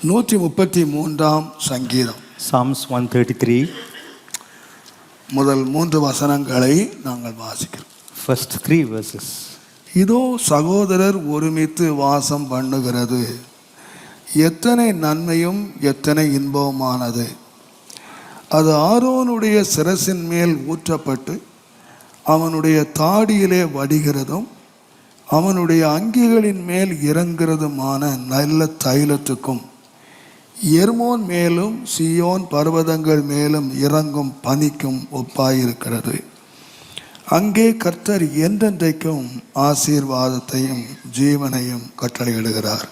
133 சங்கீதம் Psalms 133. முதல் 3 வசனங்களை நாங்கள் வாசிக்கிறோம். First 3 verses. இதோ சகோதரர் ஒருமித்து வாசம் பண்ணுகிறது, எத்தனை நன்மையும் எத்தனை இன்பமானது. அது ஆரோனுடைய சிரசின் மேல் ஊற்றப்பட்டு அவனுடைய தாடியிலே வடிகிறதும் அவனுடைய அங்கிகளின் மேல் இறங்குறதுமான நல்ல தைலத்துக்கும் எர்மோன் மேலும் சியோன் பர்வதங்கள் மேலும் இறங்கும் பனிக்கும் ஒப்பாயிருக்கிறது. அங்கே கர்த்தர் என்றென்றைக்கும் ஆசீர்வாதத்தையும் ஜீவனையும் கட்டளையிடுகிறார்.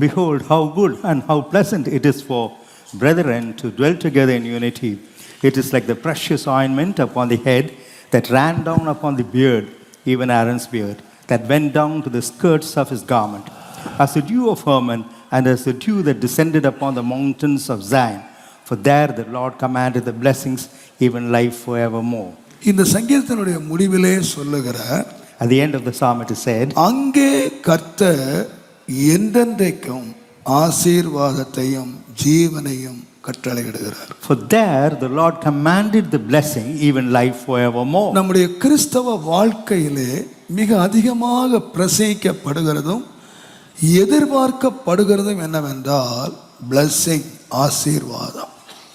Behold, how good and how pleasant it is for brethren to dwell together in unity. It is like the precious ointment upon the head that ran down upon the beard, even Aaron's beard, that went down to the skirts of his garment, as the dew of Hermon, and as the dew that descended upon the mountains of Zion. For there the Lord commanded the blessings, even life forevermore. இந்த சங்கீதத்தினுடைய முடிவிலே சொல்லுகிறார், At the end of the psalm it is said, அங்கே கர்த்தர் என்றென்றைக்கும் ஆசீர்வாதத்தையும் ஜீவனையும் கட்டளையிடுகிறார். For there the Lord commanded the blessing, even life forevermore. நம்முடைய கிறிஸ்தவ வாழ்க்கையிலே மிக அதிகமாக பிரசங்கிக்கப்படுகிறதும் எதிர்பார்க்கப்படுகிறதும் என்னவென்றால் blessing, ஆசீர்வாதம்.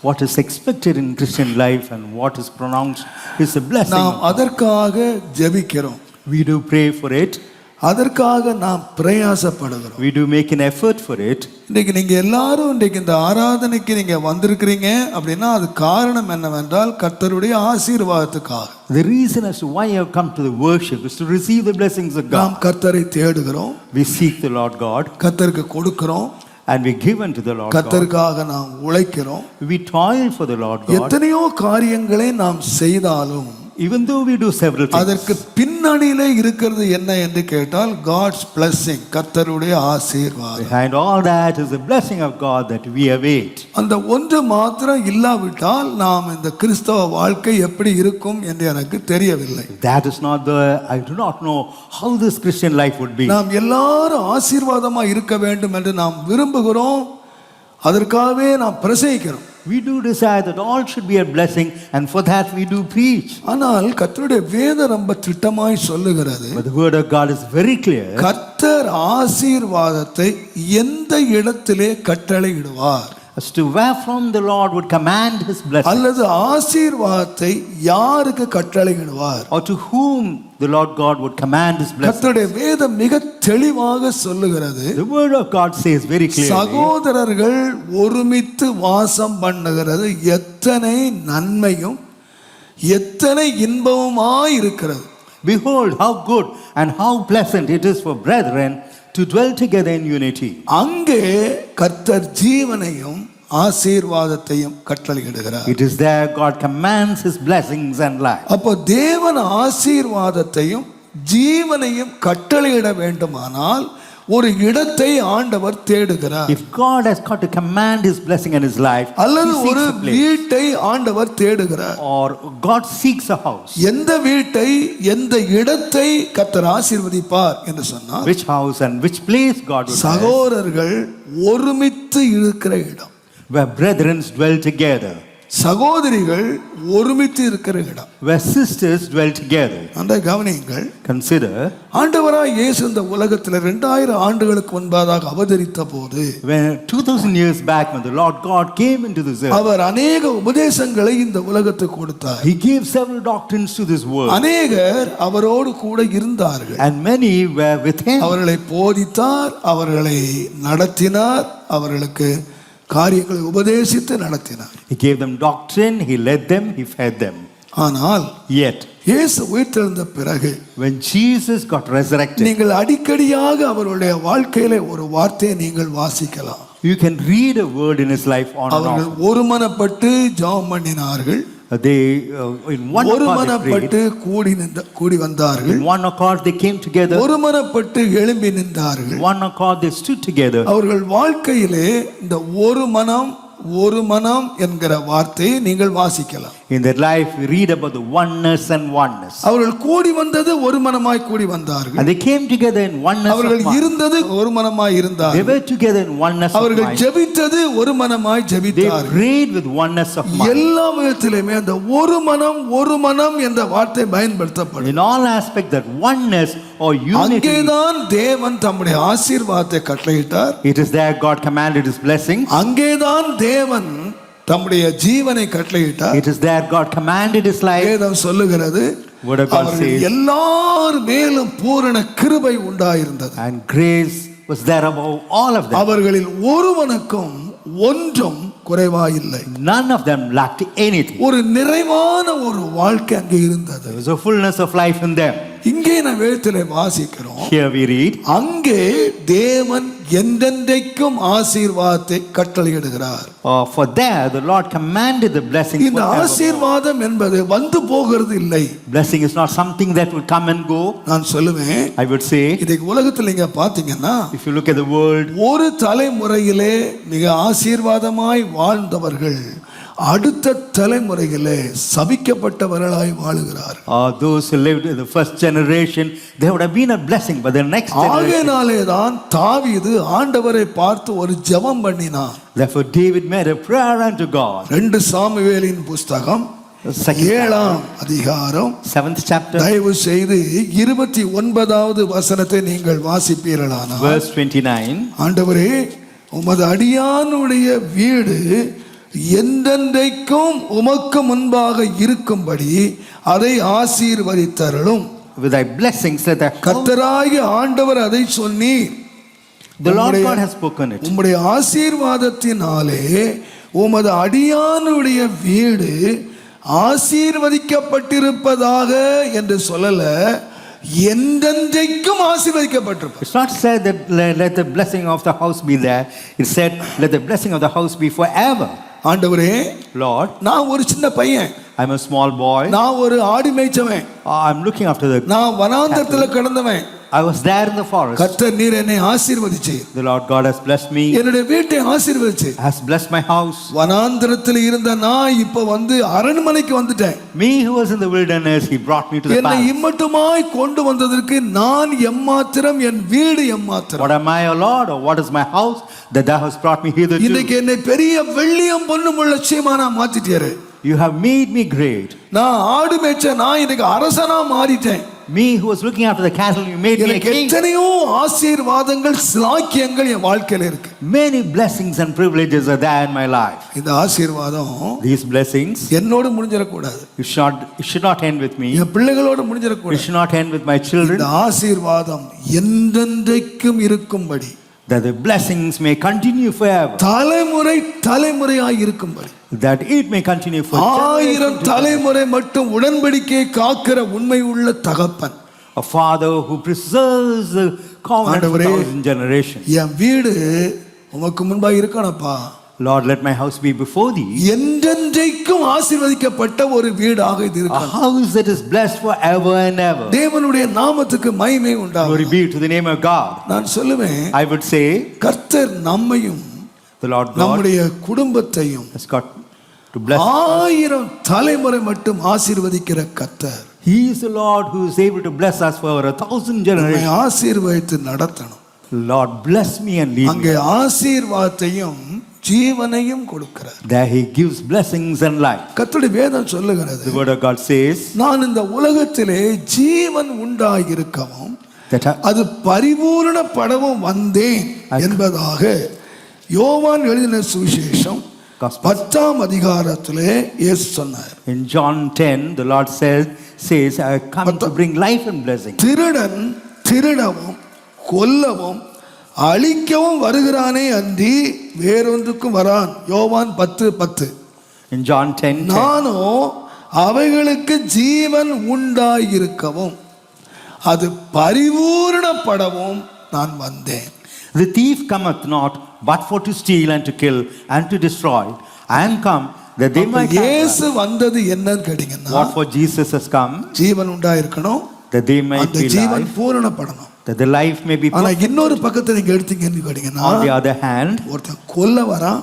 What is expected in Christian life and what is pronounced is a blessing. நாம் அதற்காக ஜெபிக்கிறோம். We do pray for it. அதற்காக நாம் பிரயாசப்படுகிறோம். We do make an effort for it. இன்னைக்கு நீங்க எல்லாரும் இன்னைக்கு இந்த ஆராதனைக்கு நீங்க வந்திருக்கிறீங்க அப்படின்னா அது காரணம் என்னவென்றால் கர்த்தருடைய ஆசீர்வாதத்துக்காக. The reason as to why you have come to the worship is to receive the blessings of God. நாம் கர்த்தரை தேடுகிறோம். We seek the Lord God. கர்த்தருக்கு கொடுக்கிறோம். And we give unto the Lord God. கர்த்தருக்காக நாம் உழைக்கிறோம். We toil for the Lord God. எத்தனையோ காரியங்களை நாம் செய்தாலும் even though we do several things, அதற்கு பின்னணியிலே இருக்கிறது என்ன என்று கேட்டால் God's blessing, கர்த்தருடைய ஆசீர்வாதம். behind all that is the blessing of God that we await. அந்த ஒன்று மாத்திரம் இல்லாவிட்டால் நாம் இந்த கிறிஸ்தவ வாழ்க்கை எப்படி இருக்கும் என்று எனக்கு தெரியவில்லை. That is not the, I do not know how this Christian life would be. நாம் எல்லாரும் ஆசீர்வாதமா இருக்க வேண்டும் என்று நாம் விரும்புகிறோம், அதற்காகவே நாம் பிரசங்கிக்கிறோம். We do desire that all should be a blessing, and for that we do preach. ஆனால் கர்த்தருடைய வேதம் ரொம்ப திட்டமாய் சொல்லுகிறது, But the word of God is very clear. கர்த்தர் ஆசீர்வாதத்தை எந்த இடத்திலே கட்டளையிடுவார், As to where from the Lord would command his blessing, அல்லது ஆசீர்வாதத்தை யாருக்கு கட்டளையிடுவார், or to whom the Lord God would command his blessing. கர்த்தருடைய வேதம் மிக தெளிவாக சொல்லுகிறது. The word of God says very clearly, சகோதரர்கள் ஒருமித்து வாசம் பண்ணுகிறது எத்தனை நன்மையும் எத்தனை இன்பமுமாய் இருக்கிறது. behold how good and how pleasant it is for brethren to dwell together in unity. அங்கே கர்த்தர் ஜீவனையும் ஆசீர்வாதத்தையும் கட்டளையிடுகிறார். It is there God commands his blessings and life. அப்போ தேவன் ஆசீர்வாதத்தையும் ஜீவனையும் கட்டளையிட வேண்டுமானால் ஒரு இடத்தை ஆண்டவர் தேடுகிறார். If God has got to command his blessing in his life, அல்லது he ஒரு seeks a place. வீட்டை ஆண்டவர் தேடுகிறார். Or God seeks a house. எந்த வீட்டை எந்த இடத்தை கர்த்தர் ஆசீர்வதிப்பார் என்று சொன்னால், Which house and which place God would bless, சகோதரர்கள் ஒருமித்து இருக்கிற இடம், where brethren dwell together, சகோதரிகள் ஒருமித்து இருக்கிற இடம், where sisters dwell together. அந்த கவனியுங்கள். Consider, ஆண்டவராய் இயேசு இந்த உலகத்தில் 2000 ஆண்டுகளுக்கு முன்பாக அவதரித்த போது, when 2000 years back when the Lord God came into this earth, அவர் அநேக உபதேசங்களை இந்த உலகத்துக்கு கொடுத்தார். he gave several doctrines to this world, அநேகர் அவரோடு கூட இருந்தார்கள். and many were with him. அவர்களை போதித்தார், அவர்களை நடத்தினார், அவர்களுக்கு காரியங்களை உபதேசித்து நடத்தினார். He gave them doctrine, he led them, he fed them. ஆனால் Yet இயேசு உயிர்த்தெழுந்த பிறகு when Jesus got resurrected, நீங்கள் அடிக்கடியாக அவருடைய வாழ்க்கையில ஒரு வார்த்தையை நீங்கள் வாசிக்கலாம். you can read a word in his life on and அவர்கள் off. ஒருமனப்பட்டு ஜெபம் பண்ணினார்கள், They in one accord they ஒருமனப்பட்டு prayed. கூடி வந்தார்கள், In one accord they came together. ஒருமனப்பட்டு எழும்பி நின்றார்கள். In one accord they stood together. அவர்கள் வாழ்க்கையிலே இந்த ஒரு மனம் என்கிற வார்த்தையை நீங்கள் வாசிக்கலாம். In their life, we read about the oneness and oneness. அவர்கள் கூடி வந்தது ஒரு மனமாய் கூடி வந்தார்கள். And they came together in oneness of அவர்கள் mind. இருந்தது ஒரு மனமாய் They இருந்தார்கள். were together in oneness of அவர்கள் mind. ஜெபித்தது ஒரு மனமாய் They ஜெபித்தார்கள். prayed with oneness of mind. எல்லா விதத்திலுமே அந்த ஒரு மனம் என்ற வார்த்தை பயன்படுத்தப்படும். In all aspects, that oneness or unity, அங்கேதான் தேவன் தம்முடைய ஆசீர்வாதத்தை கட்டளையிட்டார். it is there God commanded His blessings. அங்கேதான் தேவன் தம்முடைய ஜீவனை கட்டளையிட்டார். It is there God commanded His life. வேதம் சொல்லுகிறது Word of God அவர்கள் says, எல்லார் மேலும் பூரண கிருபை உண்டாயிருந்தது. and grace was there above all of them. அவர்களில் ஒருவனுக்கும் ஒன்றும் குறைவாயில்லை. None of them lacked anything. ஒரு நிறைவான ஒரு வாழ்க்கை அங்கே இருந்தது. There was a fullness of life in them. இங்கே நான் வேதத்திலே வாசிக்கிறோம், Here we read, அங்கே தேவன் என்றென்றைக்கும் ஆசீர்வாதத்தை கட்டளையிடுகிறார். for there the Lord commanded the blessing இந்த forever. ஆசீர்வாதம் என்பது வந்து போகிறது இல்லை. Blessing is not something that will come and go. நான் சொல்லுவேன், I would say, இதை உலகத்தில் நீங்க பாத்தீங்கன்னா, if you look at the world, ஒரு தலைமுறையிலே மிக ஆசீர்வாதமாய் வாழ்ந்தவர்கள் அடுத்த தலைமுறையிலே சபிக்கப்பட்டவர்களாய் வாழுகிறார். those who lived in the first generation, there would have been a blessing, but the next generation. ஆகையினாலே தான் தாவீது ஆண்டவரை பார்த்து ஒரு ஜெபம் பண்ணினான். Therefore David made a prayer unto God. 2 சாமுவேலின் புஸ்தகம் 7ஆம் அதிகாரம் 7th chapter, தயவு செய்து 29வது வசனத்தை நீங்கள் வாசிப்பீர்களானால், verse 29. ஆண்டவரே, உமது அடியானுடைய வீடு என்றென்றைக்கும் உமக்கு முன்பாக இருக்கும்படி அதை ஆசீர்வதித்தருளும். With thy blessings let thy house, கர்த்தராகிய ஆண்டவர் அதை சொன்னீர். the Lord God has spoken it. உம்முடைய ஆசீர்வாதத்தினாலே உமது அடியானுடைய வீடு ஆசீர்வதிக்கப்பட்டிருப்பதாக என்று சொல்லல, என்றென்றைக்கும் ஆசீர்வதிக்கப்பட்டிருப்பது. It's not said that let the blessing of the house be there. It said let the blessing of the house be forever. ஆண்டவரே, Lord, நான் ஒரு சின்ன பையன், I'm a small boy. நான் ஒரு ஆடு மேய்ச்சவன், I'm looking after the, நான் வனாந்தரத்துல கிடந்தவன். I was there in the forest. கர்த்தர் நீர் என்னை ஆசீர்வதிச்சு, The Lord God has blessed me, என்னுடைய வீட்டை ஆசீர்வதிச்சு. has blessed my house. வனாந்தரத்தில் இருந்த நான் இப்ப வந்து அரண்மனைக்கு வந்துட்டேன். Me who was in the wilderness, He brought me to the என்னை palace. இம்மட்டுமாய் கொண்டு வந்ததற்கு நான் எம்மாத்திரம், என் வீடு எம்மாத்திரம். What am I, O Lord, or what is my house that thou hast brought me hitherto? இன்னைக்கு என்னை பெரிய வெள்ளியம் பொன்னும் உள்ள சீமானா மாத்திட்டியாரு. You have made me great. நான் ஆடு மேய்ச்ச நான் இன்னைக்கு அரசனா மாறிட்டேன். Me who was looking after the cattle, you made me a எனக்கு king. எத்தனையோ ஆசீர்வாதங்கள் ஸ்லாக்கியங்கள் என் வாழ்க்கையில இருக்கு. Many blessings and privileges are there in my life. இந்த ஆசீர்வாதம் These blessings, என்னோடு முடிஞ்சிடக்கூடாது, it should not end with me. என் பிள்ளைகளோடு It முடிஞ்சிடக்கூடாது. should not end with my children. இந்த ஆசீர்வாதம் என்றென்றைக்கும் இருக்கும்படி, That the blessings may continue forever. தலைமுறை தலைமுறையாய் இருக்கும்படி, That it may continue for 1000 generations. தலைமுறை மட்டும் உடன்படிக்கையை காக்கிற உண்மை உள்ள தகப்பன். A father who preserves the covenant for ஆண்டவரே, 1000 generations. என் வீடு உமக்கு முன்பாக இருக்கணும்ப்பா. Lord, let my house be before thee. என்றென்றைக்கும் ஆசீர்வதிக்கப்பட்ட ஒரு வீடாக இது A இருக்கணும். house that is blessed forever and ever. தேவனுடைய நாமத்துக்கு மகிமை Glory உண்டாகும். be to the name of God. நான் சொல்லுவேன், I would say, கர்த்தர் நம்மையும் the Lord God நம்முடைய குடும்பத்தையும் has got to bless. 1000 தலைமுறை மட்டும் ஆசீர்வதிக்கிற கர்த்தர் He is the Lord who is able to bless us for 1000 நம்மை generations. ஆசீர்வதித்து நடத்தணும். Lord, bless me and lead me. அங்கே ஆசீர்வாதத்தையும் ஜீவனையும் கொடுக்கிறார். There He gives blessings and life. கர்த்தருடைய வேதம் சொல்லுகிறது, The word of God says நான் இந்த உலகத்திலே ஜீவன் உண்டாயிருக்கவும் that அது பரிபூரணப்படவும் வந்தேன் என்பதாக யோவான் எழுதின சுவிசேஷம் 10ஆம் அதிகாரத்திலே இயேசு சொன்னார். in John 10, the Lord says, I have come to bring life and blessing. திருடன் திருடவும் கொல்லவும் அழிக்கவும் வருகிறானே அன்றி வேறொன்றுக்கும் வரான். யோவான் 10:10. In John 10, நானோ அவைகளுக்கு ஜீவன் உண்டாயிருக்கவும் அது பரிபூரணப்படவும் நான் வந்தேன். the thief cometh not but for to steal and to kill and to destroy. I am come that they might have இயேசு life. வந்தது என்னன்னு கேட்டீங்கன்னா, What for Jesus has come? Jeevan உண்டாயிருக்கணும், That they might அந்த be Jeevan life, பூரணப்படணும். that the life may be ஆனா perfect. இன்னொரு பக்கத்தை நீங்க எடுத்தீங்கன்னு கேட்டீங்கன்னா, On the other hand, ஒருத்தன் கொல்ல வரான்,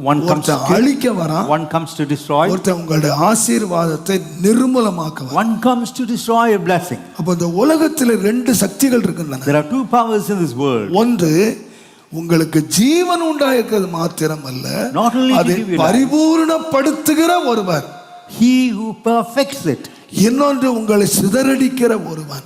one comes to ஒருத்தன் kill, அழிக்க வரான், one comes to destroy, ஒருத்தன் உங்களுடைய ஆசீர்வாதத்தை நிர்மூலமாக்க வரான். one comes to destroy a blessing. அப்ப இந்த உலகத்துல ரெண்டு சக்திகள் இருக்கின்றன. There are two powers in this world. ஒன்று உங்களுக்கு ஜீவன் உண்டாயிருக்கிறது மாத்திரம் அல்ல, Not only அதை to give you life. பரிபூரணப்படுத்துகிற ஒருவர். He who perfects it. இன்னொன்று உங்களை சிதறடிக்கிற ஒருவன்,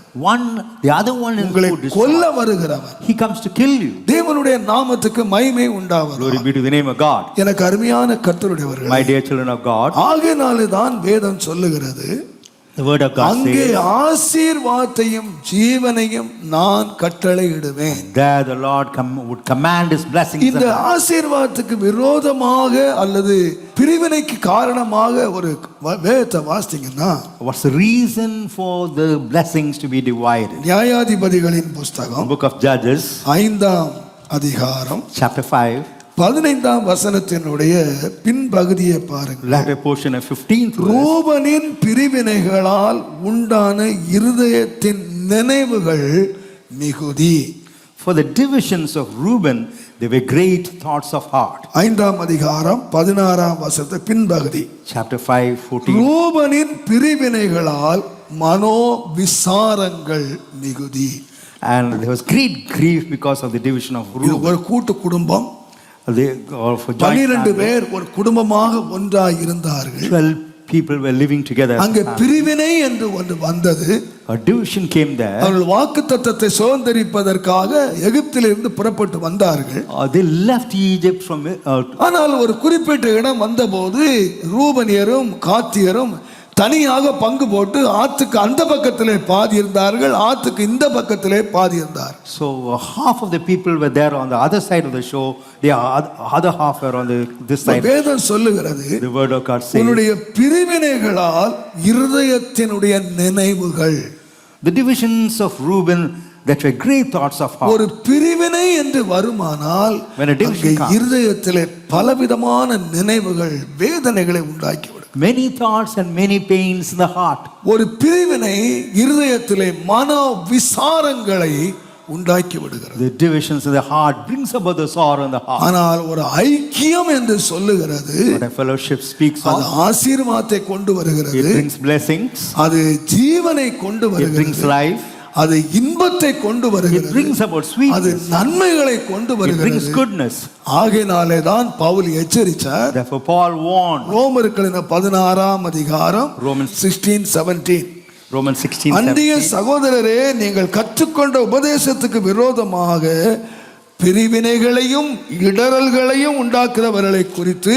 The other one is உங்களை who destroys. கொல்ல வருகிறவன். He comes to kill you. தேவனுடைய நாமத்துக்கு மகிமை உண்டாவதாக. Glory be to the name of God. எனக்கு அருமையான கர்த்தருடையவர்களே, My dear children of God, ஆகையினாலே தான் வேதம் சொல்லுகிறது, the word of God அங்கே says, ஆசீர்வாதத்தையும் ஜீவனையும் நான் கட்டளையிடுவேன். there the Lord would command his blessings. இந்த ஆசீர்வாதத்துக்கு விரோதமாக அல்லது பிரிவினைக்கு காரணமாக ஒரு வேதத்தை வாசித்தீங்கன்னா, What's the reason for the blessings to be divided? நியாயாதிபதிகளின் The புஸ்தகம் book of Judges, 5ஆம் அதிகாரம் chapter 5, 15ஆம் வசனத்தினுடைய பின்பகுதியை பாருங்கள். latter portion of 15th verse. ரூபனின் பிரிவினைகளால் உண்டான இருதயத்தின் நினைவுகள் மிகுதி. For the divisions of Reuben, there were great thoughts of heart. 5ஆம் அதிகாரம் 16ஆம் வசனத்தை பின்பகுதி. Chapter 5, 14. ரூபனின் பிரிவினைகளால் மனோ விசாரங்கள் மிகுதி. And there was great grief because of the division of இது Reuben. ஒரு கூட்டு குடும்பம். Or for joint 12 family. பேர் ஒரு குடும்பமாக ஒன்றாய் இருந்தார்கள். 12 people were living together. அங்கே பிரிவினை என்று ஒன்று வந்தது. A division came there. அவர்கள் வாக்குத்தத்தத்தை சுதந்தரிப்பதற்காக எகிப்திலிருந்து புறப்பட்டு வந்தார்கள். They left Egypt from ஆனால் ஒரு குறிப்பிட்ட இடம் வந்தபோது ரூபனியரும் காத்தியரும் தனியாக பங்கு போட்டு ஆத்துக்கு அந்த பக்கத்திலே பாதி இருந்தார்கள், ஆத்துக்கு இந்த பக்கத்திலே பாதி இருந்தார். So half of the people were there on the other side of the shore, the other half were on this side. வேதம் சொல்லுகிறது, The word of God says, உன்னுடைய பிரிவினைகளால் இருதயத்தினுடைய நினைவுகள். the divisions of Reuben, that were great thoughts of heart. ஒரு பிரிவினை என்று வருமானால் When a division அங்கே comes, இருதயத்திலே பலவிதமான நினைவுகள் வேதனைகளை உண்டாக்கி விடும். many thoughts and many pains in the heart. ஒரு பிரிவினை இருதயத்திலே மன விசாரங்களை உண்டாக்கி விடுகிறது. The divisions in the heart brings about the sorrow in the heart. ஆனால் ஒரு ஐக்கியம் என்று சொல்லுகிறது, But a fellowship speaks அது of, ஆசீர்வாதத்தை கொண்டு it வருகிறது, brings blessings, அது ஜீவனை கொண்டு it brings வருகிறது, life, அது இன்பத்தை கொண்டு it வருகிறது, brings about அது sweetness, நன்மைகளை கொண்டு it brings வருகிறது. goodness. ஆகையினாலே தான் பவுல் எச்சரித்தார். Therefore Paul warned, ரோமர்களின் 16ஆம் அதிகாரம் Romans 16-17, Romans 16, அன்றிய 17. சகோதரரே, நீங்கள் கற்றுக்கொண்ட உபதேசத்துக்கு விரோதமாக பிரிவினைகளையும் இடறல்களையும் உண்டாக்குறவர்களை குறித்து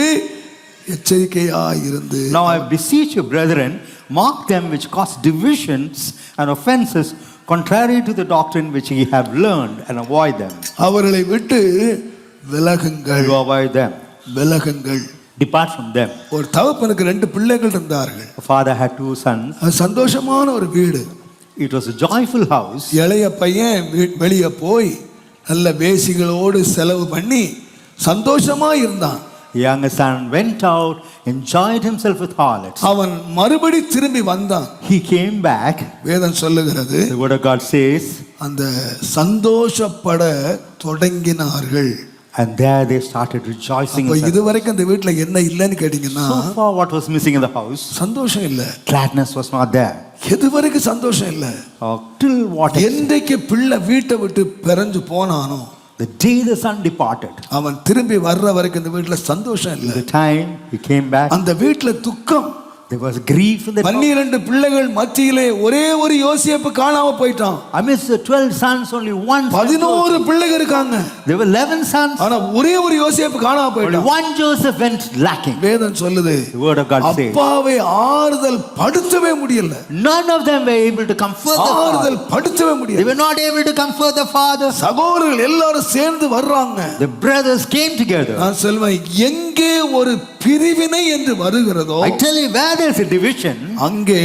எச்சரிக்கையாயிருந்து. Now I beseech you, brethren, mark them which cause divisions and offenses contrary to the doctrine which ye have learned, and avoid them. அவர்களை விட்டு விலகுங்கள். You avoid them. விலகுங்கள். Depart from them. ஒரு தகப்பனுக்கு 2 பிள்ளைகள் இருந்தார்கள். A father had 2 sons. அது சந்தோஷமான ஒரு வீடு. It was a joyful house. இளைய பையன் வெளியே போய் நல்ல வேசிகளோடு செலவு பண்ணி சந்தோஷமா இருந்தான். The younger son went out, enjoyed himself with harlots. அவன் மறுபடி திரும்பி வந்தான். He came back. வேதம் சொல்லுகிறது, The word of God says, அந்த சந்தோஷப்பட தொடங்கினார்கள். and there they started rejoicing. அப்ப இதுவரைக்கும் அந்த வீட்டுல என்ன இல்லைன்னு கேட்டீங்கன்னா, So far what was missing in the house? சந்தோஷம் இல்ல. Gladness was not there. எதுவரைக்கும் சந்தோஷம் இல்ல. Till what? என்றைக்கு பிள்ளை வீட்டை விட்டு பிறந்து போனானோ, The day the son departed. அவன் திரும்பி வர்ற வரைக்கும் இந்த வீட்டுல சந்தோஷம் இல்ல. The time he came back, அந்த வீட்டுல துக்கம். there was grief in the house. 12 பிள்ளைகள் மத்தியிலே ஒரே ஒரு யோசேப்பு காணாம போயிட்டான். Amidst the 12 sons, only one son. 11 பிள்ளைகள் இருக்காங்க. There were 11 sons. ஆனா ஒரே ஒரு யோசேப்பு காணாம Only போயிட்டான். one Joseph went lacking. வேதம் சொல்லுது, The word of God says, அப்பாவை ஆறுதல் படுத்தவே முடியல. none of them were able to comfort the father. ஆறுதல் படுத்தவே They முடியல. were not able to comfort the father. சகோதரர்கள் எல்லாரும் சேர்ந்து வர்றாங்க. The brothers came together. நான் சொல்வேன், எங்கே ஒரு பிரிவினை என்று வருகிறதோ, I tell you, where there is a division, அங்கே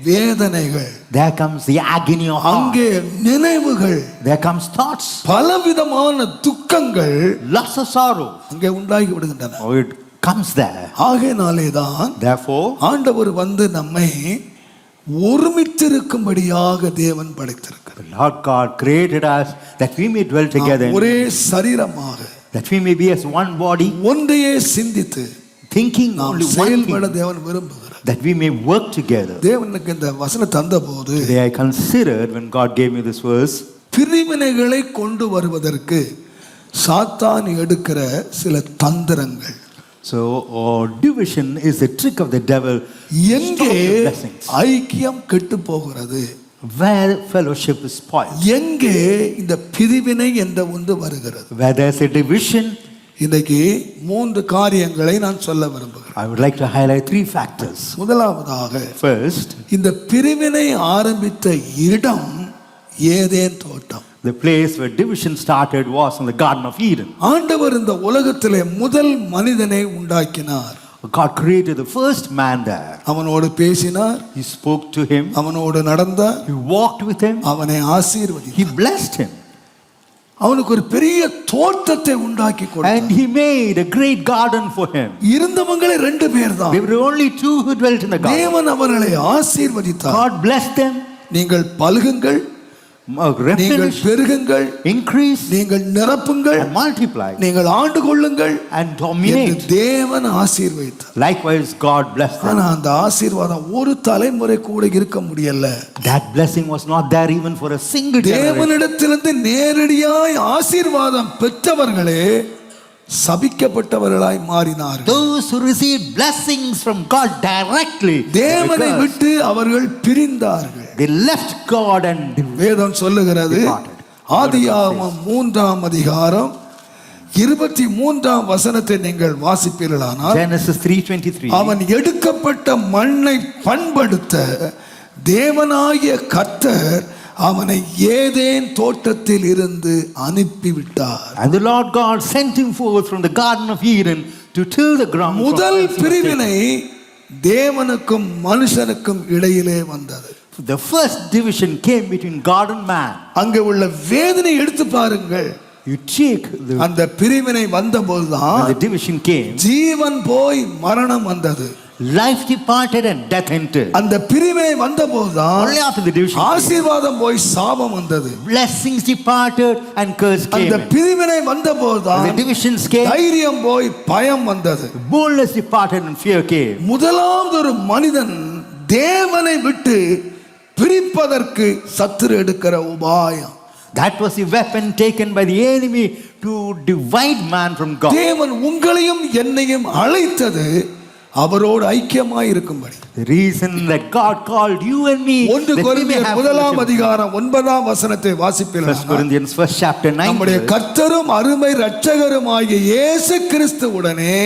வேதனைகள், there comes the agony of heart. அங்கே நினைவுகள், There comes thoughts, பலவிதமான துக்கங்கள் lots of sorrow. அங்கே உண்டாகி விடுகின்றன. Oh, it comes there. ஆகையினாலே தான் Therefore, ஆண்டவர் வந்து நம்மை ஒருமித்திருக்கும்படியாக தேவன் படைத்திருக்கிறார். the Lord God created us that we may dwell together. ஒரே சரீரமாக, that we may be as one body, ஒன்றையே சிந்தித்து thinking நாம் only one செயல்பட thing, தேவன் விரும்புகிறார். that we may work together. தேவனுக்கு இந்த வசனம் தந்த போது Today I considered when God gave me this verse, பிரிவினைகளை கொண்டு வருவதற்கு சாத்தான் எடுக்கிற சில தந்திரங்கள். so division is the trick of the devil. எங்கே Stop the blessings. ஐக்கியம் கெட்டு போகிறது, Where fellowship is spoiled, எங்கே இந்த பிரிவினை என்ற ஒன்று வருகிறது. where there's a division, இன்னைக்கு 3 காரியங்களை நான் சொல்ல விரும்புகிறேன். I would like to highlight 3 factors. முதலாவதாக First, இந்த பிரிவினை ஆரம்பித்த இடம் ஏதேன் தோட்டம். the place where division started was in the Garden of Eden. ஆண்டவர் இந்த உலகத்திலே முதல் மனிதனை உண்டாக்கினார். God created the first man there. அவனோடு பேசினார், He spoke to him, அவனோடு நடந்தார், he walked with him, அவனை ஆசீர்வதித்தார். he blessed him, அவனுக்கு ஒரு பெரிய தோட்டத்தை உண்டாக்கி and கொடுத்தார். he made a great garden for him. இருந்தவங்களே 2 பேர் தான். There were only 2 who dwelt in the garden. தேவன் அவர்களை ஆசீர்வதித்தார். God blessed them, நீங்கள் பல்குங்கள், நீங்கள் replenish, பெருகுங்கள், increase, நீங்கள் நிரப்புங்கள், and multiply, நீங்கள் ஆண்டு கொள்ளுங்கள் and என்று dominate. தேவன் ஆசீர்வதித்தார். Likewise, God blessed them. ஆனா அந்த ஆசீர்வாதம் ஒரு தலைமுறை கூட இருக்க முடியல. That blessing was not there even for a single generation. தேவனிடத்திலிருந்து நேரடியாய் ஆசீர்வாதம் பெற்றவர்களே சபிக்கப்பட்டவர்களாய் மாறினார்கள். Those who received blessings from God directly, தேவனை because விட்டு அவர்கள் பிரிந்தார்கள். they left God and வேதம் சொல்லுகிறது, ஆதியாகமம் 3ஆம் அதிகாரம் 23ஆம் வசனத்தை நீங்கள் வாசிப்பீர்களானால், Genesis 3:23, அவன் எடுக்கப்பட்ட மண்ணை பண்படுத்த தேவனாகிய கர்த்தர் அவனை ஏதேன் தோட்டத்தில் இருந்து அனுப்பிவிட்டார். and the Lord God sent him forth from the Garden of Eden to till the ground. முதல் பிரிவினை தேவனுக்கும் மனுஷனுக்கும் இடையிலே வந்தது. The first division came between God and man. அங்கே உள்ள வேதனை எடுத்து பாருங்கள். You take the, அந்த பிரிவினை வந்தபோதுதான் when the division came, ஜீவன் போய் மரணம் வந்தது. life departed and death entered. அந்த பிரிவினை வந்தபோதுதான் Only after the division came, ஆசீர்வாதம் போய் சாபம் வந்தது. blessings departed and curse came. அந்த in. பிரிவினை வந்தபோதுதான் When the divisions came, தைரியம் போய் பயம் வந்தது. boldness departed and fear came. முதலாவது ஒரு மனிதன் தேவனை விட்டு பிரிப்பதற்கு சத்துரு எடுக்கிற உபாயம். That was the weapon taken by the enemy to divide man from God. தேவன் உங்களையும் என்னையும் அழைத்தது அவரோடு ஐக்கியமாய் இருக்கும்படி. The reason that God called you and me, 1 that we may கொரிந்தியர் have 1ஆம் fellowship. அதிகாரம் 9ஆம் வசனத்தை 1 வாசிப்பீர்களானால், Corinthians 1st chapter 9 நம்முடைய verse, கர்த்தரும் அருமை இரட்சகருமாகிய இயேசு கிறிஸ்துவுடனே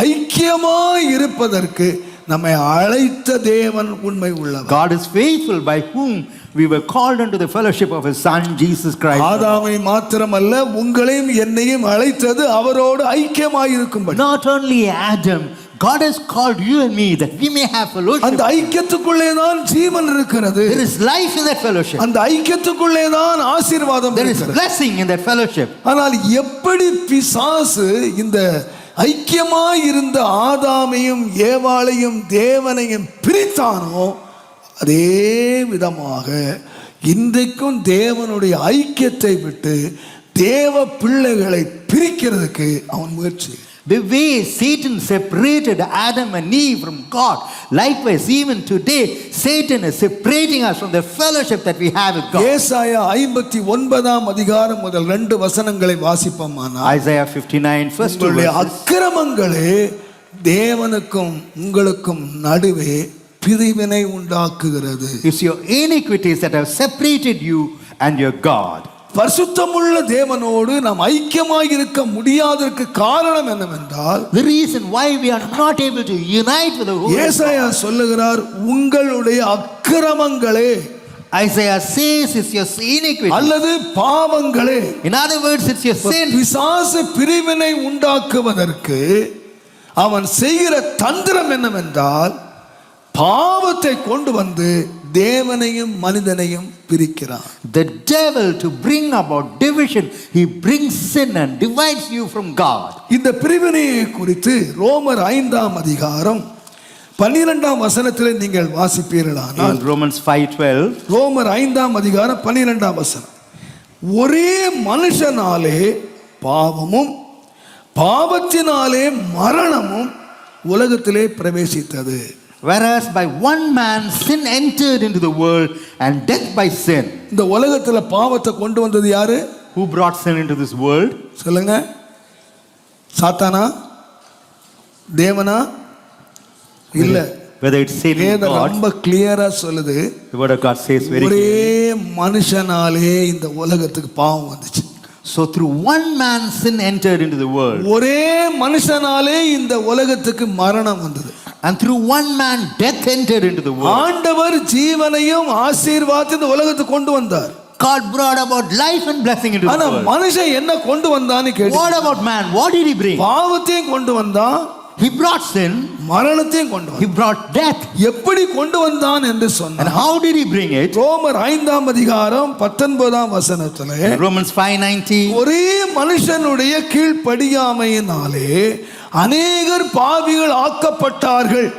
ஐக்கியமாய் இருப்பதற்கு நம்மை அழைத்த தேவன் உண்மை உள்ளவர். God is faithful, by whom we were called unto the fellowship of his son Jesus Christ. ஆதாமை மாத்திரமல்ல, உங்களையும் என்னையும் அழைத்தது அவரோடு ஐக்கியமாய் இருக்கும்படி. Not only Adam, God has called you and me that we may have fellowship. அந்த ஐக்கியத்துக்குள்ளே தான் ஜீவன் இருக்கிறது. There is life in that fellowship. அந்த ஐக்கியத்துக்குள்ளே தான் ஆசீர்வாதம் There is இருக்கிறது. blessing in that fellowship. ஆனால் எப்படி பிசாசு இந்த ஐக்கியமாய் இருந்த ஆதாமையும் ஏவாளையும் தேவனையும் பிரித்தானோ, அதே விதமாக இன்றைக்கும் தேவனுடைய ஐக்கியத்தை விட்டு தேவ பிள்ளைகளை பிரிக்கிறதுக்கு அவன் முயற்சி. The way Satan separated Adam and Eve from God, likewise even today Satan is separating us from the fellowship that we have with God. ஏசாயா 59ஆம் அதிகாரம் முதல் 2 வசனங்களை வாசிப்போமானால், Isaiah 59 first 2 உங்களுடைய verses. அக்கிரமங்களே தேவனுக்கும் உங்களுக்கும் நடுவே பிரிவினை உண்டாக்குகிறது. It's your iniquities that have separated you and your God. பரிசுத்தமுள்ள தேவனோடு நாம் ஐக்கியமாய் இருக்க முடியாததற்கு காரணம் என்னவென்றால், The reason why we are not able to unite with the Holy ஏசாயா சொல்லுகிறார், உங்களுடைய அக்கிரமங்களே, Isaiah says it's your iniquity. அல்லது பாவங்களே. In other words, it's your sin. பிசாசு பிரிவினை உண்டாக்குவதற்கு அவன் செய்கிற தந்திரம் என்னவென்றால், பாவத்தை கொண்டு வந்து தேவனையும் மனிதனையும் பிரிக்கிறான். The devil, to bring about division, he brings sin and divides you from God. இந்த பிரிவினையை குறித்து ரோமர் 5ஆம் அதிகாரம் 12ஆம் வசனத்திலே நீங்கள் வாசிப்பீர்களானால், In Romans 5:12, ரோமர் 5ஆம் அதிகாரம் 12ஆம் வசனம், ஒரே மனுஷனாலே பாவமும் பாவத்தினாலே மரணமும் உலகத்திலே பிரவேசித்தது. Whereas by one man sin entered into the world and death by sin. இந்த உலகத்துல பாவத்தை கொண்டு வந்தது யாரு? Who brought sin into this world? சொல்லுங்க. சாத்தானா? தேவனா? இல்ல. Whether it's Satan or God. ரொம்ப கிளியரா சொல்லுது. The word of God says very ஒரே clearly. மனுஷனாலே இந்த உலகத்துக்கு பாவம் வந்துச்சு. So through one man sin entered into the world. ஒரே மனுஷனாலே இந்த உலகத்துக்கு மரணம் வந்தது. And through one man death entered into the world. ஆண்டவர் ஜீவனையும் ஆசீர்வாதத்தையும் இந்த உலகத்துக்கு கொண்டு வந்தார். God brought about life and blessing into the ஆனா world. மனுஷன் என்ன கொண்டு வந்தான்னு கேட்டு. What about man? What did he bring? பாவத்தையும் கொண்டு வந்தான். He brought sin. மரணத்தையும் கொண்டு வந்தான். He brought death. எப்படி கொண்டு வந்தான் என்று And சொன்னார். how did he bring it? ரோமர் 5ஆம் அதிகாரம் 19ஆம் வசனத்திலே Romans 5:19. ஒரே மனுஷனுடைய கீழ்ப்படியாமையினாலே அநேகர் பாவிகள் ஆக்கப்பட்டார்கள்.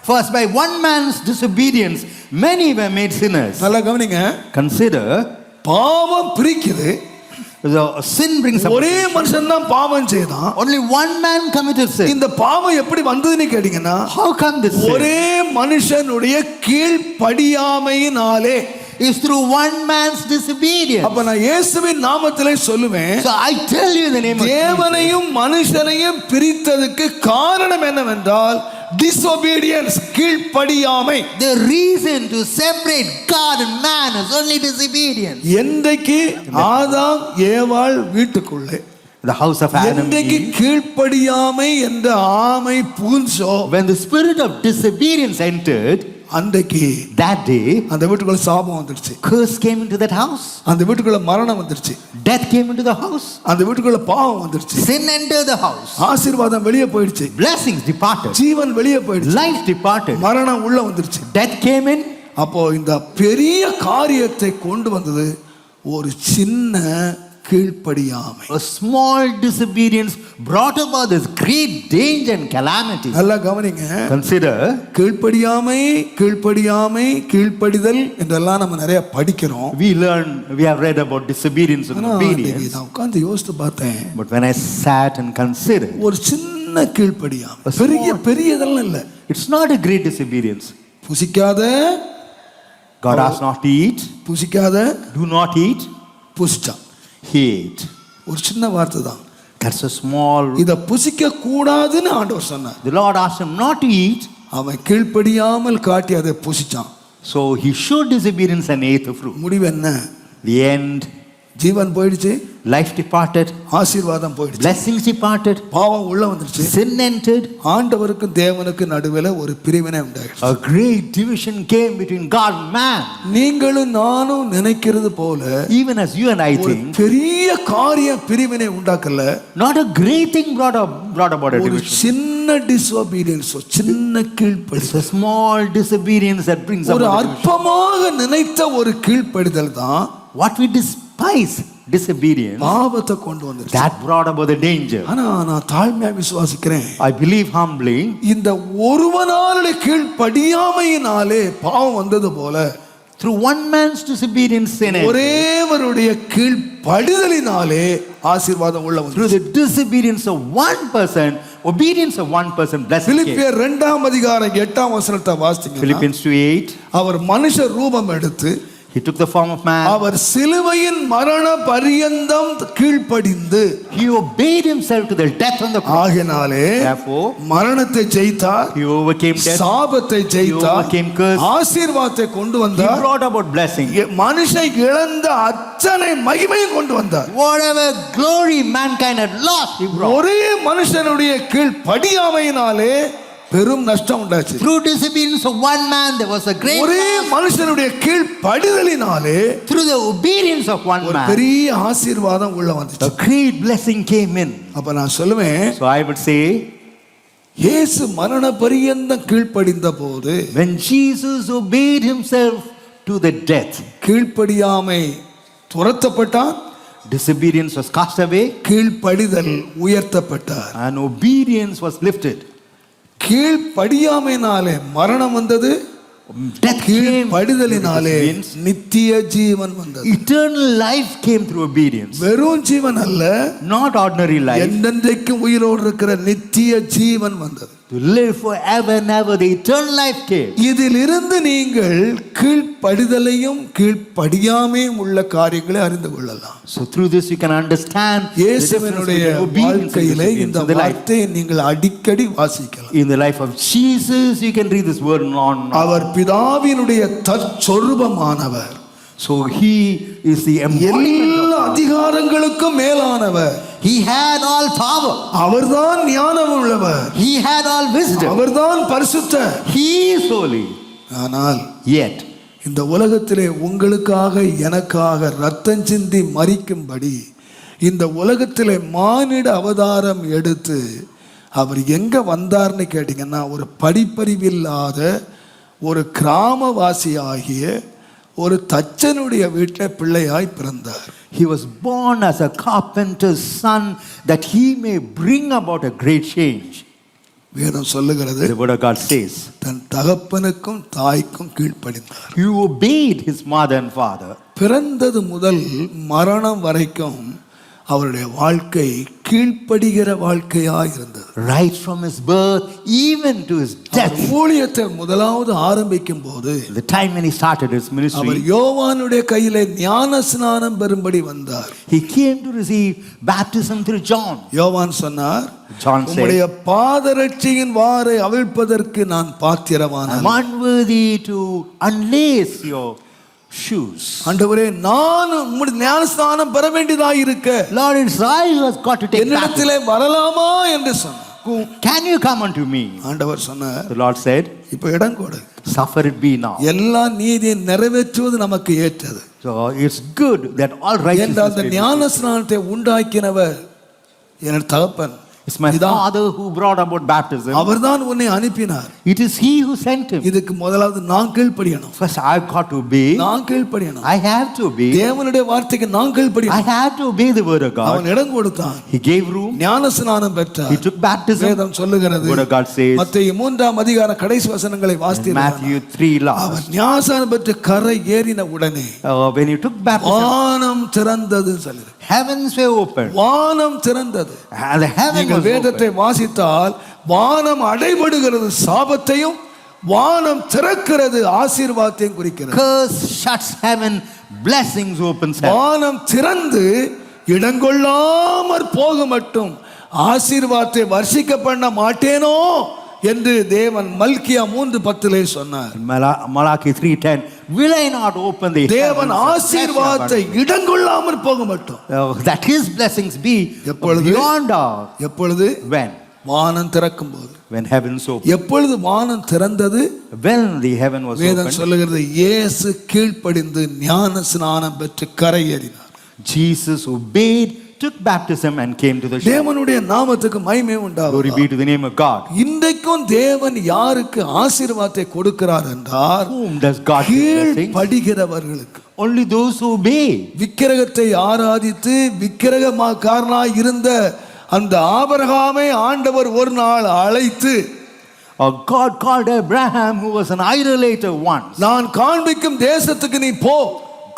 First by one man's disobedience many were made sinners. நல்லா கவனிங்க. Consider பாவம் பிரிக்குது. the sin brings about. ஒரே மனுஷன் தான் பாவம் செய்தான். Only one man committed sin. இந்த பாவம் எப்படி வந்ததுன்னு கேட்டீங்கன்னா How come this sin? ஒரே மனுஷனுடைய கீழ்ப்படியாமையினாலே Is through one man's disobedience. அப்ப நான் இயேசுவின் நாமத்திலே சொல்லுவேன். So I tell you in the name of Jesus. தேவனையும் மனுஷனையும் பிரித்ததுக்கு காரணம் என்னவென்றால் disobedience, கீழ்ப்படியாமை. The reason to separate God and man is only disobedience. என்றைக்கு ஆதாம் ஏவாள் வீட்டுக்குள்ளே The house of Adam என்றைக்கு Eve, கீழ்ப்படியாமை என்ற ஆமை புகுந்தோ when the spirit of disobedience entered, அன்றைக்கு that day அந்த வீட்டுக்குள்ள சாபம் வந்துருச்சு. curse came into that house. அந்த வீட்டுக்குள்ள மரணம் வந்துருச்சு. Death came into the house. அந்த வீட்டுக்குள்ள பாவம் வந்துருச்சு. Sin entered the house. ஆசீர்வாதம் வெளியே போயிடுச்சு. Blessings departed. ஜீவன் வெளியே போயிடுச்சு. Life departed. மரணம் உள்ள வந்துருச்சு. Death came in. அப்போ இந்த பெரிய காரியத்தை கொண்டு வந்தது ஒரு சின்ன கீழ்ப்படியாமை. A small disobedience brought about this great danger and calamity. நல்லா கவனிங்க. Consider கீழ்ப்படியாமை கீழ்ப்படியாமை கீழ்ப்படிதல் என்றெல்லாம் நம்ம நிறைய படிக்கிறோம். we have read about disobedience and obedience. நான் உட்கார்ந்து யோசித்து பார்த்தேன். But when I sat and considered, ஒரு சின்ன கீழ்ப்படியாமை, பெரியதெல்லாம் இல்லை. it's not a great disobedience. புசிக்காத, God asked not to eat. புசிக்காத, Do not eat. புசிச்சான். He ate. ஒரு சின்ன வார்த்தை தான். That's a small. இத புசிக்க கூடாதுன்னு ஆண்டவர் சொன்னார். The Lord asked him not to eat. அவன் கீழ்ப்படியாமல் காட்டி அதை புசிச்சான். So he showed disobedience and ate the fruit. முடிவு என்ன? The end. ஜீவன் போயிடுச்சு. Life departed. ஆசீர்வாதம் போயிடுச்சு. Blessings departed. பாவம் உள்ள வந்துருச்சு. Sin entered. ஆண்டவருக்கும் தேவனுக்கு நடுவில் ஒரு பிரிவினை உண்டாயிடுச்சு. A great division came between God and man. நீங்களும் நானும் நினைக்கிறது போல Even as you and I ஒரு think, பெரிய காரியம் பிரிவினை உண்டாக்கல. not a great thing brought about a ஒரு division. சின்ன disobedience, சின்ன கீழ்ப்படி, It's a small disobedience that brings ஒரு about a division. அற்பமாக நினைத்த ஒரு கீழ்ப்படிதல் தான் What we despise, disobedience, பாவத்தை கொண்டு வந்துருச்சு. that brought about the danger. ஆனா நான் தாழ்மையா விசுவாசிக்கிறேன். I believe humbly, இந்த ஒருவனாலுடைய கீழ்ப்படியாமையினாலே பாவம் வந்தது போல through one man's disobedience, sin entered. ஒரேவருடைய கீழ்ப்படிதலினாலே ஆசீர்வாதம் உள்ள வந்து. Through the disobedience of one person, obedience of one person, blessing came. பிலிப்பியர் 2ஆம் அதிகாரம் 8ஆம் வசனத்தை வாசித்தீங்கன்னா Philippians 2:8. அவர் மனுஷ ரூபம் எடுத்து He took the form of man. அவர் சிலுவையின் மரண பரியந்தம் கீழ்ப்படிந்து He obeyed himself to the death on the cross. ஆகினாலே Therefore, மரணத்தை ஜெயித்தார். he overcame death. சாபத்தை ஜெயித்தார். overcame curse. ஆசீர்வாதத்தை கொண்டு He வந்தார். brought about blessing. மனுஷன் இழந்த அத்தனை மகிமையும் கொண்டு வந்தார். Whatever glory mankind had lost, he brought. ஒரே மனுஷனுடைய கீழ்ப்படியாமையினாலே பெரும் நஷ்டம் உண்டாச்சு. Through disobedience of one man, there was a great ஒரே loss. மனுஷனுடைய கீழ்ப்படிதலினாலே Through the obedience of one ஒரு man, பெரிய ஆசீர்வாதம் உள்ள வந்துச்சு. a great blessing came in. அப்ப நான் சொல்லுவேன், So I would say, இயேசு மரண பரியந்தம் கீழ்ப்படிந்த போது when Jesus obeyed himself to the death, கீழ்ப்படியாமை துரத்தப்பட்டார், disobedience was cast away, கீழ்ப்படிதல் உயர்த்தப்பட்டார். and obedience was lifted. கீழ்ப்படியாமையினாலே மரணம் வந்தது, Death came through கீழ்ப்படிதலினாலே disobedience. நித்திய ஜீவன் வந்தது. Eternal life came through obedience. வெறும் ஜீவன் அல்ல, Not ordinary life. என்றென்றைக்கும் உயிரோடு இருக்கிற நித்திய ஜீவன் வந்தது. To live forever and ever, the eternal life came. இதிலிருந்து நீங்கள் கீழ்ப்படிதலையும் கீழ்ப்படியாமையும் உள்ள காரியங்களை அறிந்து கொள்ளலாம். So through this you can understand the difference இயேசுவினுடைய between obedience and வாழ்க்கையிலே இந்த disobedience in the life. வார்த்தையை நீங்கள் அடிக்கடி வாசிக்கலாம். In the life of Jesus, you can read this word on. அவர் பிதாவினுடைய தற்சொரூபமானவர். So he is the embodiment எல்லா of God. அதிகாரங்களுக்கும் மேலானவர். He had all power. அவர்தான் ஞானம் உள்ளவர். He had all wisdom. அவர்தான் பரிசுத்தர். He is holy. ஆனால் Yet, இந்த உலகத்திலே உங்களுக்காக எனக்காக ரத்தம் சிந்தி மரிக்கும்படி இந்த உலகத்திலே மானிட அவதாரம் எடுத்து அவர் எங்க வந்தார்னு கேட்டீங்கன்னா, ஒரு படிப்பறிவில்லாத ஒரு கிராமவாசி ஆகிய ஒரு தச்சனுடைய வீட்டில் பிள்ளையாய் பிறந்தார். he was born as a carpenter's son that he may bring about a great change. வேதம் சொல்லுகிறது, The word of God says, தன் தகப்பனுக்கும் தாய்க்கும் கீழ்ப்படிந்தார். he obeyed his mother and father. பிறந்தது முதல் மரணம் வரைக்கும் அவருடைய வாழ்க்கை கீழ்ப்படுகிற வாழ்க்கையாய் இருந்தது. Right from his birth, even to his death. ஊழியத்தை முதலாவது ஆரம்பிக்கும் போது The time when he started his our ministry, யோவானுடைய கையிலே ஞான ஸ்நானம் பெறும்படி வந்தார். he came to receive baptism through John. யோவான் சொன்னார், John said, உம்முடைய பாதரட்சியின் வாரை அவிழ்ப்பதற்கு நான் பாத்திரவானான். I'm unworthy to unlace your shoes. ஆண்டவரே, நான் உம்முடைய ஞான ஸ்நானம் பெற வேண்டியதாய் இருக்க Lord, it's I who has got to take baptism. என்னிடத்திலே வரலாமா என்று சொன்னார். Can you come unto me? ஆண்டவர் சொன்னார், The Lord said, இப்ப இடம் கொடு, suffer it be now. எல்லா நீதியை நிறைவேற்றுவது நமக்கு ஏற்றது So it's good that all என்ற righteousness அந்த may be ஞான fulfilled. ஸ்நானத்தை உண்டாக்கினவர் என் தகப்பன். It's my இதான் father who brought about baptism. அவர்தான் உன்னை அனுப்பினார். It is he who sent him. இதுக்கு முதலாவது நான் கீழ்ப்படியணும். First, I've got to obey. நான் கீழ்ப்படியணும். I have to obey. தேவனுடைய வார்த்தைக்கு நான் I கீழ்ப்படியணும். have to obey the word of அவன் God. இடம் கொடுத்தான், He gave room. ஞான ஸ்நானம் பெற்றார். He took baptism. வேதம் சொல்லுகிறது, The word of God says, மத்தேயு 3ஆம் அதிகாரம் கடைசி வசனங்களை in வாசித்தீர்கள். Matthew 3 அவன் last, ஞானஸ்நானம் பெற்று கரை ஏறின உடனே when he took baptism, வானம் திறந்தது சொல்லுது. heavens were opened. வானம் திறந்தது. And the heaven நீங்கள் was வேதத்தை opened. வாசித்தால் வானம் அடைபடுகிறது சாபத்தையும், வானம் திறக்கிறது ஆசீர்வாதத்தையும் குறிக்கிறது. Curse shuts heaven, blessings opens heaven. வானம் திறந்து இடங்கொள்ளாமற் போக மட்டும் ஆசீர்வாதத்தை வர்ஷிக்க பண்ண மாட்டேனோ என்று தேவன் மல்கியா 3:10 சொன்னார். Malachi 3:10, will I not open the தேவன் heavens and ஆசீர்வாதத்தை bless you இடங்கொள்ளாமற் போக மட்டும் abundantly? That his blessings be எப்பொழுது? beyond our. எப்பொழுது? When? வானம் திறக்கும் போது. When heavens opened. எப்பொழுது வானம் திறந்தது? When the heaven was வேதம் opened, சொல்லுகிறது, இயேசு கீழ்ப்படிந்து ஞான ஸ்நானம் பெற்று கரையேறினார். Jesus obeyed, took baptism and came to the shore. தேவனுடைய நாமத்துக்கு மகிமை Glory உண்டாவதாக. be to the name of God. இன்றைக்கும் தேவன் யாருக்கு ஆசீர்வாதத்தை கொடுக்கிறார் என்றால், Whom does God give blessings? கீழ்ப்படிகிறவர்களுக்கு. Only those who obey. விக்கிரகத்தை ஆராதித்து விக்கிரகக்காரனாய் இருந்த அந்த ஆபிரகாமை ஆண்டவர் ஒரு நாள் அழைத்து, God called Abraham, who was an idolater once. நான் காண்பிக்கும் தேசத்துக்கு நீ போ,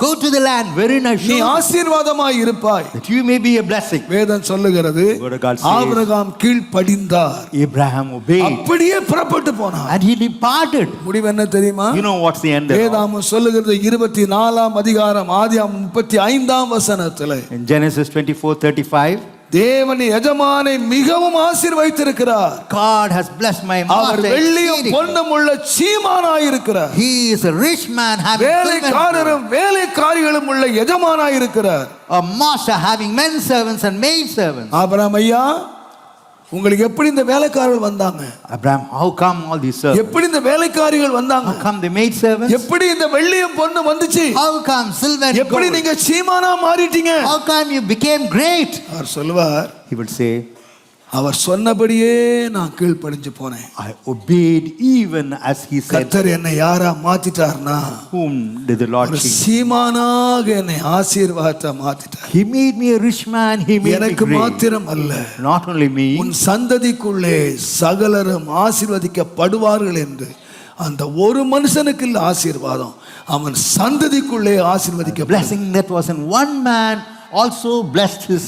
Go to the land wherein I நீ show you, ஆசீர்வாதமாய் இருப்பாய். that you may be a blessing. வேதம் சொல்லுகிறது, Word of God says, Abraham கீழ்ப்படிந்தார், Abraham obeyed அப்படியே புறப்பட்டு போனார். and he departed. முடிவு என்ன தெரியுமா? You know what's the end of it? வேதாமம் சொல்லுகிறது 24ஆம் அதிகாரம் ஆதியாகமம் 35ஆம் வசனத்திலே, In Genesis 24:35, தேவன் எஜமானை மிகவும் ஆசீர்வதித்திருக்கிறார். God has blessed my our master வெள்ளியும் exceedingly. பொன்னும் உள்ள சீமானாய் இருக்கிறார். He is a rich man having servants, வேலைக்காரரும் வேலைக்காரிகளும் உள்ள எஜமானாய் இருக்கிறார். a master having men servants and maid servants. Abraham ஐயா, உங்களுக்கு எப்படி இந்த வேலைக்காரர்கள் வந்தாங்க? Abraham, how come all these servants? எப்படி இந்த வேலைக்காரிகள் வந்தாங்க? How come the maid servants? எப்படி இந்த வெள்ளியும் பொன்னும் வந்துச்சு? How come silver and எப்படி gold? நீங்க சீமானா மாறிட்டீங்க? How come you became great? அவர் சொல்லுவார், He would say, அவர் சொன்னபடியே நான் கீழ்ப்படிஞ்சு போனேன். I obeyed even as he said. கர்த்தர் என்னை யாரா மாத்திட்டார்னா, Whom did the Lord ஒரு change? சீமானாக என்னை ஆசீர்வாதத்தை மாத்திட்டார். He made me a rich man. He made me எனக்கு great. மாத்திரம் அல்ல, Not only me, உன் சந்ததிக்குள்ளே சகலரும் ஆசீர்வதிக்கப்படுவார்கள் என்று அந்த ஒரு மனுஷனுக்கு இல்ல ஆசீர்வாதம், அவன் சந்ததிக்குள்ளே ஆசீர்வதிக்க. Blessing that was in one man also blessed his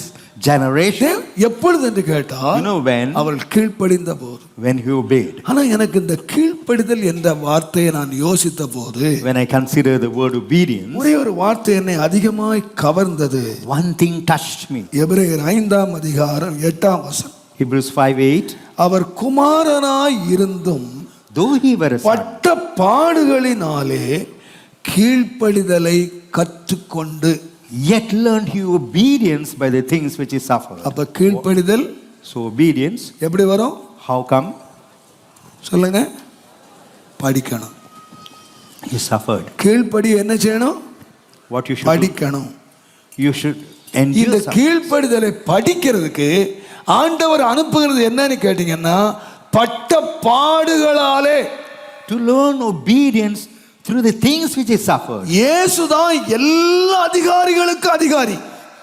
generation. எப்பொழுது என்று கேட்டால், You know when? அவர்கள் கீழ்ப்படிந்த போது. When he obeyed. ஆனா எனக்கு இந்த கீழ்ப்படிதல் என்ற வார்த்தையை நான் யோசித்த போது, When I consider the word obedience, ஒரே ஒரு வார்த்தை என்னை அதிகமாய் கவர்ந்தது. one thing touched me. எபிரேயர் 5ஆம் அதிகாரம் 8ஆம் வசனம். Hebrews 5:8. அவர் குமாரனாய் இருந்தும் Though he were a son, பட்ட பாடுகளினாலே கீழ்ப்படிதலை கற்றுக்கொண்டு, yet learned he obedience by the things which he suffered. அப்ப கீழ்ப்படிதல் So obedience, எப்படி வரும்? how come? சொல்லுங்க. படிக்கணும். He suffered. கீழ்ப்படி என்ன செய்யணும்? What you should do? படிக்கணும். You should இந்த endure suffering. கீழ்ப்படிதலை படிக்கிறதுக்கு ஆண்டவர் அனுப்புகிறது என்னன்னு கேட்டீங்கன்னா, பட்ட பாடுகளாலே. To learn obedience through the things which he suffered. இயேசுதான் எல்லா அதிகாரிகளுக்கு அதிகாரி.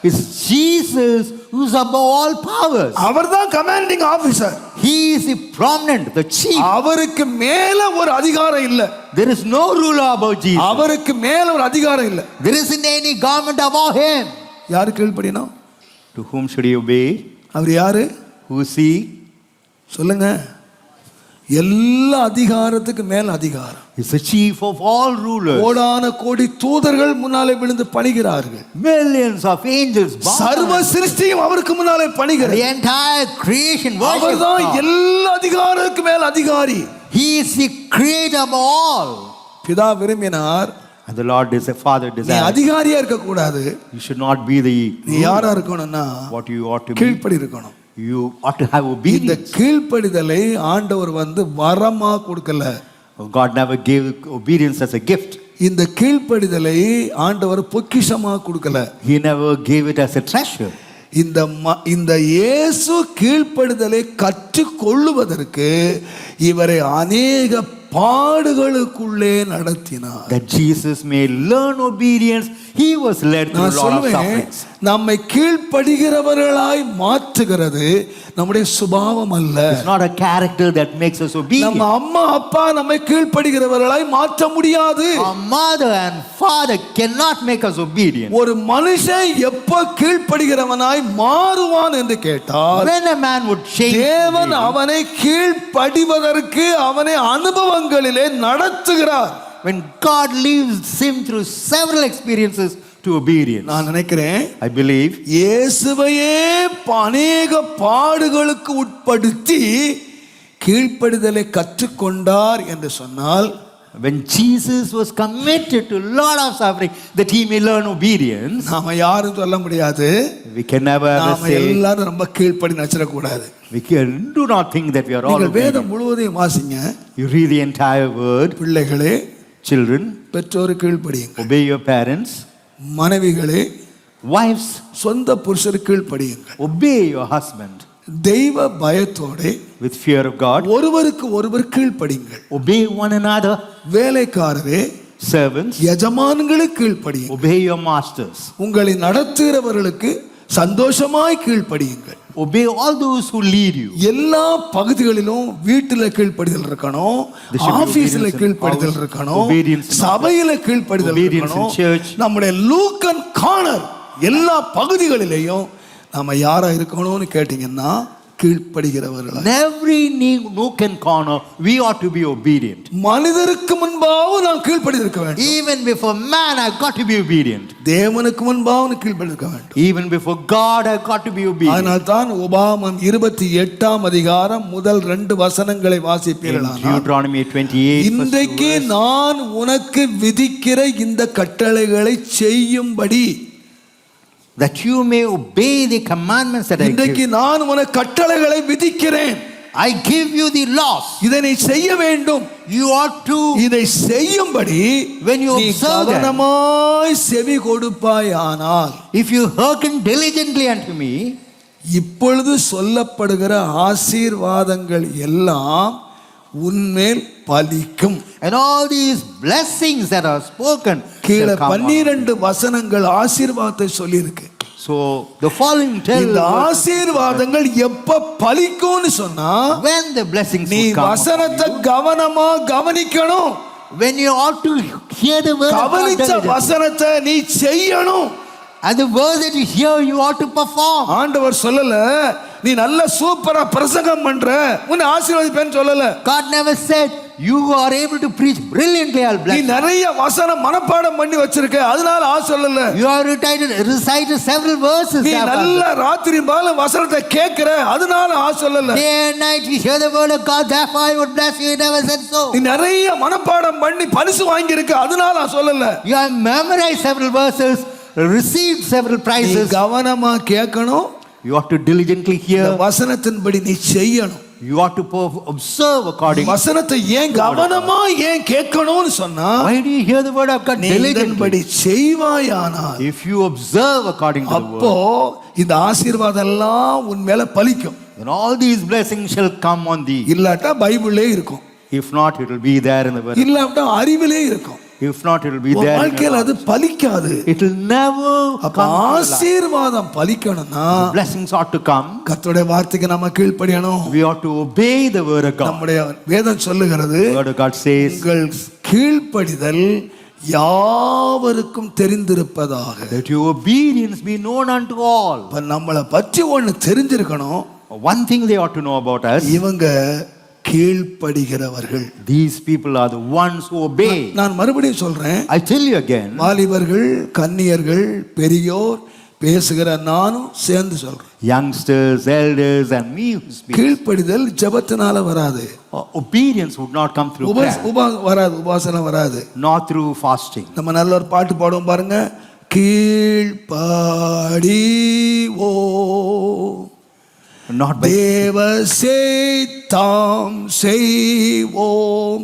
It's Jesus who's above all powers. அவர்தான் commanding officer. He is the prominent, the chief. அவருக்கு மேல ஒரு அதிகாரம் இல்ல. There is no ruler above Jesus. அவருக்கு மேல ஒரு அதிகாரம் இல்ல. There isn't any government above him. யாரு கீழ்ப்படியணும்? To whom should he obey? அவர் யாரு? Who is he? சொல்லுங்க. எல்லா அதிகாரத்துக்கு மேல அதிகாரம். He's the chief of all rulers. கோடான கோடி தூதர்கள் முன்னாலே விழுந்து பணிகிறார்கள். Millions of angels bow. சர்வ சிருஷ்டியும் அவருக்கு முன்னாலே பணிகிறது. The entire creation worships அவர்தான் God. எல்லா அதிகாரத்துக்கு மேல அதிகாரி. He is the creator of all. பிதா விரும்பினார், And the Lord is a father நீ desires. அதிகாரியா இருக்க கூடாது. You should not be the நீ யாரா இருக்கணும்னா, what you ought to be. கீழ்ப்படி இருக்கணும். You ought to have இந்த obedience. கீழ்ப்படிதலை ஆண்டவர் வரமா கொடுக்கல. God never gave obedience as a gift. இந்த கீழ்ப்படிதலை ஆண்டவர் பொக்கிஷமா கொடுக்கல. He never gave it as a treasure. இந்த இயேசு கீழ்ப்படிதலை கற்றுக்கொள்ளுவதற்கு இவரை அநேக பாடுகளுக்குள்ளே நடத்தினார். That Jesus may learn obedience, he was led through a lot of sufferings. நம்மை கீழ்ப்படுகிறவர்களாய் மாற்றுகிறது நம்முடைய சுபாவம் அல்ல. It's not a character that makes us obedient. நம்ம அம்மா அப்பா நம்மை கீழ்ப்படுகிறவர்களாய் மாற்ற முடியாது. Our mother and father cannot make us obedient. ஒரு மனுஷன் எப்ப கீழ்ப்படுகிறவனாய் மாறுவான் என்று கேட்டால், When a man would change, தேவன் அவனை கீழ்ப்படிவதற்கு அவனை அனுபவங்களிலே நடத்துகிறார். when God leads him through several experiences to obedience. நான் நினைக்கிறேன், I believe இயேசுவையே அநேக பாடுகளுக்கு உட்படுத்தி கீழ்ப்படிதலை கற்றுக்கொண்டார் என்று சொன்னால், when Jesus was committed to a lot of suffering that he may learn obedience, நாம யாரும் சொல்ல முடியாது, we can never நாம say, எல்லாரும் ரொம்ப கீழ்ப்படி நச்சர கூடாது. do not think that we are all நீங்கள் வேதம் obedient. முழுவதையும் வாசிங்க. You read the entire word. பிள்ளைகளே, Children, பெற்றோர் கீழ்ப்படியுங்கள். obey your parents. மனைவிகளே, Wives, சொந்த புருஷருக்கு கீழ்ப்படியுங்கள். obey your husband. தெய்வ பயத்தோட with fear of God. ஒருவருக்கு ஒருவர் கீழ்ப்படியுங்கள். Obey one another. வேலைக்காரரே, Servants, எஜமான்களுக்கு கீழ்ப்படியுங்கள். obey your masters. உங்களை நடத்துகிறவர்களுக்கு சந்தோஷமாய் கீழ்ப்படியுங்கள். Obey all those who lead you. எல்லா பகுதிகளிலும் வீட்டில கீழ்ப்படிதல் இருக்கணும், ஆபீஸ்ல கீழ்ப்படிதல் இருக்கணும், சபையில கீழ்ப்படிதல் இருக்கணும். நம்முடைய லூக் அண்ட் கார்னர் எல்லா பகுதிகளிலேயும் நாம யாரா இருக்கணும்னு கேட்டீங்கன்னா கீழ்ப்படிகிறவர்கள். Every nook and corner we ought to be obedient. மனிதருக்கு முன்பாக நாம் கீழ்ப்படிந்திருக்க வேண்டும். Even before man I got to be obedient. தேவனுக்கு முன்பாக கீழ்ப்படிந்திருக்க வேண்டும். Even before God I got to be obedient. அதனால் தான் உபாகமம் 28ஆம் அதிகாரம் முதல் 2 வசனங்களை வாசிப்பீர்களானால், Deuteronomy 28 இன்றைக்கு நான் உனக்கு விதிக்கிற இந்த கட்டளைகளை செய்யும்படி, that you may obey the commandments that I இன்றைக்கு give. நான் உனக்கு கட்டளைகளை விதிக்கிறேன். I give you the laws. இதை நீ செய்ய வேண்டும். You ought to, இதை செய்யும்படி when you நீ observe them, கவனமாய் செவி கொடுப்பாயானால், if you hearken diligently unto me, இப்பொழுது சொல்லப்படுகிற ஆசீர்வாதங்கள் எல்லாம் உன்மேல் பலிக்கும். and all these blessings that are spoken கீழே shall come on. 12 வசனங்கள் ஆசீர்வாதத்தை சொல்லி இருக்கு. So the following tells இந்த ஆசீர்வாதங்கள் எப்ப பலிக்கும்னு சொன்னா when the blessings நீ would come வசனத்தை upon கவனமா கவனிக்கணும். you, when you ought to hear the word of God கவனிச்ச diligently. வசனத்தை நீ செய்யணும். And the word that you hear, you ought to perform. ஆண்டவர் சொல்லல நீ நல்ல சூப்பரா பிரசங்கம் பண்ற உன்னை ஆசீர்வதிப்பேன்னு சொல்லல. God never said you are able to preach brilliantly, I'll நீ bless you. நிறைய வசனம் மனப்பாடம் பண்ணி வச்சிருக்க அதனால சொல்லல. You have recited several verses. நீ நல்ல ராத்திரி பகல் வசனத்தை கேட்கிற அதனால சொல்லல. Day and night you hear the word of God, therefore I would bless you. He never said so. நீ நிறைய மனப்பாடம் பண்ணி பரிசு வாங்கி இருக்க அதனால சொல்லல. You have memorized several verses, received several நீ prizes. கவனமா கேட்கணும். You ought to diligently இந்த hear. வசனத்தின்படி நீ செய்யணும். You ought to observe according. வசனத்தை ஏன் கவனமா ஏன் கேட்கணும்னு சொன்னா Why do you hear the word of God நீ இதன்படி diligently? செய்வாயானால் If you observe according to the அப்போ word, இந்த ஆசீர்வாதம் எல்லாம் உன் மேல பலிக்கும். then all these blessings shall come on thee. இல்லாட்டா பைபிளே இருக்கும். If not, it will be there in the word. இல்லாட்டா அறிவிலே இருக்கும். If not, it will be உன் there in வாழ்க்கையில your அது பலிக்காது. It will never அப்ப come to life. ஆசீர்வாதம் பலிக்கணும்னா Blessings ought to come. கர்த்தருடைய வார்த்தைக்கு நம்ம கீழ்ப்படியணும். We ought to obey the word of God. நம்முடைய வேதம் சொல்லுகிறது The word of God says உங்கள் கீழ்ப்படிதல் யாவருக்கும் தெரிந்திருப்பதாக. that your obedience be known unto all. இப்ப நம்மளை பற்றி ஒண்ணு தெரிஞ்சிருக்கணும். One thing they ought to know about us, இவங்க கீழ்ப்படுகிறவர்கள். these people are the ones who obey. நான் மறுபடியும் சொல்றேன். I tell you again, வாலிபர்கள், கன்னியர்கள், பெரியோர் பேசுகிற நானும் சேர்ந்து சொல்றேன். youngsters, elders and me who speak. கீழ்ப்படிதல் ஜெபத்தினால வராது. Obedience would not come through prayer, வராது, உபாசனம் வராது. not through fasting. நம்ம நல்ல ஒரு பாட்டு பாடுவோம் பாருங்க. கீழ்ப்படி ஓ Not by தேவ தாம் செய்வோம்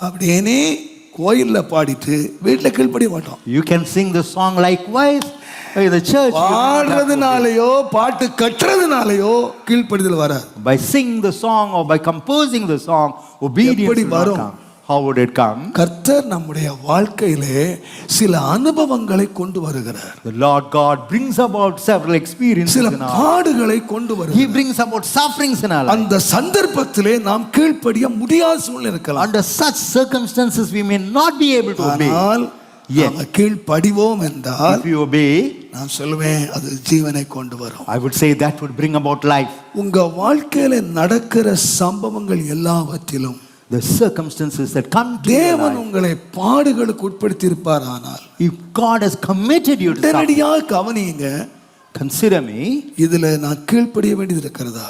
அப்படின்னு கோயில்ல பாடிட்டு வீட்டுல கீழ்ப்படிய மாட்டோம். you can sing the song likewise in the church. பாடுறதுனாலயோ பாட்டு கட்டுறதுனாலயோ கீழ்ப்படிதல் வராது. By singing the song or by composing the song, obedience எப்படி will not வரும்? come. How would it come? கர்த்தர் நம்முடைய வாழ்க்கையிலே சில அனுபவங்களை கொண்டு வருகிறார். The Lord God brings about several experiences சில in our life. பாடுகளை கொண்டு He வருகிறார். brings about sufferings in our life. அந்த சந்தர்ப்பத்திலே நாம் கீழ்ப்படிய முடியாத சூழ்நிலை இருக்கலாம். Under such circumstances we may not be able to obey. ஆனால் Yet, நாம கீழ்ப்படிவோம் என்றால் if you obey, நான் சொல்லுவேன் அது ஜீவனை கொண்டு வரும். I would say that would bring about life. உங்க வாழ்க்கையில நடக்கிற சம்பவங்கள் எல்லாவற்றிலும் The circumstances that come to your தேவன் life, உங்களை பாடுகளுக்கு உட்படுத்தி இருப்பார். ஆனால் if God has committed you to something, உடனடியாக கவனியுங்க, consider me இதுல நான் கீழ்ப்படிய வேண்டியது இருக்கிறதா,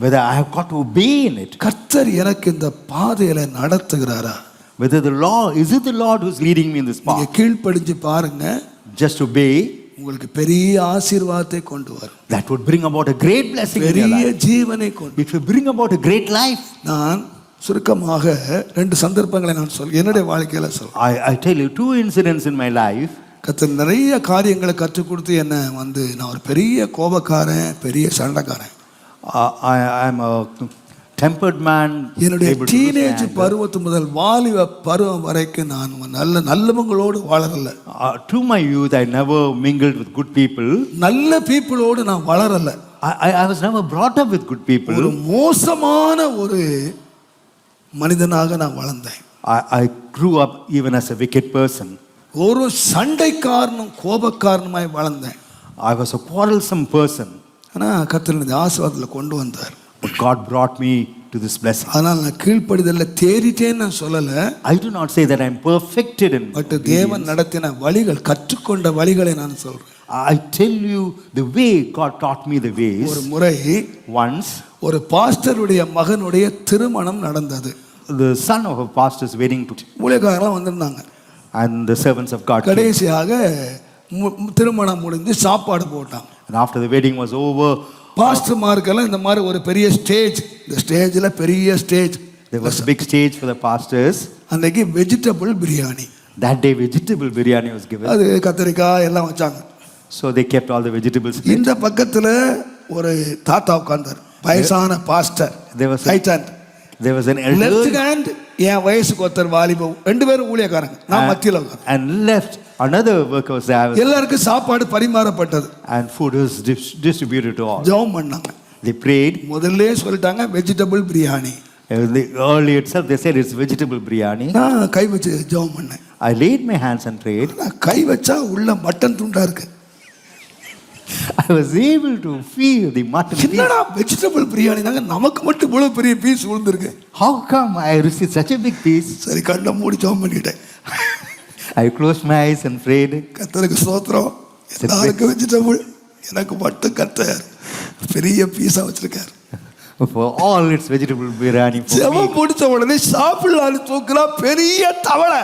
whether I have got to obey in it, கர்த்தர் எனக்கு இந்த பாதையில நடத்துகிறாரா. whether the Lord, is it the Lord who's leading me in this நீங்க path? கீழ்ப்படிஞ்சு பாருங்க, Just obey, உங்களுக்கு பெரிய ஆசீர்வாதத்தை கொண்டு வரும். that would bring about a great blessing in your பெரிய life. ஜீவனை கொண்டு. It will bring about a great life. நான் சுருக்கமாக ரெண்டு சந்தர்ப்பங்களை நான் என்னுடைய வாழ்க்கையில சொல்றேன். I tell you two incidents in my life. கர்த்தர் நிறைய காரியங்களை கற்றுக் கொடுத்து என்ன நான் ஒரு பெரிய கோபக்காரன், பெரிய சண்டைக்காரன். I am a tempered man. என்னுடைய able to teenage lose anger. பருவத்து முதல் வாலிப பருவம் வரைக்கும் நான் நல்லவங்களோடு வாழறல. Through my youth, I never mingled with good people. நல்ல பீப்புளோடு நான் வளரல. I was never brought up with good people. ஒரு மோசமான ஒரு மனிதனாக நான் வளர்ந்தேன். I grew up even as a wicked person. ஒரு சண்டைக்காரனும் கோபக்காரனுமாய் வளர்ந்தேன். I was a quarrelsome person. ஆனா கர்த்தர் இந்த ஆசீர்வாதத்துல கொண்டு வந்தார். But God brought me to this blessing. ஆனால் நான் கீழ்ப்படிதல்ல தேறிட்டேன்னு நான் சொல்லல. I do not say that I am perfected in but தேவன் நடத்தின வழிகள், கற்றுக்கொண்ட வழிகளை நான் சொல்றேன். I tell you the way God taught me the ways. ஒரு முறை Once, ஒரு பாஸ்டருடைய மகனுடைய திருமணம் நடந்தது. the son of a pastor's wedding took, ஊழியக்காரங்களாம் வந்திருந்தாங்க. and the servants of God came. கடைசியாக திருமணம் முடிஞ்சு சாப்பாடு போட்டாங்க. And after the wedding was over, பாஸ்டர்மார்க்கெல்லாம் இந்த மாதிரி ஒரு பெரிய ஸ்டேஜ், இந்த ஸ்டேஜில் பெரிய stage, there was a big stage for the pastors. அன்னைக்கு vegetable biryani. That day vegetable biryani was given. அது கத்திரிக்காய் எல்லாம் வச்சாங்க. So they kept all the vegetables. இந்த பக்கத்துல ஒரு தாத்தா உட்கார்ந்தார், வயசான pastor. There was right hand, there was an elder. Left hand என் வயசுக்கு ஒருத்தர் வாலிபம், ரெண்டு பேரும் ஊழியக்காரங்க, நான் மத்தியில உட்கார்ந்தேன். And left Another worker was there, எல்லாருக்கும் சாப்பாடு பரிமாறப்பட்டது. and food was distributed to all. ஜெபம் பண்ணாங்க. They prayed. முதல்ல சொல்லிட்டாங்க vegetable biryani. Early itself, they said it's vegetable biryani. நான் கை வச்சு ஜெபம் பண்ணேன். I laid my hands and prayed. நான் கை வச்சா உள்ள மட்டன் துண்டா இருக்கு. I was able to feel the mutton piece. என்னடா வெஜிடபிள் பிரியாணி நாங்க நமக்கு மட்டும் இவ்வளவு பெரிய பீஸ் விழுந்திருக்கு. How come I received such a big piece? சரி கண்ணை மூடி ஜெபம் பண்ணிட்டேன். I closed my eyes and prayed. கர்த்தருக்கு ஸ்தோத்திரம். எல்லாருக்கும் வெஜிடபிள், எனக்கு மட்டும் கர்த்தர் பெரிய பீஸா வச்சிருக்காரு. For all its vegetable biryani for me. ஜெபம் முடிச்ச உடனே சாப்பிடலான்னு தூக்குனா பெரிய தவளை.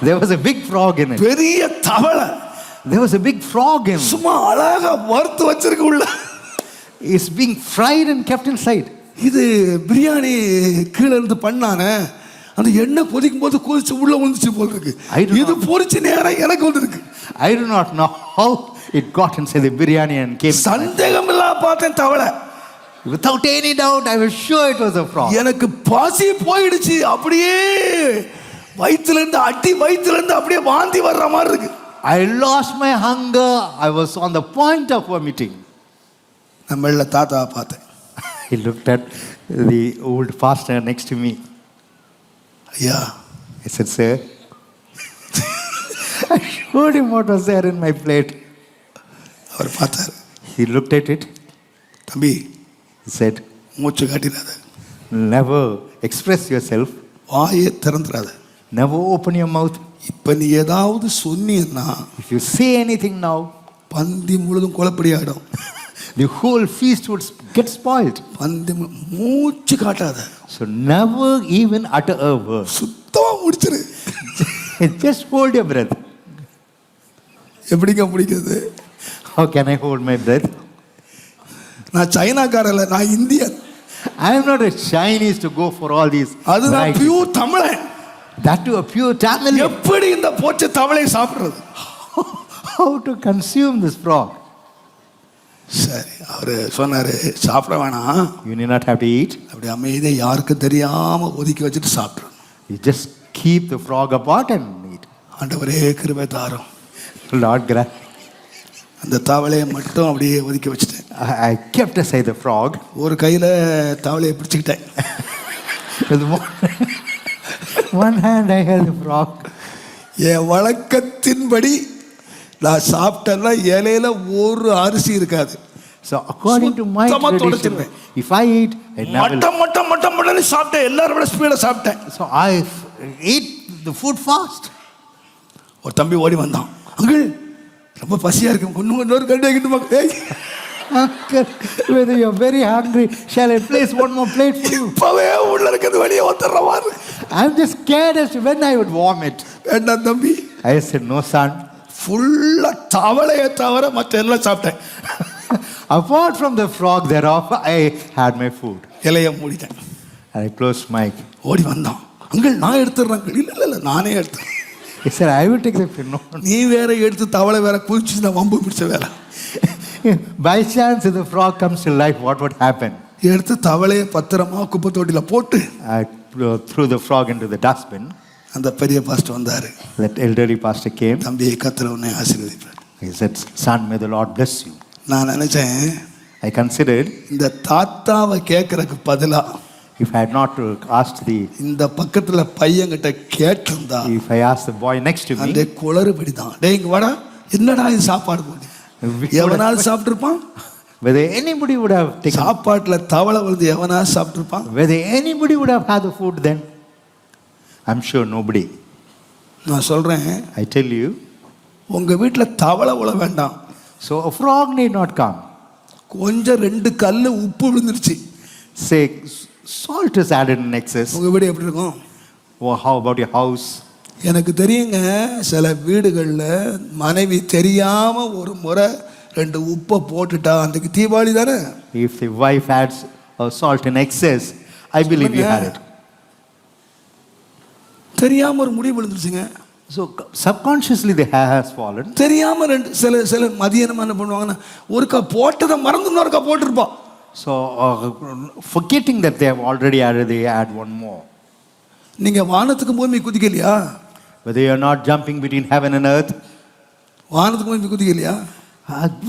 There was a big frog in it. பெரிய தவளை. There was a big frog in it. சும்மா அழகா வறுத்து வச்சிருக்கு உள்ள. It's being fried and kept inside. இது பிரியாணி கீழே இருந்து பண்ணானே, அந்த எண்ணெய் கொதிக்கும் போது கொதிச்சு உள்ள வந்துச்சு போல இருக்கு. இது பொரிச்சு நேரம் எனக்கு வந்திருக்கு. I do not know how it got inside the biryani and came. சந்தேகம் இல்லாம பார்த்தேன் தவளை. Without any doubt, I was sure it was a frog. எனக்கு பசி போயிடுச்சு. அப்படியே வயித்துல இருந்து அப்படியே வாந்தி வர்ற மாதிரி இருக்கு. I lost my hunger. I was on the point of vomiting. நான் மெல்ல தாத்தாவை பார்த்தேன். He looked at the old pastor next to me. ஐயா, I said, sir. I showed him what was there in my plate. அவர் பார்த்தார். He looked at it. தம்பி, He said, மூச்சு காட்டிடாத, never express yourself. வாயை திறந்துடாத. Never open your mouth. இப்ப நீ ஏதாவது சொன்னீன்னா If you say anything now, பந்தி முழுதும் குழப்படி ஆயிடும். the whole feast would get spoiled. பந்தி மூச்சு காட்டாத. So never even utter a word. சுத்தமா முடிச்சிரு. Just hold your breath. எப்படிங்க முடிக்கிறது? How can I hold my breath? நான் சைனாக்காரல, நான் Indian. I am not a Chinese to go for all these. அதுதான் varieties. Pure தமிழன். That to a pure Tamil. எப்படி இந்த போச்ச தவளையை சாப்பிடுறது? How to consume this frog? சரி, அவரு சொன்னாரு சாப்பிட வேணாம், You need not have to eat. அப்படி அமைதியா யாருக்கும் தெரியாம ஒதுக்கி வச்சுட்டு சாப்பிடுறோம். You just keep the frog apart and eat. ஆண்டவரே கிருபை தாரும். Lord grant. அந்த தவளையை மட்டும் அப்படியே ஒதுக்கி வச்சுட்டேன். I kept aside the frog. ஒரு கையில தவளையை பிடிச்சுக்கிட்டேன். With one hand I held the frog. என் வழக்கத்தின்படி நான் சாப்பிட்டேன்னா இலையில ஒரு அரிசி இருக்காது. So according to my சுத்தமா tradition, தொடச்சிருவேன். if I eat, I never. மட்டம் சாப்பிட்டேன். எல்லாரும் விட ஸ்பீடா சாப்பிட்டேன். So I ate the food fast. ஒரு தம்பி ஓடி வந்தான். அங்கிள், ரொம்ப பசியா இருக்கு, இன்னொரு கண்டே கிட்டுமா? Uncle, whether you're very hungry, shall I place one more plate for you? இப்பவே உள்ள இருக்கிறது வெளியே வந்துடுற மாதிரி. I'm just scared as to when I would vomit. வேண்டாம் தம்பி. I said, no son. ஃபுல்லா தவளையை தவிர மற்ற எல்லாம் சாப்பிட்டேன். Apart from the frog thereof, I had my food. இலைய மூடிட்டேன். And I closed my. ஓடி வந்தான். அங்கிள் நான் எடுத்துடுறேன். இல்ல நானே எடுத்தேன். He said, I will take the food. No. நீ வேற எடுத்து தவளை வேற குதிச்சுன்னா வம்பு பிடிச்ச வேலை. By chance, if the frog comes to life, what would happen? எடுத்து தவளையை பத்திரமா குப்பை தொட்டில போட்டு I threw the frog into the dustbin. அந்த பெரிய பாஸ்டர் வந்தாரு. That elderly pastor came. தம்பி, கர்த்தர் உன்னை ஆசீர்வதிப்பார். He said, son, may the Lord bless you. நான் நினைச்சேன், I considered, இந்த தாத்தாவை கேட்கறதுக்கு பதிலா if I had not asked இந்த பக்கத்துல பையன்கிட்ட கேட்டிருந்தா, if I asked the boy next to அந்த me, குளறுபடிதான். டேய் இங்க வாடா, என்னடா இது சாப்பாடு போகுது? எவனாவது சாப்பிட்டுருப்பான்? whether anybody would have taken, சாப்பாட்டுல தவளை விழுந்து எவனாவது சாப்பிட்டுருப்பான்? whether anybody would have had the food then, I'm sure nobody. நான் சொல்றேன், I tell you, உங்க வீட்டுல தவளை விழ வேண்டாம். so a frog need not come. கொஞ்சம் 2 கல்லு உப்பு விழுந்துருச்சு. Say salt is added in excess. உங்க வீடு எப்படி இருக்கும்? Well, how about your house? எனக்கு தெரியுங்க, சில வீடுகள்ல மனைவி தெரியாம ஒரு முறை 2 உப்பை போட்டுட்டா அன்றைக்கு தீபாவளி தானே. If the wife adds salt in excess, I believe you had it. தெரியாம ஒரு முடி விழுந்துருச்சுங்க. So subconsciously the hair has fallen. தெரியாம சில மதியானம் என்ன பண்ணுவாங்கன்னா, ஒருக்கா போட்டதை மறந்து இன்னொருக்கா போட்டிருப்பா. So forgetting that they have already added, they add one more. நீங்க வானத்துக்கு பூமி குதிக்கலையா? whether you are not jumping between heaven and earth, வானத்துக்கு போய் குதிக்கலையா?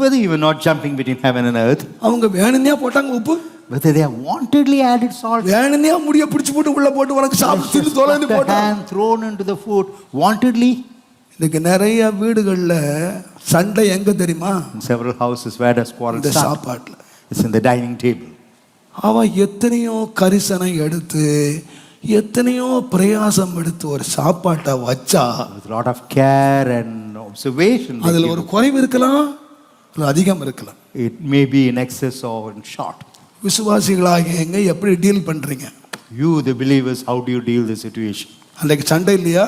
whether you are not jumping between heaven and earth, அவங்க வேணும்னே போட்டாங்க உப்பு, whether they have wantedly added salt, வேணும்னே முடிய பிடிச்சு போட்டு உள்ள போட்டு உனக்கு சாப்பிட்டு தொலைந்து the போட்டாங்க. hand thrown into the food, wantedly. இன்னைக்கு நிறைய வீடுகள்ல சண்டை எங்க தெரியுமா? In several houses, where does quarrel இந்த start? சாப்பாட்டுல. It's in the dining table. அவன் எத்தனையோ கரிசனை எடுத்து எத்தனையோ பிரயாசம் எடுத்து ஒரு சாப்பாட்டை வச்சா With a lot of care and observation, they அதுல give ஒரு குறைவு இருக்கலாம், இல்ல அதிகம் இருக்கலாம். it may be in excess or in short. விசுவாசிகளாக எங்க எப்படி டீல் பண்றீங்க? You, the believers, how do you deal the situation? அன்றைக்கு சண்டை இல்லையா?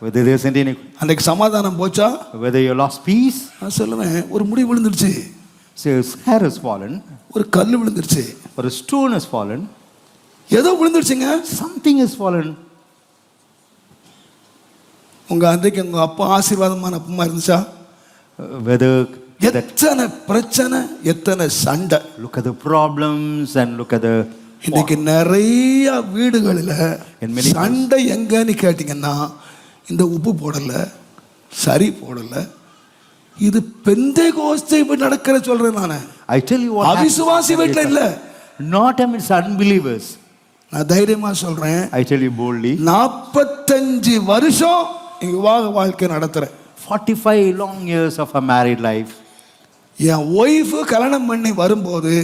Whether there isn't any, அன்றைக்கு சமாதானம் போச்சா? whether you lost peace, நான் சொல்லுவேன், ஒரு முடி விழுந்துருச்சு, say a hair has fallen, ஒரு கல் விழுந்துருச்சு, or a stone has fallen, ஏதோ விழுந்துருச்சுங்க. something has fallen. உங்க அன்றைக்கு உங்க அப்பா ஆசீர்வாதமான அப்பமா இருந்துச்சா? Whether that, எத்தனை பிரச்சனை, எத்தனை சண்டை. look at the problems and look at the. இன்னைக்கு நிறைய வீடுகளில் In many சண்டை எங்கன்னு கேட்டீங்கன்னா, இந்த உப்பு போடல, சரி போடல, இது பெந்தேகோஸ்தே நடக்கிற சொல்றேன் நானு. I tell you what. அவிசுவாசி வீட்டுல இல்ல. Not amidst unbelievers. நான் தைரியமா சொல்றேன், I tell you boldly. 45 வருஷம் இங்க விவாக வாழ்க்கை நடத்துறேன். 45 long years of a married life. N wife கல்யாணம் பண்ணி வரும்போது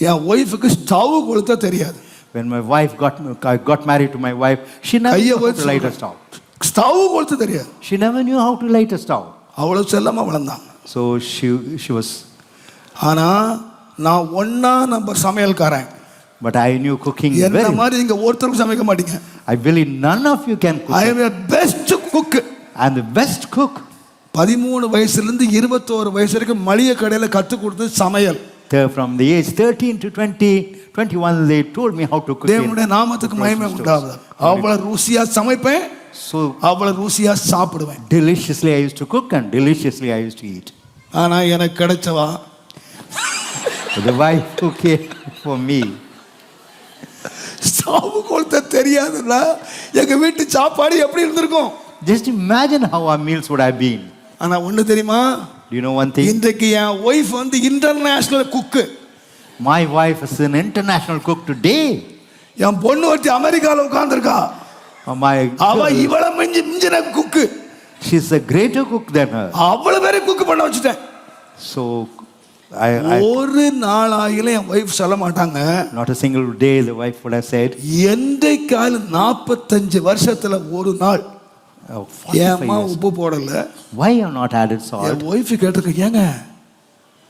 என் ஒய்ஃபுக்கு ஸ்டவ் கொளுத்த தெரியாது. When my wife got married to my wife, she never knew how to light a stove. Stove கொளுத்த தெரியாது. She never knew how to light a stove. அவ்வளவு செல்லமா வளர்ந்தாங்க. So she was. ஆனா நான் ஒண்ணா நம்ம சமையல்காரன். But I knew cooking என்ன very well. மாதிரி நீங்க ஒருத்தரும் சமைக்க மாட்டீங்க. I believe none of you can cook. I am a best cook. I'm the best cook. 13 வயசுல இருந்து 21 வயசு வரைக்கும் மளிகை கடையில கத்து கொடுத்தது சமையல். From the age 13 to 21, they told me how to cook. தேவனுடைய நாமத்துக்கு மகிமை உண்டாவதாக. அவ்வளவு ருசியா சமைப்பேன், So அவ்வளவு ருசியா சாப்பிடுவேன். deliciously I used to cook and deliciously I used to eat. ஆனா எனக்கு கிடைச்சவா The wife who came for me, stove கொளுத்த தெரியாதுன்னா எங்க வீட்டு சாப்பாடு எப்படி இருந்திருக்கும்? just imagine how our meals would have been. ஆனா ஒண்ணு தெரியுமா? Do you know one thing? இன்றைக்கு என் ஒய்ஃப் வந்து international cook. My wife is an international cook today. என் பொண்ணு ஒருத்தி அமெரிக்கால உட்கார்ந்திருக்கா. அவ இவள மிஞ்சின குக்கு. She's a greater cook than her. அவ்வளவு பேரை குக் பண்ண வச்சுட்டேன். So ஒரு நாளாயில என் ஒய்ஃப் சொல்ல மாட்டாங்க, not a single day the wife would have said, என்றைக்கால 45 வருஷத்துல ஒரு நாள் oh, 45 ஏம்மா years. உப்பு போடல? Why you have not added salt? N wife கேட்டிருக்க, ஏங்க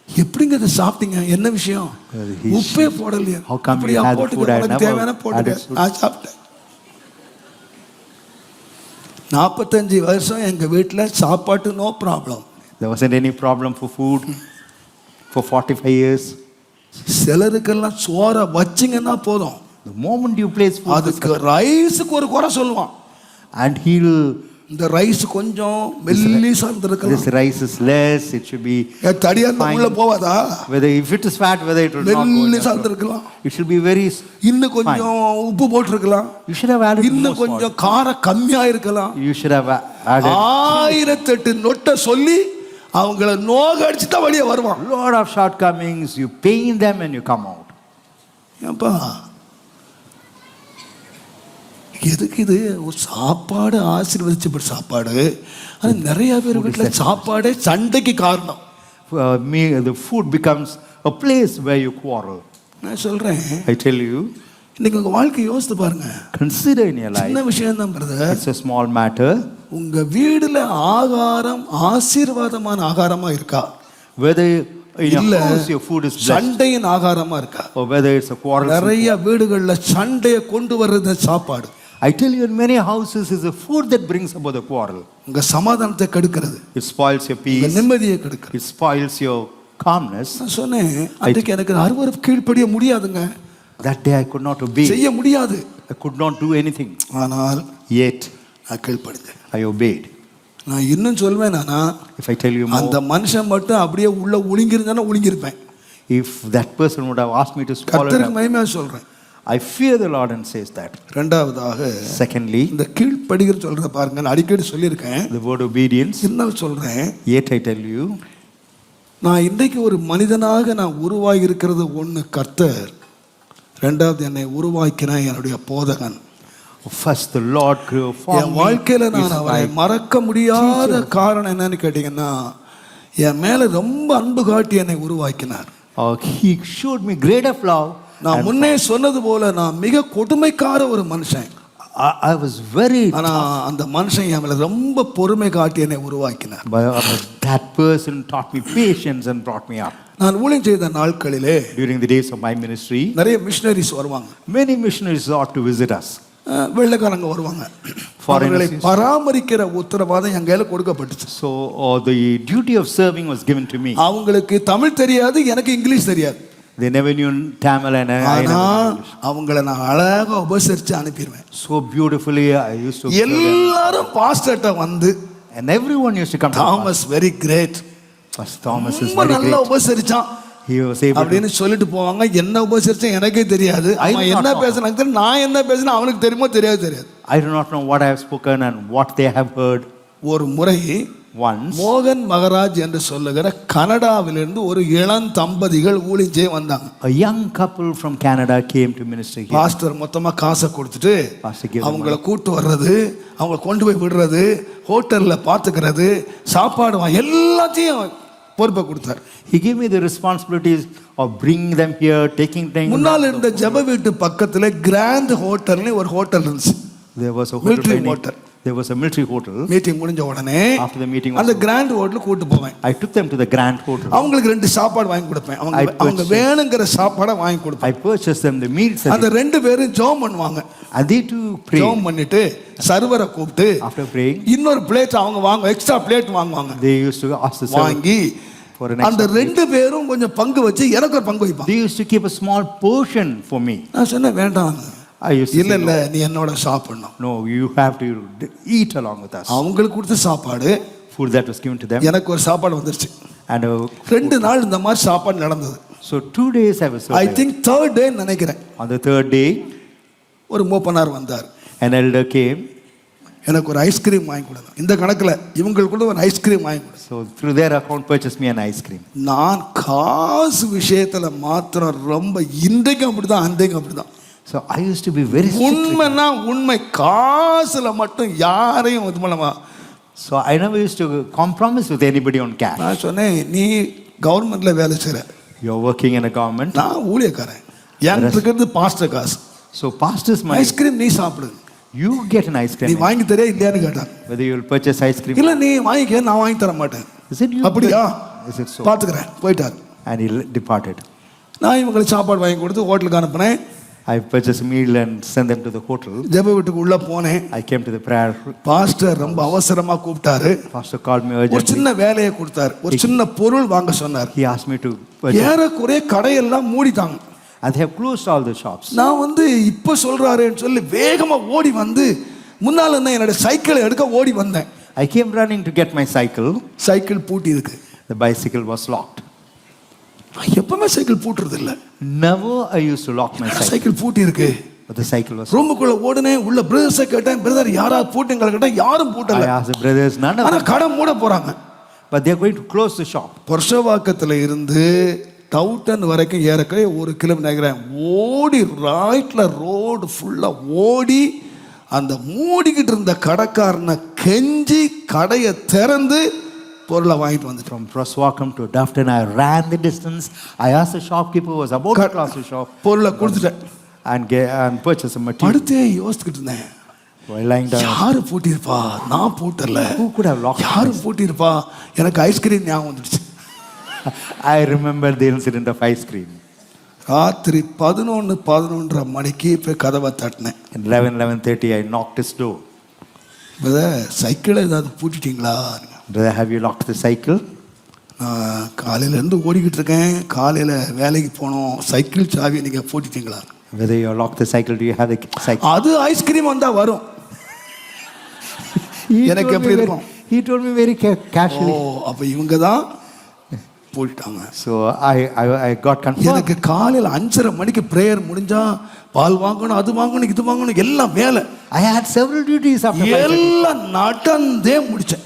எப்படிங்க இதை சாப்பிட்டீங்க, என்ன விஷயம், உப்பே போடலையா? How come you had the food? I never தேவையான போட்டு added. நான் சாப்பிட்டேன். 45 வருஷம் எங்க வீட்டுல சாப்பாட்டு no problem. There wasn't any problem for food for 45 years. சிலருக்கெல்லாம் சோற வச்சிங்கன்னா போதும், The moment you place food, அதுக்கு ரைஸுக்கு ஒரு குறை சொல்லுவான். and he'll, இந்த ரைஸ் கொஞ்சம் மெல்லிசா this இருந்திருக்கலாம், rice is less, it should be தடியா இருந்தா உள்ள போவாதா, whether if it is fat, whether it will not go in மெல்லிசா the flow. இருந்திருக்கலாம், It should be very இன்னும் கொஞ்சம் உப்பு போட்டிருக்கலாம், you should have added more இன்னும் salt. கொஞ்சம் காரம் கம்மியா இருக்கலாம். You should have added 1008 நொட்டை சொல்லி அவங்கள நோக அடிச்சு தான் வெளியே வருவான். lot of shortcomings, you pain them and you come out. ஏப்பா எதுக்கு இது? ஒரு சாப்பாடு ஆசீர்வதிச்சப்பட்ட சாப்பாடு, அது நிறைய பேர் வீட்டில் சாப்பாடே சண்டைக்கு காரணம். The food becomes a place where you quarrel. நான் சொல்றேன், I tell you, இன்னைக்கு உங்க வாழ்க்கை யோசித்து பாருங்க. consider in your life, சின்ன விஷயம் தான் brother, it's a small matter, உங்க வீடுல ஆகாரம் ஆசீர்வாதமான ஆகாரமா இருக்கா, whether in your இல்ல house your food is blessed, சண்டையின் ஆகாரமா இருக்கா, or whether it's a quarrel. நிறைய வீடுகள்ல சண்டையை கொண்டு வர்றது சாப்பாடு. I tell you, in many houses is a food that brings about the quarrel. உங்க சமாதானத்தை கெடுக்கிறது, It spoils your உங்க peace, நிம்மதியை கெடுக்கிறது. it spoils your calmness. நான் சொன்னேன், அதுக்கு எனக்கு அருவருப்பு கீழ்ப்படிய முடியாதுங்க, That day I could not obey, செய்ய முடியாது. I could not do anything, ஆனால் yet நான் கீழ்ப்படிந்தேன். I obeyed. நான் இன்னும் சொல்வேன், நானா If I tell you அந்த more, மனுஷன் மட்டும் அப்படியே உள்ள ஒளிங்கிருந்தானே ஒளிங்கிருப்பேன். if that person would have asked me to swallow கர்த்தருக்கு it, மகிமையா சொல்றேன், I fear the Lord and says that. ரெண்டாவதாக Secondly, இந்த கீழ்ப்படிகிற சொல்ற பாருங்க, நான் அடிக்கடி சொல்லியிருக்கேன், the word obedience. இன்னும் சொல்றேன். Yet I tell you, நான் இன்றைக்கு ஒரு மனிதனாக நான் உருவாகி இருக்கிறது ஒன்று கர்த்தர், ரெண்டாவது என்னை உருவாக்கின என்னுடைய போதகன். first the Lord grew for N me. வாழ்க்கையில நான் is அவரை my மறக்க முடியாத காரணம் என்னன்னு கேட்டீங்கன்னா, என் மேல ரொம்ப அன்பு காட்டி என்னை உருவாக்கினார். He showed me greater love. நான் முன்னே சொன்னது போல நான் மிக கொடுமைக்கார ஒரு மனுஷன். I was very ஆனா அந்த மனுஷன் என் மேல ரொம்ப பொறுமை காட்டி என்னை உருவாக்கினார். but that person taught me patience and brought me up. நான் ஊழியம் செய்த நாட்களிலே During the days of my ministry, நிறைய மிஷனரிஸ் வருவாங்க, many missionaries ought to visit us. வெள்ளைக்காரங்க வருவாங்க. அவர்களை பராமரிக்கிற உத்தரவாதம் என் கையில கொடுக்கப்பட்டுச்சு. So the duty of serving was given to me. அவங்களுக்கு தமிழ் தெரியாது, எனக்கு இங்கிலீஷ் தெரியாது. They never knew Tamil and I never knew English. அவங்கள நான் அழகா உபசரிச்சு அனுப்பிடுவேன். So beautifully I used to எல்லாரும் பாஸ்டர்ட்ட வந்து, and everyone used to come to Thomas very great, Pastor Thomas is ரொம்ப very நல்லா great. உபசரிச்சான் He was able to, அப்படின்னு சொல்லிட்டு போவாங்க. என்ன உபசரிச்சேன் எனக்கே தெரியாது. அவன் என்ன பேசுனாங்க, நான் என்ன பேசினா அவனுக்கு தெரியுமோ தெரியாது. I do not know what I have spoken and what they have heard. ஒரு முறை Once மோகன் மகராஜ் என்று சொல்லுகிற கனடாவிலிருந்து ஒரு இளம் தம்பதிகள் ஊழியம் செய்ய வந்தாங்க. a young couple from Canada came to minister here. Pastor மொத்தமா காசை கொடுத்துட்டு Pastor gave them அவங்கள கூட்டு வர்றது, அவங்க கொண்டு போய் விடுறது, ஹோட்டல்ல பாத்துக்கிறது, சாப்பாடு எல்லாத்தையும் பொறுப்பை கொடுத்தார். He gave me the responsibilities of bringing them here, taking things. முன்னால் இருந்த ஜெப வீட்டு பக்கத்துல கிராண்ட் ஹோட்டல்னு ஒரு ஹோட்டல் இருந்துச்சு. There was a Military hotel. hotel. There was a military hotel. Meeting முடிஞ்ச உடனே After the meeting அந்த was, கிராண்ட் ஹோட்டலுக்கு கூட்டு போவேன். I took them to the Grand Hotel. அவங்களுக்கு 2 சாப்பாடு வாங்கி கொடுப்பேன். அவங்க வேணுங்கிற சாப்பாடை வாங்கி கொடுப்பேன். I purchased them the meals. அந்த 2 பேரும் ஜெபம் பண்ணுவாங்க. And they too prayed. ஜெபம் பண்ணிட்டு சர்வரை கூப்பிட்டு After praying, இன்னொரு பிளேட் அவங்க வாங்க, எக்ஸ்ட்ரா பிளேட் வாங்குவாங்க. they used to ask the servant வாங்கி for an அந்த extra. 2 பேரும் கொஞ்சம் பங்கு வச்சு எனக்கு ஒரு பங்கு வைப்பாங்க. They used to keep a small portion for me. நான் சொன்னேன் வேண்டாம். I used to இல்ல say, இல்ல நீ என்னோட சாப்பிடணும். no, you have to eat along with us. அவங்களுக்கு கொடுத்த சாப்பாடு Food that was given to them. எனக்கு ஒரு சாப்பாடு வந்துருச்சு. And 2 நாள் இந்த மாதிரி சாப்பாடு நடந்தது. so 2 days I was I served. Think 3rd டே நினைக்கிறேன். On the 3rd day, ஒரு மூப்பனார் வந்தார். an elder came. எனக்கு ஒரு ஐஸ்கிரீம் வாங்கி கொடுங்க. இந்த கணக்குல இவங்களுக்குள்ள ஒரு ஐஸ்கிரீம் வாங்கி கொடுங்க. So through their account purchased me an ice cream. நான் காசு விஷயத்துல மாத்திரம் ரொம்ப இன்றைக்கும் அப்படிதான், அன்றைக்கும் அப்படிதான். So I used to be very strict. உண்மைன்னா உண்மை, காசுல மட்டும் யாரையும் இது பண்ணமா. So I never used to compromise with anybody on cash. நான் சொன்னேன், நீ கவர்மெண்ட்ல வேலை செய்ற, You're working in a government. நான் ஊழியக்காரன், எனக்கு இருக்கிறது பாஸ்டர் காசு. So pastor's money. ஐஸ்கிரீம் நீ சாப்பிடு, You get an ice நீ cream. வாங்கி தரியா இல்லையான்னு கேட்டான். Whether you will purchase ice cream. இல்ல நீ வாங்கிக்க, நான் வாங்கி தர மாட்டேன். Is it you? அப்படியா? Is it so? பாத்துக்கிறேன், போயிட்டார். And he departed. நான் இவங்களுக்கு சாப்பாடு வாங்கி கொடுத்து ஹோட்டலுக்கு அனுப்பினேன். I purchased a meal and sent them to the hotel. ஜெப வீட்டுக்கு உள்ள போனேன். I came to the prayer. Pastor ரொம்ப அவசரமா கூப்பிட்டாரு. Pastor called me ஒரு urgently. சின்ன வேலையை கொடுத்தார், ஒரு சின்ன பொருள் வாங்க சொன்னார். He asked me to purchase. ஏறக்குறைய கடையெல்லாம் மூடிட்டாங்க. And they have closed all the shops. நான் வந்து இப்ப சொல்றாருன்னு சொல்லி வேகமா ஓடி வந்து முன்னால என்ன என்னோட சைக்கிளை எடுக்க ஓடி வந்தேன். I came running to get my cycle. Cycle பூட்டி இருக்கு. The bicycle was locked. நான் எப்பவுமே சைக்கிள் பூட்டுறது இல்ல. Never I used to lock my cycle. Cycle பூட்டி இருக்கு. But the cycle was. ரூமுக்குள்ள ஓடுனேன், உள்ள பிரதர்ஸை கேட்டேன், பிரதர் யாராவது பூட்டுங்க கேட்டேன், யாரும் I பூட்டல. asked the brothers, none of ஆனா them. கடை மூட போறாங்க. But they are going to close the shop. பொர்ஷவாக்கத்துல இருந்து டவுட்டன் வரைக்கும் ஏறக்குறைய 1 கிலோமீட்டர் நினைக்கிறேன். ஓடி ரைட்ல ரோடு ஃபுல்லா ஓடி அந்த மூடிக்கிட்டு இருந்த கடைக்காரனை கெஞ்சி கடையை திறந்து பொருளை வாங்கிட்டு வந்துட்டோம். From Proswakam to Dufton, I ran the distance. I asked the shopkeeper who was about to close the shop பொருளை கொடுத்துட்டேன். and purchase some material. அடுத்தே யோசிச்சுக்கிட்டு இருந்தேன், While lying down, யாரு பூட்டியிருப்பா? நான் பூட்டல. who could have locked? யாரு பூட்டியிருப்பா? எனக்கு ஐஸ்கிரீம் ஞாபகம் வந்துடுச்சு. I remember the incident of ice cream. ராத்திரி 11:30 மணிக்கு போய் கதவை தட்டினேன். In 11:30, I knocked his door. சைக்கிளை ஏதாவது பூட்டிட்டீங்களா? Brother, have you locked the cycle? நான் காலையிலேருந்து ஓடிக்கிட்டு இருக்கேன், காலையில் வேலைக்கு போனோம், சைக்கிள் சாவி நீங்கள் பூட்டிட்டீங்களா? Whether you locked the cycle, do you have the cycle? அது ஐஸ்கிரீம் வந்தால் வரும். எனக்கு எப்படி இருக்கும்? He told me very O casually. அப்போ இவங்க தான் போயிட்டாங்க. So I got confirmed. எனக்கு காலையில் 5:30 மணிக்கு பிரேயர் முடிஞ்சா பால் வாங்கணும், அது வாங்கணும், இது வாங்கணும், எல்லாம் வேலை. I had several duties after 5:30. எல்லாம் நடந்தே முடிச்சேன்.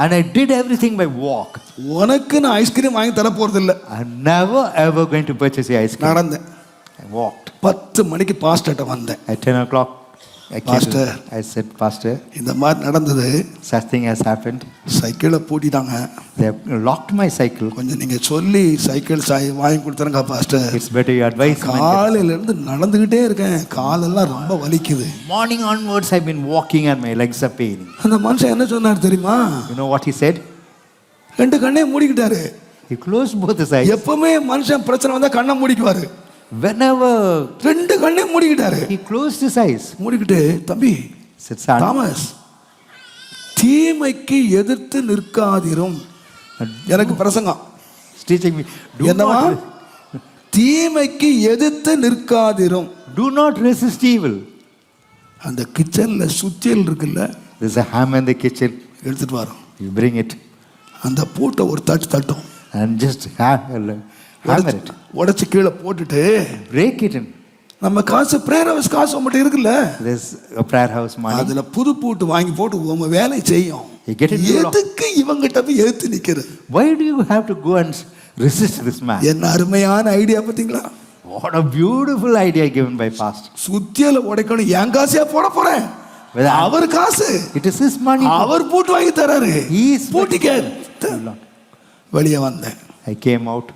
And I did everything by walk. உனக்கு நான் ஐஸ்கிரீம் வாங்கி தர போறது இல்லை. I'm never ever going to purchase the ice cream. நடந்தேன். I walked. 10 மணிக்கு பாஸ்டர்ட்ட வந்தேன். At 10 o'clock, Pastor. I said, Pastor, இந்த மாதிரி நடந்தது. such thing has happened. சைக்கிளை பூட்டிட்டாங்க. They have locked my cycle. கொஞ்சம் நீங்க சொல்லி சைக்கிள் வாங்கி கொடுத்துருங்க pastor. It's better you advise me. காலையில இருந்து நடந்துகிட்டே இருக்கேன், காலெல்லாம் ரொம்ப வலிக்குது. Morning onwards, I've been walking and my legs are paining. அந்த மனுஷன் என்ன சொன்னார் தெரியுமா? You know what he said? 2 கண்ணையும் மூடிக்கிட்டாரு. He closed both his eyes. எப்பவுமே மனுஷன் பிரச்சனை வந்தா கண்ணை மூடிக்குவாரு. Whenever 2 கண்ணையும் மூடிக்கிட்டாரு. he closed his eyes, மூடிக்கிட்டு, தம்பி said, Son, தாமஸ், தீமைக்கு எதிர்த்து நிற்காதிரும். எனக்கு பிரசங்கம் he's teaching me, என்னவா? தீமைக்கு எதிர்த்து நிற்காதிரும். do not resist evil. அந்த கிச்சன்ல சுத்தியல் இருக்குல்ல, There's a hammer in the kitchen. எடுத்துட்டு வரோம். You bring it அந்த பூட்டை ஒரு தட்டும், and just hammer it. உடைச்சு கீழே போட்டுட்டு, Break it in. நம்ம காசு பிரேயர் ஹவுஸ் காசு உங்கள்கிட்ட இருக்குல்ல, There's a prayer house money. அதுல புது பூட்டு வாங்கி போட்டு உங்க வேலை செய்யும். You get it. எதுக்கு இவங்கிட்ட போய் எதிர்த்து நிக்கிறது? Why do you have to go and resist this man? என்ன அருமையான ஐடியா பாத்தீங்களா? What a beautiful idea given by pastor. சுத்தியல உடைக்கணும், என் காசையா போட போறேன். அவர் காசு, It is his money. அவர் பூட்டு வாங்கி தராரு. பூட்டிக்க வெளியே வந்தேன். I came out.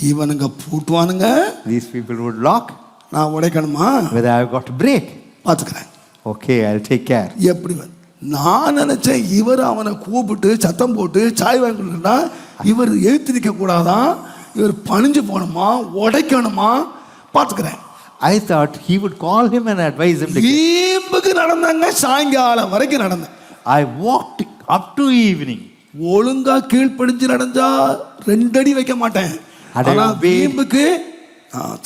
இவனுங்க பூட்டுவானுங்க, These people would lock. நான் உடைக்கணுமா? Whether I have got to break. பாத்துக்கிறேன். Okay, I'll take care. எப்படி நான் நினைச்சேன், இவர் அவனை கூப்பிட்டு சத்தம் போட்டு சாய் வாங்கினா இவர் எழுத்து நிற்க கூடாதான், இவர் பணிஞ்சு போகணுமா, உடைக்கணுமா? பாத்துக்கிறேன். I thought he would call him and advise him to get. வீம்புக்கு நடந்தாங்க, சாயங்காலம் வரைக்கும் நடந்தேன். I walked up to evening. ஒழுங்கா கீழ்ப்படிஞ்சு நடந்தா 2 அடி வைக்க மாட்டேன். அட ஆனா வே- வீம்புக்கு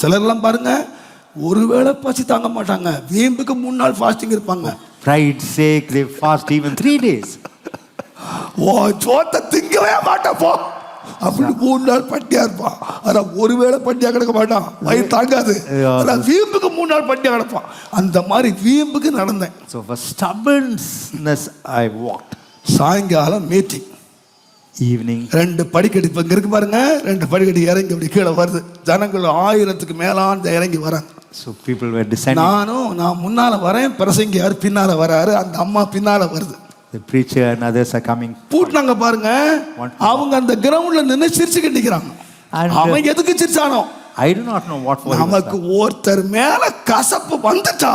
சிலர்லாம் பாருங்க, ஒருவேளை பசி தாங்க மாட்டாங்க, வீம்புக்கு 3 நாள் ஃபாஸ்டிங் இருப்பாங்க. Pride's sake, they fast even 3 days. ஓ சோத்தை திங்கவே மாட்டேன் போ அப்படி 3 நாள் பட்டியா இருப்பான். ஆனா ஒருவேளை பட்டியா கிடக்க மாட்டான், வயிறு தாங்காது. ஆனா வீம்புக்கு 3 நாள் பட்டியா கிடப்பான். அந்த மாதிரி வீம்புக்கு நடந்தேன். So for stubbornness, I walked. சாயங்காலம் மீட்டிங். Evening. 2 படிக்கட்டு இப்ப இங்க இருக்கு பாருங்க, 2 படிக்கட்டு இறங்கி அப்படி கீழே வருது. ஜனங்கள் 1000க்கு மேலான இறங்கி வராங்க. So people were descending. நான் முன்னால வரேன், பிரசங்கியார் பின்னால வராரு, அந்த அம்மா பின்னால வருது. The preacher and others are coming. பூட்டினாங்க பாருங்க, அவங்க அந்த கிரவுண்ட்ல நின்று சிரிச்சுக்கிட்டு நிக்கிறாங்க. அவன் எதுக்கு சிரிச்சானோ? I do not know what was. நமக்கு ஒருத்தர் மேல கசப்பு வந்துட்டா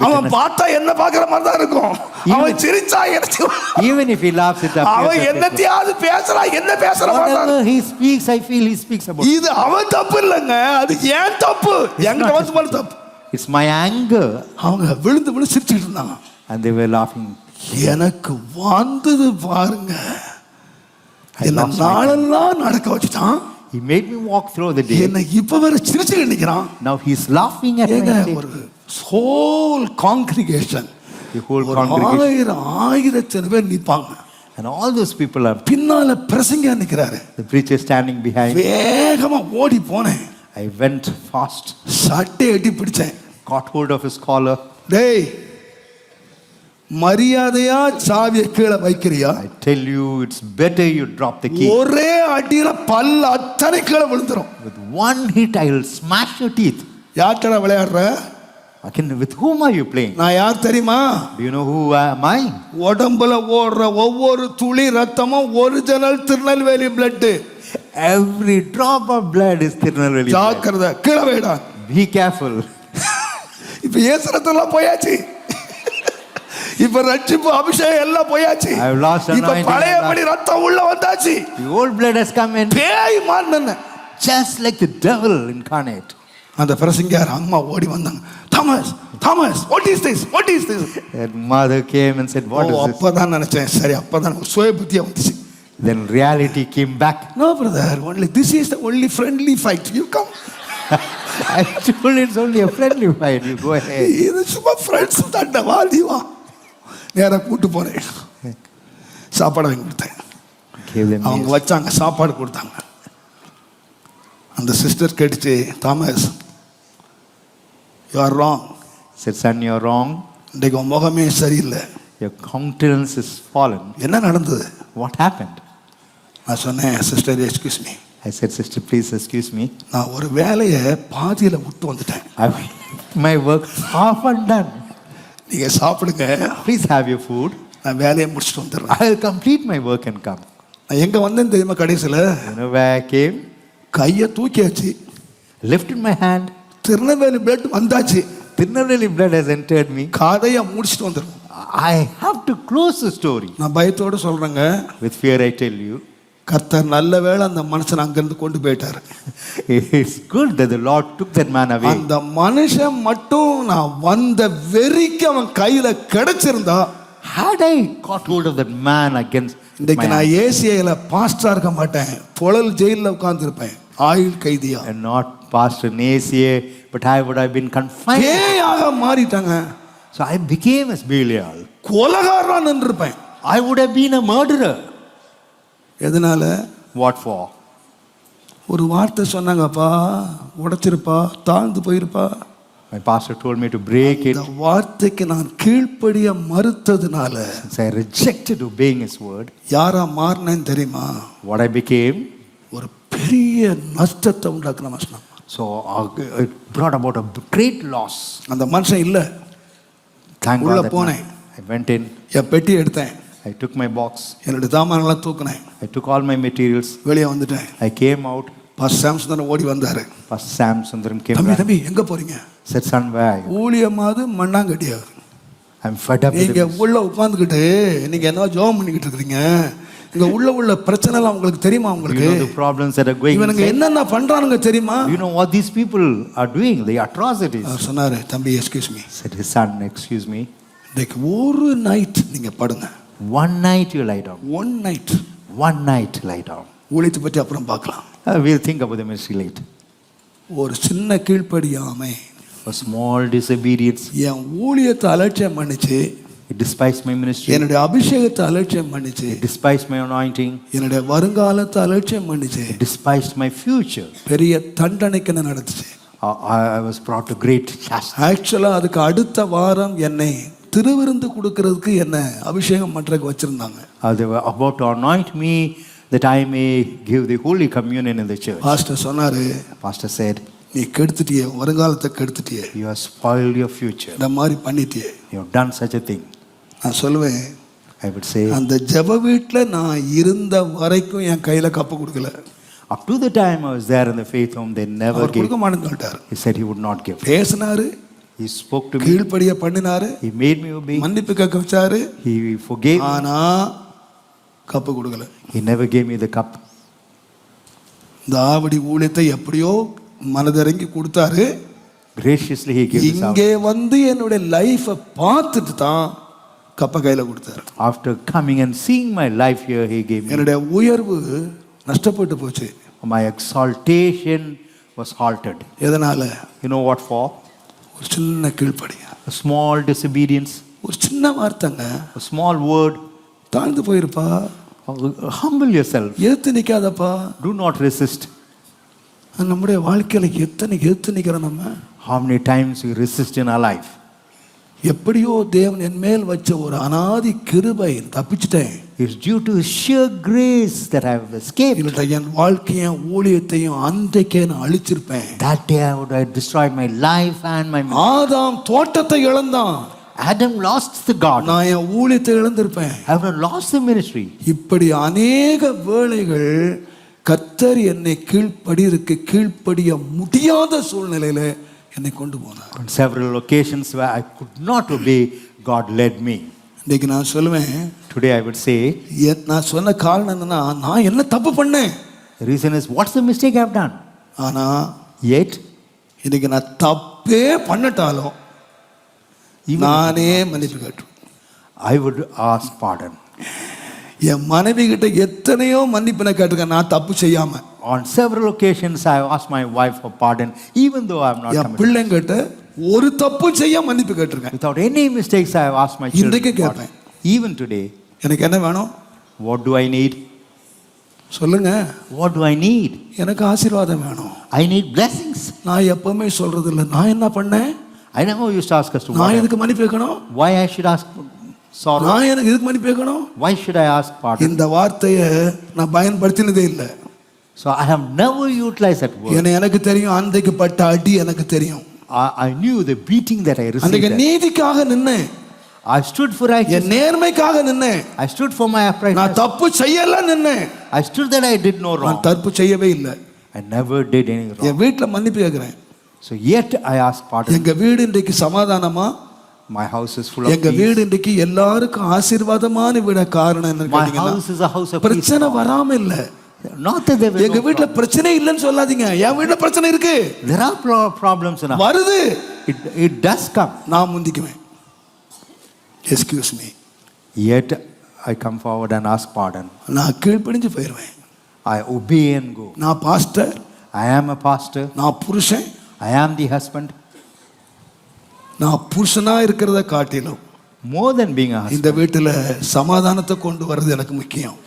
அவன் பார்த்தா என்ன பாக்குற மாதிரி தான் இருக்கும். அவன் சிரிச்சா எனக்கு, Even if he laughs, it அவன் appears that என்னத்தையாவது பேசுறா, என்ன பேசுற மாதிரி whatever he speaks, I feel he speaks about. இது அவன் தப்பு இல்லைங்க, அது ஏன் தப்பு, எங்க வந்து தப்பு. It's my anger. அவங்க விழுந்து விழுந்து சிரிச்சுட்டு இருந்தாங்க. And they were laughing. எனக்கு வந்தது பாருங்க, என்ன நாளெல்லாம் நடக்க வச்சுட்டான். He made me walk through the day. என்ன இப்ப வேற சிரிச்சுட்டு நிக்கிறான். Now he's laughing at ஏங்க, me. ஒரு whole congregation, The whole congregation. 1000 பேர் நிப்பாங்க. And all those people are. பின்னால பிரசங்கியா நிக்கிறாரு. The preacher standing behind. வேகமா ஓடி போனேன். I went fast. சட்டை எட்டி பிடிச்சேன். Caught hold of his collar. டேய், மரியாதையா சாவியை கீழே வைக்கிறியா? I tell you, it's better you drop the key. ஒரே அடியில பல்ல அத்தனை கீழே விழுந்துரும். With one hit, I will smash your teeth. யார்கிட்ட விளையாடுற? With whom are you playing? நான் யார் தெரியுமா? Do you know who am I? உடம்புல ஓடுற ஒவ்வொரு துளி ரத்தமும் original Tirunelveli blood. Every drop of blood is Tirunelveli blood. ஜாக்கிரதை, கீழே வைடா. Be careful. இப்ப ஏசுறதெல்லாம் போயாச்சு. இப்ப ரட்சிப்பு அபிஷேகம் எல்லாம் போயாச்சு. I have lost இப்ப anointing. பழையபடி ரத்தம் உள்ள வந்தாச்சு. The old blood has come in. பேய் மாறின, Just like the devil incarnate. அந்த பிரசங்கியார் அம்மா ஓடி வந்தாங்க. Thomas, Thomas, what is this, what is this? That mother came and said, what is this? அப்பதான் நினைச்சேன், சரி அப்பதான் சுய புத்தியா வந்துச்சு. Then reality came back. No brother, only this is the only friendly fight, you come. I told it's only a friendly fight, you go ahead. இது சும்மா friends தண்ட வாடி வா. நேரா கூட்டு போறேன், சாப்பாடு வாங்கி கொடுத்தேன். Gave them அவங்க meals. வச்சாங்க, சாப்பாடு கொடுத்தாங்க. அந்த சிஸ்டர் கேட்டுச்சு, Thomas you are wrong. Said, son, you're wrong. இன்றைக்கு உன் முகமே சரியில்லை. Your countenance is fallen. என்ன நடந்தது? What happened? நான் சொன்னேன், sister excuse me, I said, sister, please excuse me. நான் ஒரு வேலையை பாதியில் விட்டு வந்துட்டேன். I my work half undone. நீங்கள் சாப்பிடுங்க, Please have your food. நான் வேலையை முடிச்சுட்டு வந்துடுறேன். I'll complete my work and come. நான் எங்கே வந்தேன்னு தெரியுமா? கடைசியில் You know where I came? கையை தூக்கியாச்சு, Lifted my hand. Tirunelveli blood வந்தாச்சு, Tirunelveli blood has entered me. கதையை முடிச்சுட்டு வந்துடும். I have to close the story. நான் பயத்தோடு சொல்கிறேங்க, With fear I tell you, கர்த்தர் நல்ல வேளை அந்த மனுஷன் அங்கேருந்து கொண்டு போயிட்டாரு. it's good that the Lord took that man away. அந்த மனுஷன் மட்டும் நான் வந்த வெறிக்கு அவன் கையில் கிடைச்சிருந்தா, Had I caught hold of that man against இன்றைக்கு my நான் hand, ஏசிஐல பாஸ்டா இருக்க மாட்டேன், புழல் ஜெயிலில் உட்கார்ந்துருப்பேன், ஆயுள் கைதியா. and not pastor in ACA, but I would have been confined. பேயாக மாறிட்டாங்க. So I became as Belial. கொலகாரா நின்றுருப்பேன். I would have been a murderer. எதனால? What for? ஒரு வார்த்தை சொன்னாங்கப்பா, உடைச்சிருப்பா, தாழ்ந்து போயிருப்பா. My pastor told me to break it. இந்த வார்த்தைக்கு நான் கீழ்ப்படிய மறுத்ததுனால Since I rejected obeying his word, யாரா மாறினேன்னு தெரியுமா? what I became, ஒரு பெரிய நஷ்டத்தை உண்டாக்குன மனுஷன். so it brought about a great loss. அந்த மனுஷன் இல்லை. Thank உள்ள God that போனேன், I went in, என் பெட்டி எடுத்தேன், I took my box, என்னுடைய சாமான்லாம் தூக்குனேன், I took all my materials, வெளியே வந்துட்டேன். I came out. Pastor Samson ஓடி வந்தாரு. Pastor Sam Sundaram came தம்பி back. தம்பி எங்க போறீங்க? Said, son, where are you? ஊழியமாவது மண்ணாங்கட்டியாவது. I'm fed up with நீங்க this. உள்ள உட்கார்ந்துக்கிட்டு நீங்க என்ன ஜெபம் பண்ணிக்கிட்டு இருக்கீங்க? இங்க உள்ள பிரச்சனை எல்லாம் உங்களுக்கு தெரியுமா? You உங்களுக்கு know the problems that are going இவனுங்க inside? என்னென்ன பண்றானுங்க தெரியுமா? You know what these people are doing, the atrocities. அவர் சொன்னாரு, தம்பி excuse me, Said his son, excuse me, இன்னைக்கு ஒரு நைட் நீங்க படுங்க. one night you lie down. One night. One night lie down. ஊழியத்தை பற்றி அப்புறம் பார்க்கலாம். We'll think about the ministry later. ஒரு சின்ன கீழ்ப்படியாமை A small disobedience. என் ஊழியத்தை அலட்சியம் பண்ணிச்சு, It despised my ministry. என்னுடைய அபிஷேகத்தை அலட்சியம் பண்ணிச்சு, It despised my anointing. என்னுடைய வருங்காலத்தை அலட்சியம் பண்ணிச்சு, It despised my future. பெரிய தண்டனைக்கு என்ன நடந்துச்சு. I was brought to great chastisement. ஆக்சுவலாக அதுக்கு அடுத்த வாரம் என்னை திருவிருந்து கொடுக்கறதுக்கு என்ன அபிஷேகம் பண்ணுறதுக்கு வச்சுருந்தாங்க. They were about to anoint me that I may give the Holy Communion in the church. Pastor சொன்னார், Pastor said, நீ கெடுத்துட்டியே, வருங்காலத்தை கெடுத்துட்டியே, you have spoiled your future. இந்த மாதிரி பண்ணிட்டியே. You have done such a thing. நான் சொல்லுவேன், I would say, அந்த ஜெப வீட்டில் நான் இருந்த வரைக்கும் என் கையில் கப்பு கொடுக்கல. up to the time I was there in the faith home, they never our gave. கொடுக்க மாட்டேன்னு சொல்லிட்டார். He said he would not give. பேசினாரு, He spoke to me. கீழ்ப்படிய பண்ணினாரு, He made me obey. மன்னிப்பு கேட்க வச்சாரு, He forgave me. ஆனா cup கொடுக்கல. He never gave me the cup. இந்த ஆவடி ஊழியத்தை எப்படியோ மனதிறங்கி கொடுத்தாரு. Graciously he gave this out. இங்கே வந்து என்னுடைய லைஃபை பார்த்துட்டு தான் கப்ப கையில் கொடுத்தாரு. After coming and seeing my life here, he gave me. என்னுடைய உயர்வு நஷ்டப்பட்டு போச்சு. My exaltation was halted. எதனால? You know what for? ஒரு சின்ன கீழ்ப்படியா, A small disobedience, ஒரு சின்ன வார்த்தைங்க. a small word. தாழ்ந்து போயிருப்பா, Humble yourself. எதிர்த்து நிற்காதப்பா. Do not resist. நம்முடைய வாழ்க்கையில எதிர்த்து நிற்கிறோம். நம்ம How many times we resist in our life? எப்படியோ தேவன் என் மேல் வச்ச ஒரு அனாதி கிருபை தப்பிச்சிட்டேன். It's due to sheer grace that I have escaped. இல்ல என் வாழ்க்கையும் ஊழியத்தையும் அன்றைக்கே நான் அழிச்சிருப்பேன். That day I would have destroyed my life and my ministry. ஆதாம் தோட்டத்தை இழந்தான், Adam lost the garden. நான் என் ஊழியத்தை இழந்திருப்பேன். I would have lost the ministry. இப்படி அநேக வேளைகள் கர்த்தர் என்னை கீழ்ப்படிய முடியாத சூழ்நிலையில என்னை கொண்டு போனார். On several occasions where I could not obey, God led me. இன்னைக்கு நான் சொல்லுவேன், Today I would say, நான் சொன்ன காரணம் என்னன்னா, நான் என்ன தப்பு பண்ணேன். the reason is, what's the mistake I've done? ஆனா Yet, இன்னைக்கு நான் தப்பே பண்ணட்டாலும் நானே மன்னிப்பு கேட்டு I would ask pardon. என் மனைவி கிட்ட எத்தனையோ மன்னிப்பு நான் கேட்டிருக்கேன், நான் தப்பு செய்யாம. On several occasions I have asked my wife for pardon, even though I have not N committed. பிள்ளைங்கிட்ட ஒரு தப்பு செய்ய மன்னிப்பு கேட்டிருக்கேன். Without any mistakes I have asked my children இன்றைக்கு for pardon. கேட்பேன், Even today, எனக்கு என்ன வேணும்? what do I need? சொல்லுங்க. What do I need? எனக்கு ஆசீர்வாதம் வேணும். I need blessings. நான் எப்பவுமே சொல்றது இல்லை, நான் என்ன பண்ணேன், I never used to ask us to நான் எதுக்கு மன்னிப்பு கேட்கணும், why I should ask sorrow. நான் எனக்கு எதுக்கு மன்னிப்பு கேட்கணும். Why should I ask pardon? இந்த வார்த்தையை நான் பயன்படுத்தினதே இல்லை. So I have never utilized that word. எனக்கு தெரியும், அன்றைக்கு பட்ட அடி எனக்கு தெரியும். I knew the beating that I received. அன்றைக்கு நீதிக்காக நின்னேன், I stood for N righteousness. நேர்மைக்காக நின்னேன், I stood for my uprightness. நான் தப்பு செய்யல நின்னேன். I stood that I did no wrong. நான் தப்பு செய்யவே இல்லை. I never did any wrong. என் வீட்டில் மன்னிப்பு கேட்கிறேன். So yet I asked pardon. எங்க வீடு இன்றைக்கு சமாதானமா, My house is full of எங்க peace. வீடு இன்றைக்கு எல்லாருக்கும் ஆசீர்வாதமான வீட. காரணம் என்ன My கேட்டீங்கன்னா, house is a house of peace. பிரச்சனை வராம இல்ல. Not that there were எங்க no வீட்டுல problems. பிரச்சனை இல்லைன்னு சொல்லாதீங்க, என் வீட்டுல பிரச்சனை இருக்கு, There are problems in our house. வருது. It does come. நான் முந்திக்குவேன், excuse me, Yet I come forward and ask pardon. நான் கீழ்ப்படிஞ்சு போயிடுவேன். I obey and go. நான் pastor, I am a pastor. நான் புருஷன். I am the husband. நான் புருஷனா இருக்கிறத காட்டிலும் More than being a husband, இந்த வீட்டுல சமாதானத்தை கொண்டு வர்றது எனக்கு முக்கியம்.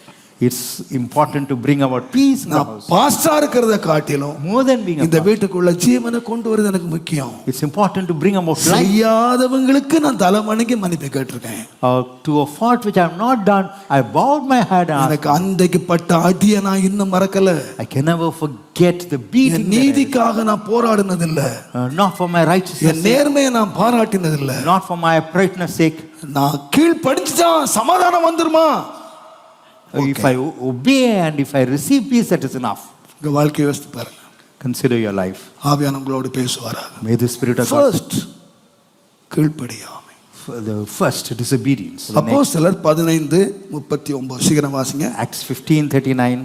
it's important to bring about peace in the நான் house. பாஸ்டா இருக்கிறத காட்டிலும் More than being a இந்த pastor, வீட்டுக்குள்ள ஜீவனை கொண்டு வர்றது எனக்கு முக்கியம். it's important to bring about life. செய்யாதவங்களுக்கு நான் தலை வணங்கி மன்னிப்பு கேட்டிருக்கேன். To a fault which I have not done, I bowed my head and asked. எனக்கு அன்றைக்கு பட்ட அடியை நான் இன்னும் மறக்கல. I can never forget the beating. என் நீதிக்காக நான் போராடினதில்ல, Not for my righteousness N sake, நேர்மையை நான் பாராட்டினதில்ல. not for my uprightness sake. நான் கீழ்ப்படிஞ்சுதான் சமாதானம் வந்துருமா. If I obey and if I receive peace, that is enough. உங்க வாழ்க்கையை யோசித்து பாருங்க. Consider your life. ஆவியானவர் உங்களோடு பேசுவாராக. May the Spirit of God. First கீழ்ப்படியாமை. The first disobedience. The next. அப்போஸ்தலர் 15:39 சீக்கிரம் வாசிங்க. Acts 15:39.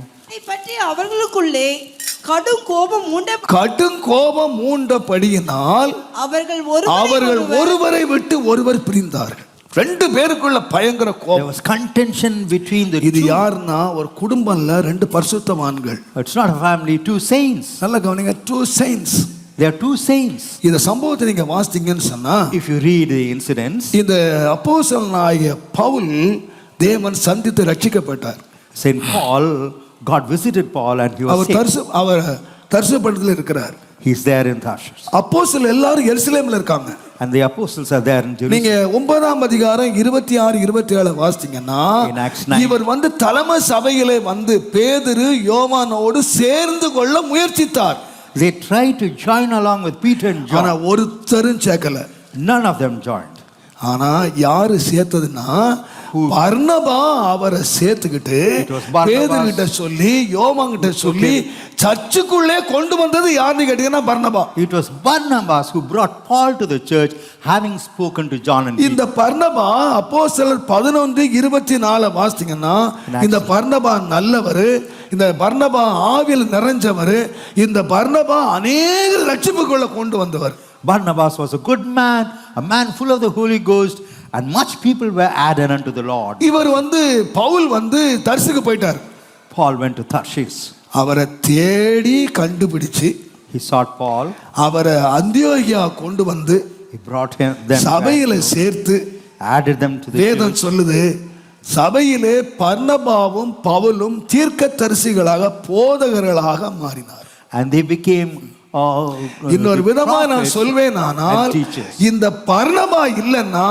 பற்றி அவர்களுக்குள்ளே கடும் கோபம் மூண்டபடியினால் அவர்கள் ஒருவரை விட்டு ஒருவர் பிரிந்தார்கள். ரெண்டு பேருக்குள்ள பயங்கர There கோபம். was contention between the இது two. யாருன்னா ஒரு குடும்பம்ல ரெண்டு பரிசுத்தவான்கள். It's not a family, two saints. நல்ல கவனிங்க, two saints. They are two saints. இந்த சம்பவத்தை நீங்க வாசித்தீங்கன்னு சொன்னா, If you read the incidents, இந்த அப்போஸ்தலனாகிய பவுல் தேவன் சந்தித்து ரட்சிக்கப்பட்டார். Saint Paul, God visited Paul and he was saved. அவர் தர்சு பட்டணத்தில் இருக்கிறார். He's there in Tarshish. அப்போஸ்தலர் எல்லாரும் எருசலேம்ல இருக்காங்க. And the apostles are there in Jerusalem. நீங்க 9ஆம் அதிகாரம் 26-27 வாசித்தீங்கன்னா, In Acts 9. இவர் தலைமை சபையிலே பேதுரு யோவானோடு சேர்ந்து கொள்ள முயற்சித்தார். They tried to join along with Peter and ஆனா John. ஒருத்தரும் சேர்க்கல. None of them joined. ஆனா யாரு சேர்த்ததுன்னா, பர்னபா அவரை சேர்த்துக்கிட்டு It was Barnabas. பேதுருகிட்ட சொல்லி யோவான்கிட்ட சொல்லி சர்ச்சுக்குள்ளே கொண்டு வந்தது யாருன்னு கேட்டீங்கன்னா பர்னபா. It was Barnabas who brought Paul to the church, having spoken to John and Peter. இந்த பர்னபா அப்போஸ்தலர் 11:24 வாசித்தீங்கன்னா, இந்த பர்னபா நல்லவர், இந்த பர்னபா ஆவியில் நிறைஞ்சவர், இந்த பர்னபா அநேக ரட்சிப்புக்குள்ள கொண்டு வந்தவர். Barnabas was a good man, a man full of the Holy Ghost, and much people were added unto the Lord. இவர் பவுல் தர்சுக்கு போயிட்டார். Paul went to Tarshish. அவரை தேடி கண்டுபிடிச்சு He sought Paul. அவரை அந்தியோகியா கொண்டு வந்து He brought him them சபையில சேர்த்து, added them to the வேதம் church. சொல்லுது, சபையிலே பர்னபாவும் பவுலும் தீர்க்கதரிசிகளாக போதகர்களாக மாறினார். And they became இன்னொரு விதமா நான் prophets சொல்வேன், ஆனால் and teachers. இந்த பர்னபா இல்லைன்னா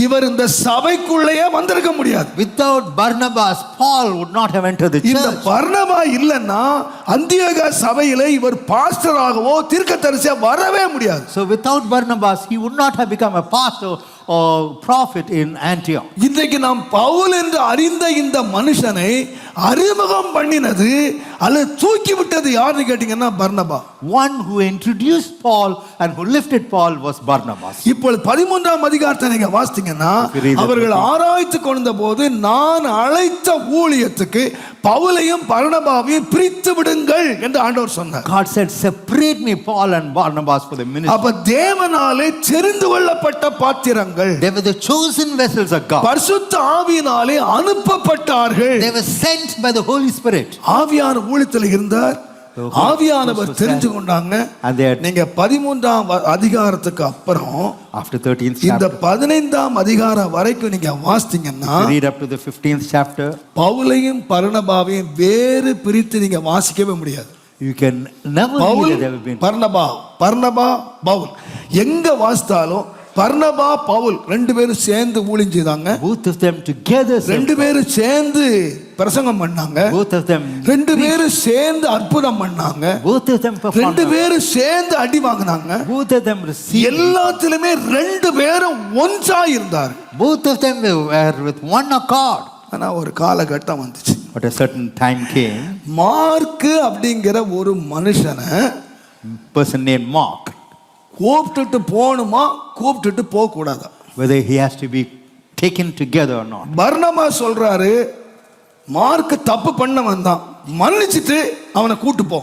இவர் இந்த சபைக்குள்ளேயே வந்திருக்க முடியாது. Without Barnabas, Paul would not have entered the இந்த church. பர்னபா இல்லைன்னா அந்தியோகியா சபையிலே இவர் பாஸ்டராகவோ தீர்க்கதரிசியா வரவே முடியாது. So without Barnabas, he would not have become a pastor or prophet in Antioch. இன்றைக்கு நாம் பவுல் என்று அறிந்த இந்த மனுஷனை அறிமுகம் பண்ணினது அல்லது தூக்கி விட்டது யாருன்னு கேட்டீங்கன்னா பர்னபா. One who introduced Paul and who lifted Paul was Barnabas. இப்பொழுது 13ஆம் அதிகாரத்தை நீங்க வாசித்தீங்கன்னா, If you read that அவர்கள் quickly. ஆராய்ச்சி கொண்ட போது, நான் அழைத்த ஊழியத்துக்கு பவுலையும் பர்னபாவையும் பிரித்து விடுங்கள் என்று ஆண்டவர் சொன்னார். God said, separate me, Paul and Barnabas, for the ministry. அப்ப தேவனாலே தெரிந்து கொள்ளப்பட்ட பாத்திரங்கள், They were the chosen vessels of God. பரிசுத்த ஆவியினாலே அனுப்பப்பட்டார்கள். They were sent by the Holy Spirit. ஆவியான ஊழியத்தில் இருந்தார். ஆவியானவர் தெரிஞ்சு கொண்டாங்க. And they had, நீங்க 13ஆம் அதிகாரத்துக்கு அப்புறம் after 13th இந்த chapter, 15ஆம் அதிகாரம் வரைக்கும் நீங்க வாசித்தீங்கன்னா read up to the 15th chapter, பவுலையும் பர்னபாவையும் வேறு பிரித்து நீங்க வாசிக்கவே முடியாது. you can never Pavul read that they have been. பர்னபா பவுல் எங்க வாசித்தாலும் பர்னபா பவுல் ரெண்டு பேரும் சேர்ந்து ஊழியம் செய்தாங்க. Both of them together served. ரெண்டு பேரும் சேர்ந்து பிரசங்கம் பண்ணாங்க. Both of them. ரெண்டு பேரும் சேர்ந்து அற்புதம் பண்ணாங்க. Both of them performed. ரெண்டு பேரும் சேர்ந்து அடி வாங்கினாங்க. Both of them received. எல்லாத்திலுமே ரெண்டு பேரும் ஒன்றா இருந்தார். Both of them were with one accord. ஆனா ஒரு காலகட்டம் வந்துச்சு. But a certain time came. Mark அப்படிங்கிற ஒரு மனுஷனை Person named Mark. கூப்பிட்டுட்டு போகணுமா கூப்பிட்டுட்டு போக கூடாதா? Whether he has to be taken together or not. பர்னபா சொல்றாரு மார்க் தப்பு பண்ண வந்தான், மன்னிச்சிட்டு அவனை கூட்டு போ.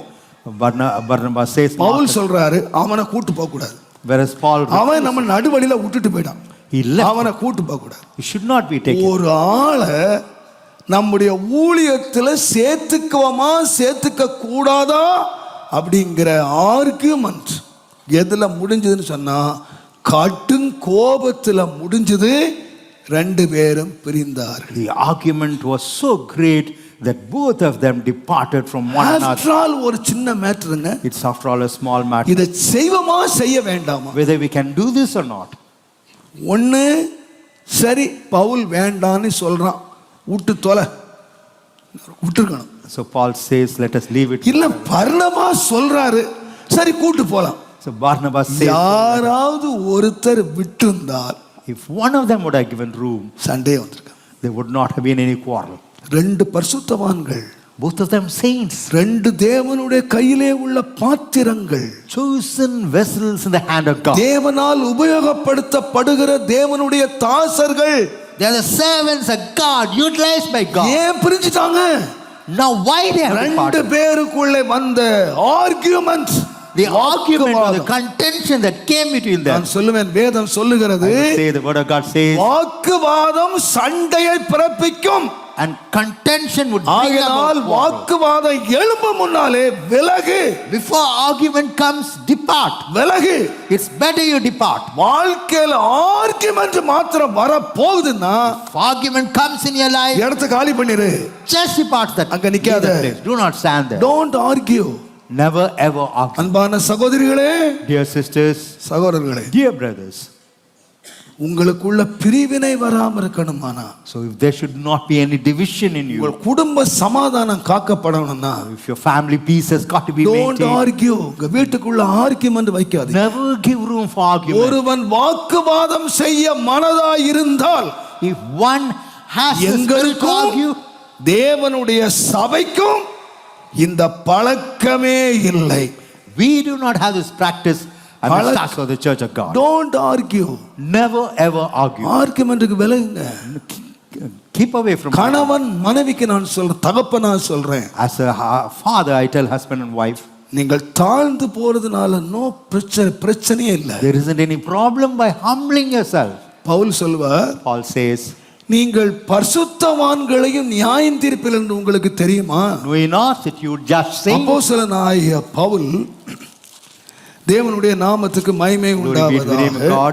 Barnabas says. பவுல் சொல்றாரு அவனை கூட்டு போக கூடாது. Whereas Paul. அவன் நம்ம நடுவழியில விட்டுட்டு போயிட்டான். He left. அவனை கூட்டு போக கூடாது. He should not be taken. ஒரு ஆளை நம்முடைய ஊழியத்துல சேர்த்துக்குவமா சேர்த்துக்க கூடாதா அப்படிங்கிற ஆர்கியூமெண்ட் எதுல முடிஞ்சதுன்னு சொன்னா கடும் கோபத்துல முடிஞ்சது. ரெண்டு பேரும் பிரிந்தார்கள். The argument was so great that both of them departed from one another. After all ஒரு சின்ன மேட்டருங்க. It's after all a small matter. இதை செய்வமா செய்ய வேண்டாமா? Whether we can do this or not. ஒண்ணு சரி பவுல் வேண்டான்னு சொல்றான், விட்டு தொலை, விட்டுருக்கணும். So Paul says let us leave it. இல்ல பர்னபா சொல்றாரு சரி கூட்டு போலாம். So Barnabas says யாராவது ஒருத்தர் விட்டுந்தால் if one of them would have given room, Sunday வந்திருக்க, there would not have been any quarrel. ரெண்டு பரிசுத்தவான்கள், Both of them saints, ரெண்டு தேவனுடைய கையிலே உள்ள பாத்திரங்கள், chosen vessels in the hand of God. தேவனால் உபயோகப்படுத்தப்படுகிற தேவனுடைய தாசர்கள். They are the servants of God, utilized by God. ஏன் பிரிஞ்சிட்டாங்க? Now why they have ரெண்டு departed? பேருக்குள்ளே வந்த argument, The argument or the contention that came between them. நான் சொல்லுவேன் வேதம் சொல்லுகிறது I will say the word of God says, வாக்குவாதம் சண்டையை பிறப்பிக்கும். and contention would bring ஆகையால் about quarrel. வாக்குவாதம் எழும்ப முன்னாலே விலகு. Before argument comes, depart. விலகு. It's better you depart. வாழ்க்கையில ஆர்கியூமெண்ட் மாத்திரம் வர போகுதுன்னா If argument comes in your life, இடத்தை காலி பண்ணிரு. just depart that. அங்க நிக்காத. leave that place. Do not stand there. Don't argue. Never ever argue. அன்பான சகோதரிகளே, Dear sisters, சகோதரர்களே, dear brothers, உங்களுக்குள்ள பிரிவினை வராம இருக்கணுமானா, so if there should not be any division in you, உங்கள் குடும்ப சமாதானம் காக்கப்படணும்னா, if your family peace has got to be don't maintained, argue. உங்க வீட்டுக்குள்ள ஆர்கியூமெண்ட் வைக்காதீங்க. never give room for argument. ஒருவன் வாக்குவாதம் செய்ய மனதாய் இருந்தால், If one has the spirit to எங்களுக்கும் argue, தேவனுடைய சபைக்கும் இந்த பழக்கமே இல்லை. we do not have this practice amidst us of the church of God. Don't argue. Never ever argue. ஆர்கியூமெண்ட்க்கு விலகுங்க. Keep away from கணவன் மனைவிக்கு நான் சொல்றேன், தகப்பனா சொல்றேன், as a father I tell husband and wife, நீங்கள் தாழ்ந்து போறதுனால நோ பிரச்சனையே இல்லை. there isn't any problem by humbling yourself. Pavul சொல்வார், Paul says, நீங்கள் பரிசுத்தவான்களையும் நியாயம் தீர்ப்பில் என்று உங்களுக்கு தெரியுமா? know ye not that you judge saints? அப்போஸ்தலனாகிய பவுல் தேவனுடைய நாமத்துக்கு மகிமை உண்டாவதாக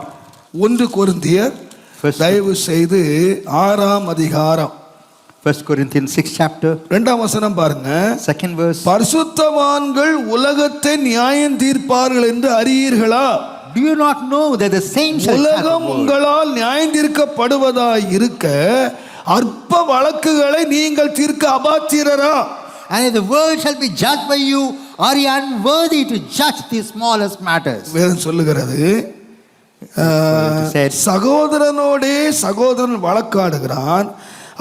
1 கொரிந்தியர் தயவு செய்து 6ஆம் அதிகாரம் 1 Corinthians 6 chapter 2ஆம் வசனம் பாருங்க. 2nd verse. பரிசுத்தவான்கள் உலகத்தை நியாயம் தீர்ப்பார்கள் என்று அறியீர்களா? Do you not know that the saints shall judge the உலகம் world? உங்களால் நியாயம் தீர்க்கப்படுவதாய் இருக்க அற்ப வழக்குகளை நீங்கள் தீர்க்க அபாத்திரரா? And if the world shall be judged by you, are you unworthy to judge the smallest matters? வேதம் சொல்லுகிறது, said, சகோதரனோடே சகோதரன் வழக்காடுகிறான்,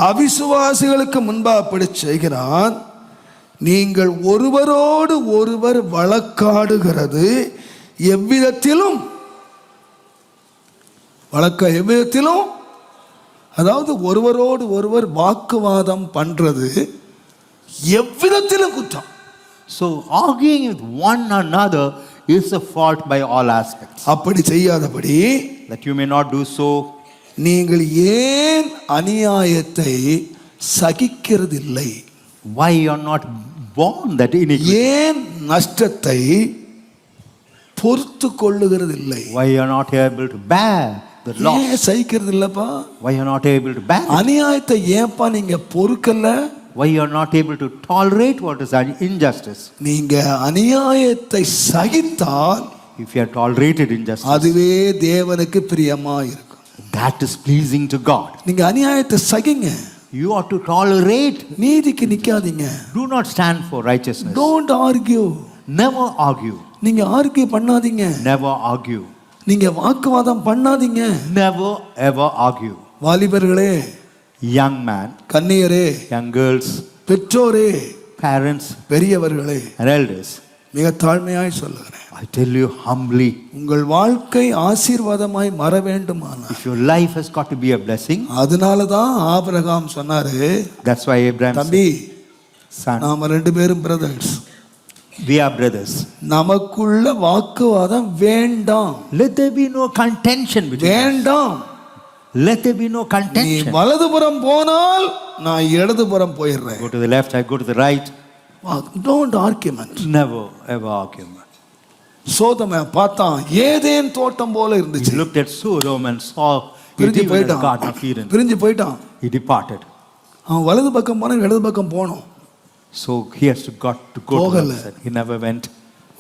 அவிசுவாசிகளுக்கு முன்பாக அப்படி செய்கிறான். நீங்கள் ஒருவரோடு ஒருவர் வழக்காடுகிறது எவ்விதத்திலும் அதாவது ஒருவரோடு ஒருவர் வாக்குவாதம் பண்றது எவ்விதத்திலும் குற்றம். So arguing with one another is a fault by all aspects. அப்படி செய்யாதபடி That you may not do so. நீங்கள் ஏன் அநியாயத்தை சகிக்கிறதில்லை? Why you are not born that iniquity? ஏன் நஷ்டத்தை பொறுத்து கொள்ளுகிறது இல்லை? Why you are not able to bear the loss? ஏன் சகிக்கிறது இல்லப்பா? Why you are not able to bear it? அநியாயத்தை ஏன்பா நீங்க பொறுக்கல? Why you are not able to tolerate what is an injustice? நீங்க அநியாயத்தை சகித்தால் If you have tolerated injustice, அதுவே தேவனுக்கு பிரியமா இருக்கும். that is pleasing to God. நீங்க அநியாயத்தை சகிங்க. You ought to tolerate. நீதிக்கு நிக்காதீங்க. Do not stand for righteousness. Don't argue. Never argue. நீங்க ஆர்கியூ பண்ணாதீங்க. Never argue. நீங்க வாக்குவாதம் பண்ணாதீங்க. Never ever argue. வாலிபர்களே, Young man, கன்னியரே, young girls, பெற்றோரே, parents, பெரியவர்களே, and elders, மிக தாழ்மையாய் சொல்லுகிறேன். I tell you humbly, உங்கள் வாழ்க்கை ஆசீர்வாதமாய் மாற வேண்டுமானால், if your life has got to be a blessing, அதனால தான் ஆபிரகாம் சொன்னாரு, that's why Abraham தம்பி, said, son, நாம ரெண்டு பேரும் பிரதர்ஸ், we are brothers. நமக்குள்ள வாக்குவாதம் வேண்டாம். Let there be no contention between us. வேண்டாம். Let there be no நீ contention. வலதுபுறம் போனால் நான் இடதுபுறம் போயிடுறேன். Go to the left, I go to the right. Don't argument. Never ever argument. சோதோமை பார்த்தான், ஏதேன் தோட்டம் போல He இருந்துச்சு. looked at Sodom and saw it பிரிஞ்சு even in the போயிட்டான். Garden of Eden. பிரிஞ்சு போயிட்டான். He departed. அவன் வலது பக்கம் போனா இடது பக்கம் போனோம். So he has to got to go to the போகல. other side. He never went.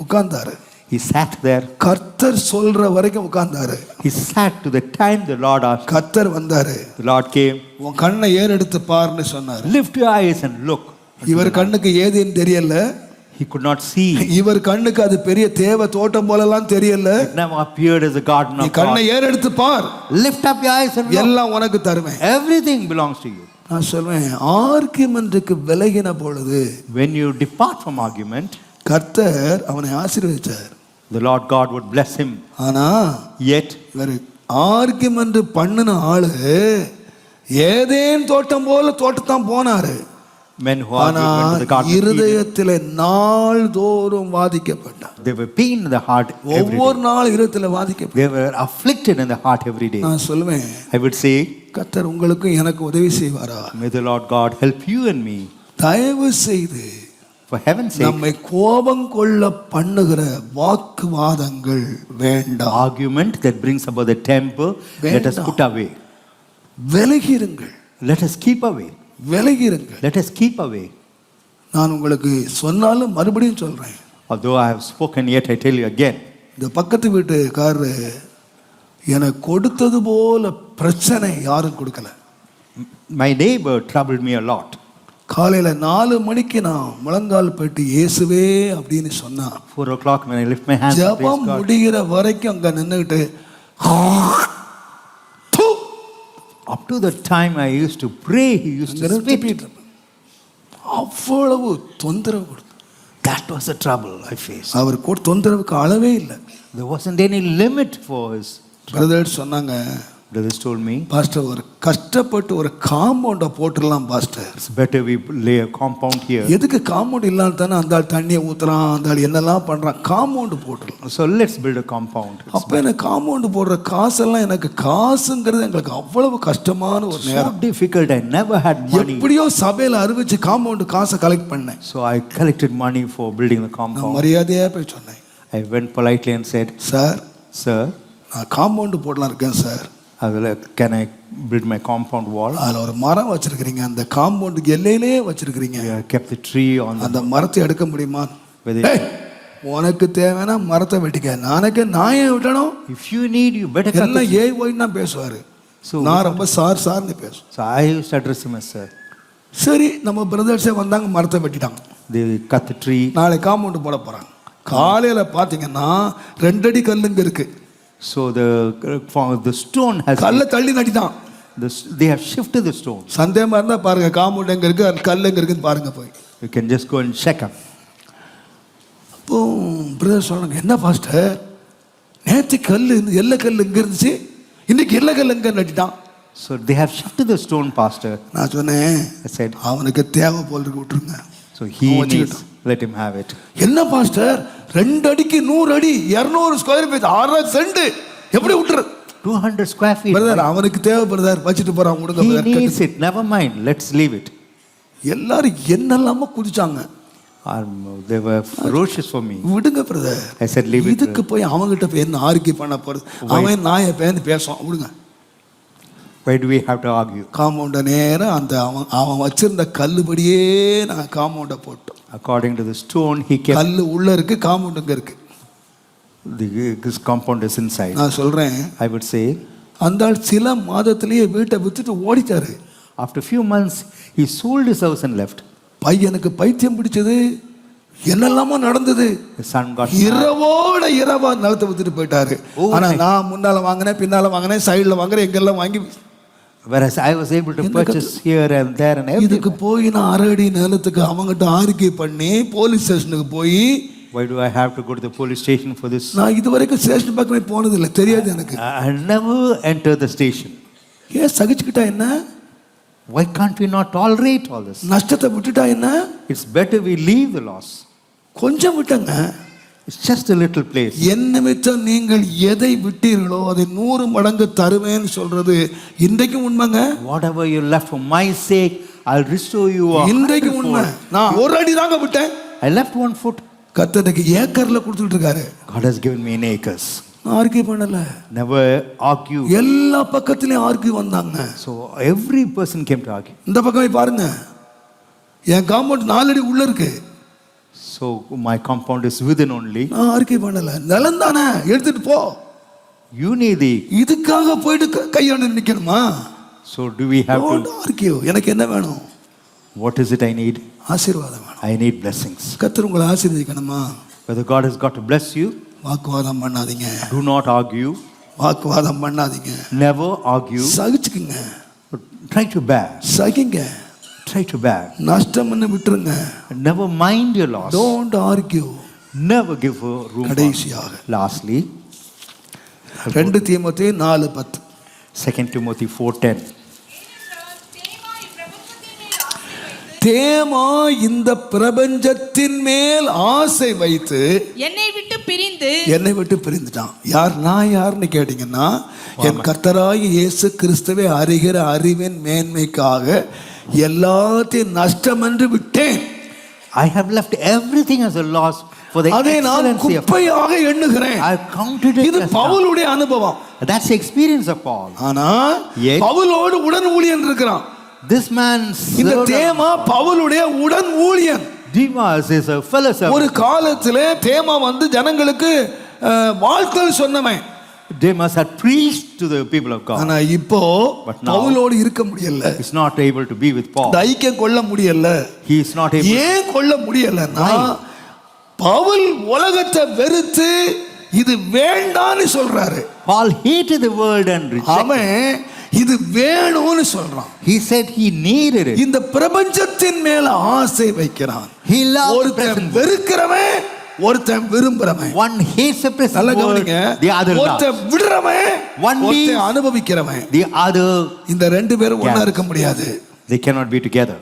உட்கார்ந்தாரு. He sat there. கர்த்தர் சொல்ற வரைக்கும் உட்கார்ந்தாரு. He sat to the time the Lord asked. கர்த்தர் வந்தாரு. The Lord came. உன் கண்ணை ஏறெடுத்து பாருன்னு சொன்னாரு. Lift your eyes and look. இவர் கண்ணுக்கு ஏதேன்னு தெரியல. He could not see. இவர் கண்ணுக்கு அது பெரிய தேவ தோட்டம் போலலாம் தெரியல. It never appeared as a garden நீ of கண்ணை God. ஏறெடுத்து பார். Lift up your eyes and look. எல்லாம் உனக்கு தருவேன். Everything belongs to you. நான் சொல்வேன், ஆர்கியுமென்ட்க்கு விலகின பொழுது When you depart from argument, கர்த்தர் அவனை ஆசீர்வதிச்சார். the Lord God would bless him. ஆனா Yet, இவர் ஆர்கியுமெண்ட் பண்ணின ஆளு ஏதேன் தோட்டம் போல தோட்டத்தான் போனாரு. men who ஆனா argued went to the garden of Eden. இருதயத்திலே நாள்தோறும் வாதிக்கப்பட்டார். They were pain in the heart every ஒவ்வொரு day. நாள் இருதயத்திலே வாதிக்கப்பட்டார். They were afflicted in the heart every day. நான் சொல்லுவேன், I would say, கர்த்தர் உங்களுக்கும் எனக்கு உதவி செய்வாரா? may the Lord God help you and me. தயவு செய்து For heaven's sake, நம்மை கோபம் கொள்ள பண்ணுகிற வாக்குவாதங்கள் வேண்டாம். argument that brings about the temper, let us put away. விலகிருங்கள். Let us keep away. விலகிருங்கள். Let us keep away. நான் உங்களுக்கு சொன்னாலும் மறுபடியும் சொல்றேன். Although I have spoken, yet I tell you again. இந்த பக்கத்து வீட்டுக்காரரு எனக்கு கொடுத்தது போல பிரச்சனை யாரும் கொடுக்கல. My neighbor troubled me a lot. காலையில 4 மணிக்கு நான் முழங்கால் பட்டு இயேசுவே அப்படின்னு சொன்னா, 4 o'clock when I lift my hands to praise ஜெபம் God. முடிகிற வரைக்கும் அங்க நின்னுகிட்டு Up to the time I used to pray, he used to spit. அவ்வளவு தொந்தரவு கொடுத்து. That was the trouble I faced. அவர் கூட தொந்தரவுக்கு அளவே இல்லை. There wasn't any limit for his. Brothers சொன்னாங்க, Brothers told me, பாஸ்டர் ஒரு கஷ்டப்பட்டு ஒரு காம்பவுண்ட போட்டுடலாம் pastor. it's better we lay a compound here. எதுக்கு காம்பவுண்ட் இல்லாம தானே அந்த ஆள் தண்ணியை ஊத்துறான், அந்த ஆள் என்னெல்லாம் பண்றான், காம்பவுண்ட் போட்டுடலாம். So let's build a compound. அப்ப எனக்கு காம்பவுண்ட் போடுற காசெல்லாம், எனக்கு காசுங்கிறது எங்களுக்கு அவ்வளவு கஷ்டமான ஒரு So நேரம். difficult. I never had money. எப்படியோ சபையில அறிவிச்சு காம்பவுண்ட் காசை கலெக்ட் பண்ணேன். So I collected money for building the நான் compound. மரியாதையா போய் சொன்னேன், I went politely and said, sir Sir, நான் காம்பவுண்ட் போடலாம் இருக்கேன் sir. can I build my compound wall? அதுல ஒரு மரம் வச்சிருக்கிறீங்க, அந்த காம்பவுண்டுக்கு எல்லையிலே வச்சிருக்கிறீங்க, We have kept the tree on அந்த the. மரத்தை எடுக்க முடியுமா? Whether- ஏய், உனக்கு தேவைன்னா மரத்தை வெட்டிக்க, நானே நான் ஏன் விட்டணும்? If you need, you better cut the எல்லாம் tree. ஏய் ஓய்னா பேசுவாரு. So, நான் ரொம்ப சார்னு பேசுவேன். so I used to address him as sir. சரி, நம்ம பிரதர்ஸே வந்தாங்க, மரத்தை வெட்டிட்டாங்க. They cut the tree. நாளை காம்பவுண்ட் போட போறாங்க. காலையில பாத்தீங்கன்னா 2 அடி கல்லுங்க இருக்கு. So the stone has. கல்லை தள்ளி நடிட்டான். They have shifted the stone. சந்தேகமா இருந்தா பாருங்க, காம்பவுண்ட் எங்க இருக்கு, அந்த கல் எங்க இருக்குன்னு பாருங்க போய். You can just go and check up. அப்போ பிரதர் சொல்றாங்க, என்ன பாஸ்டர், நேற்று கல்லு எல்லை கல் இங்க இருந்துச்சு, இன்னைக்கு எல்லை கல் எங்க நடிட்டான். So they have shifted the stone, pastor. நான் சொன்னேன், I said, அவனுக்கு தேவை போல் இருக்கு, விட்டுருங்க. so he needs, let him have it. என்ன பாஸ்டர், 2 அடிக்கு 100 அடி 200 ஸ்கொயர் ஃபீட் 6 சென்ட் எப்படி விட்டுறது? 200 square feet. பிரதர் அவனுக்கு தேவை பிரதர், வச்சிட்டு போறான், He விடுங்க. needs it. Never mind. Let's leave it. எல்லாரும் என்னெல்லாம குதிச்சாங்க. They were ferocious for me. விடுங்க brother. I said, leave it. இதுக்கு போய் அவங்ககிட்ட போய் என்ன ஆர்கியூ பண்ண போறது? அவன் நாயை பேந்து பேசுவான். விடுங்க. Why do we have to argue? காம்பவுண்ட நேரம் அந்த அவன் வச்சிருந்த கல்லுபடியே நான் காம்பவுண்ட போட்டோம். According to the stone, he kept. கல்லு உள்ள இருக்கு, காம்பவுண்ட் இங்க இருக்கு. This compound is inside. நான் சொல்றேன், I would say, அந்த ஆள் சில மாதத்திலேயே வீட்டை வித்துட்டு ஓடிட்டாரு. after few months, he sold his house and left. பையனுக்கு பைத்தியம் பிடிச்சது, என்னெல்லாமோ நடந்தது. The son got இரவோட இரவா நிலத்தை வித்துட்டு போயிட்டாரு. ஆனா நான் முன்னால வாங்கினேன், பின்னால வாங்கினேன், சைடுல வாங்குறேன், எங்கெல்லாம் வாங்கி. Whereas I was able to purchase here and there and everything. இதுக்கு போய் நான் அரடி நிலத்துக்கு அவங்ககிட்ட ஆர்கியூ பண்ணி போலீஸ் ஸ்டேஷனுக்கு போய். Why do I have to go to the police station for this? நான் இதுவரைக்கும் ஸ்டேஷன் பக்கமே போனது இல்லை, தெரியாது எனக்கு. I never entered the station. ஏன் சகிச்சுக்கிட்டா என்ன? Why can't we not tolerate all this? நஷ்டத்தை விட்டுட்டா என்ன? It's better we leave the loss. கொஞ்சம் விட்டங்க. It's just a little place. என் நிமித்தம் நீங்கள் எதை விட்டீர்களோ அதை 100 மடங்கு தருவேன்னு சொல்றது இன்றைக்கும் உண்மைங்க. Whatever you left for my sake, I'll restore you. இன்றைக்கு உண்மை. நான் ஒரு அடி தாங்க விட்டேன். I left 1 foot. கர்த்தருக்கு ஏக்கர்ல கொடுத்துட்டு இருக்காரு. God has given me in acres. நான் ஆர்கியூ பண்ணல. Never argue. எல்லா பக்கத்துலயும் ஆர்கியூ வந்தாங்க. So every person came to argue. இந்த பக்கமே பாருங்க, என் காம்பவுண்ட் 4 அடி உள்ள இருக்கு. So my compound is within only. நான் ஆர்கியூ பண்ணல. நிலம் தானே, எடுத்துட்டு போ. You need the. இதுக்காக போயிட்டு கையாண்டு நிக்கணுமா? So do we have Don't to argue. எனக்கு என்ன வேணும்? What is it I need? ஆசீர்வாதம் வேணும். I need blessings. கர்த்தர் உங்களை ஆசீர்வதிக்கணுமா? Whether God has got to bless you, வாக்குவாதம் பண்ணாதீங்க. do not argue. வாக்குவாதம் பண்ணாதீங்க. Never argue. சகிச்சுக்குங்க. Try to bear. சகிங்க. Try to bear. நஷ்டம் பண்ண விட்டுருங்க. Never mind your loss. Don't argue. Never give a room. கடைசியாக Lastly, 2 தீமோத்தேயு 4:10. 2 Timothy 4:10. தேமா இந்த பிரபஞ்சத்தின் மேல் ஆசை வைத்து என்னை விட்டு பிரிந்துட்டான். யார்? நான் யாருன்னு கேட்டீங்கன்னா, என் கர்த்தராகிய இயேசு கிறிஸ்துவை அறிகிற அறிவின் மேன்மைக்காக எல்லாத்தையும் நஷ்டம் என்று விட்டேன். I have left everything as a loss for the அதை நான் excellency of. குப்பையாக எண்ணுகிறேன். I counted it இது as பவுலுடைய அனுபவம். That's the experience of Paul. ஆனா Yet, பவுலோடு உடன் ஊழியன் இருக்கிறான். this man, இந்த தேமா பவுலுடைய உடன் ஊழியன். Demas is a fellow servant. ஒரு காலத்திலே தேமா வந்து ஜனங்களுக்கு வாழ்த்தல் சொன்னவன். Demas had preached to the people of God. ஆனா இப்போ But now, பவுலோடு இருக்க முடியல. He's not able to be with Paul. ஐக்கியம் கொள்ள முடியல. He is not able. ஏன் கொள்ள முடியலன்னா, Why? பவுல் உலகத்தை வெறுத்து இது வேண்டான்னு சொல்றாரு. Paul hated the world and rejected. அவன் இது வேணும்னு சொல்றான். He said he needed it. இந்த பிரபஞ்சத்தின் மேல ஆசை வைக்கிறான். He loved ஒருத்தன் வெறுக்கிறவன், ஒருத்தன் விரும்புறவன். One hates the present நல்ல world, கவனிங்க. the other loves. ஒருத்தன் விடுறவன், One ஒருத்தன் leaves, அனுபவிக்கிறவன். the other. இந்த 2 பேரும் ஒண்ணா இருக்க முடியாது. They cannot be together.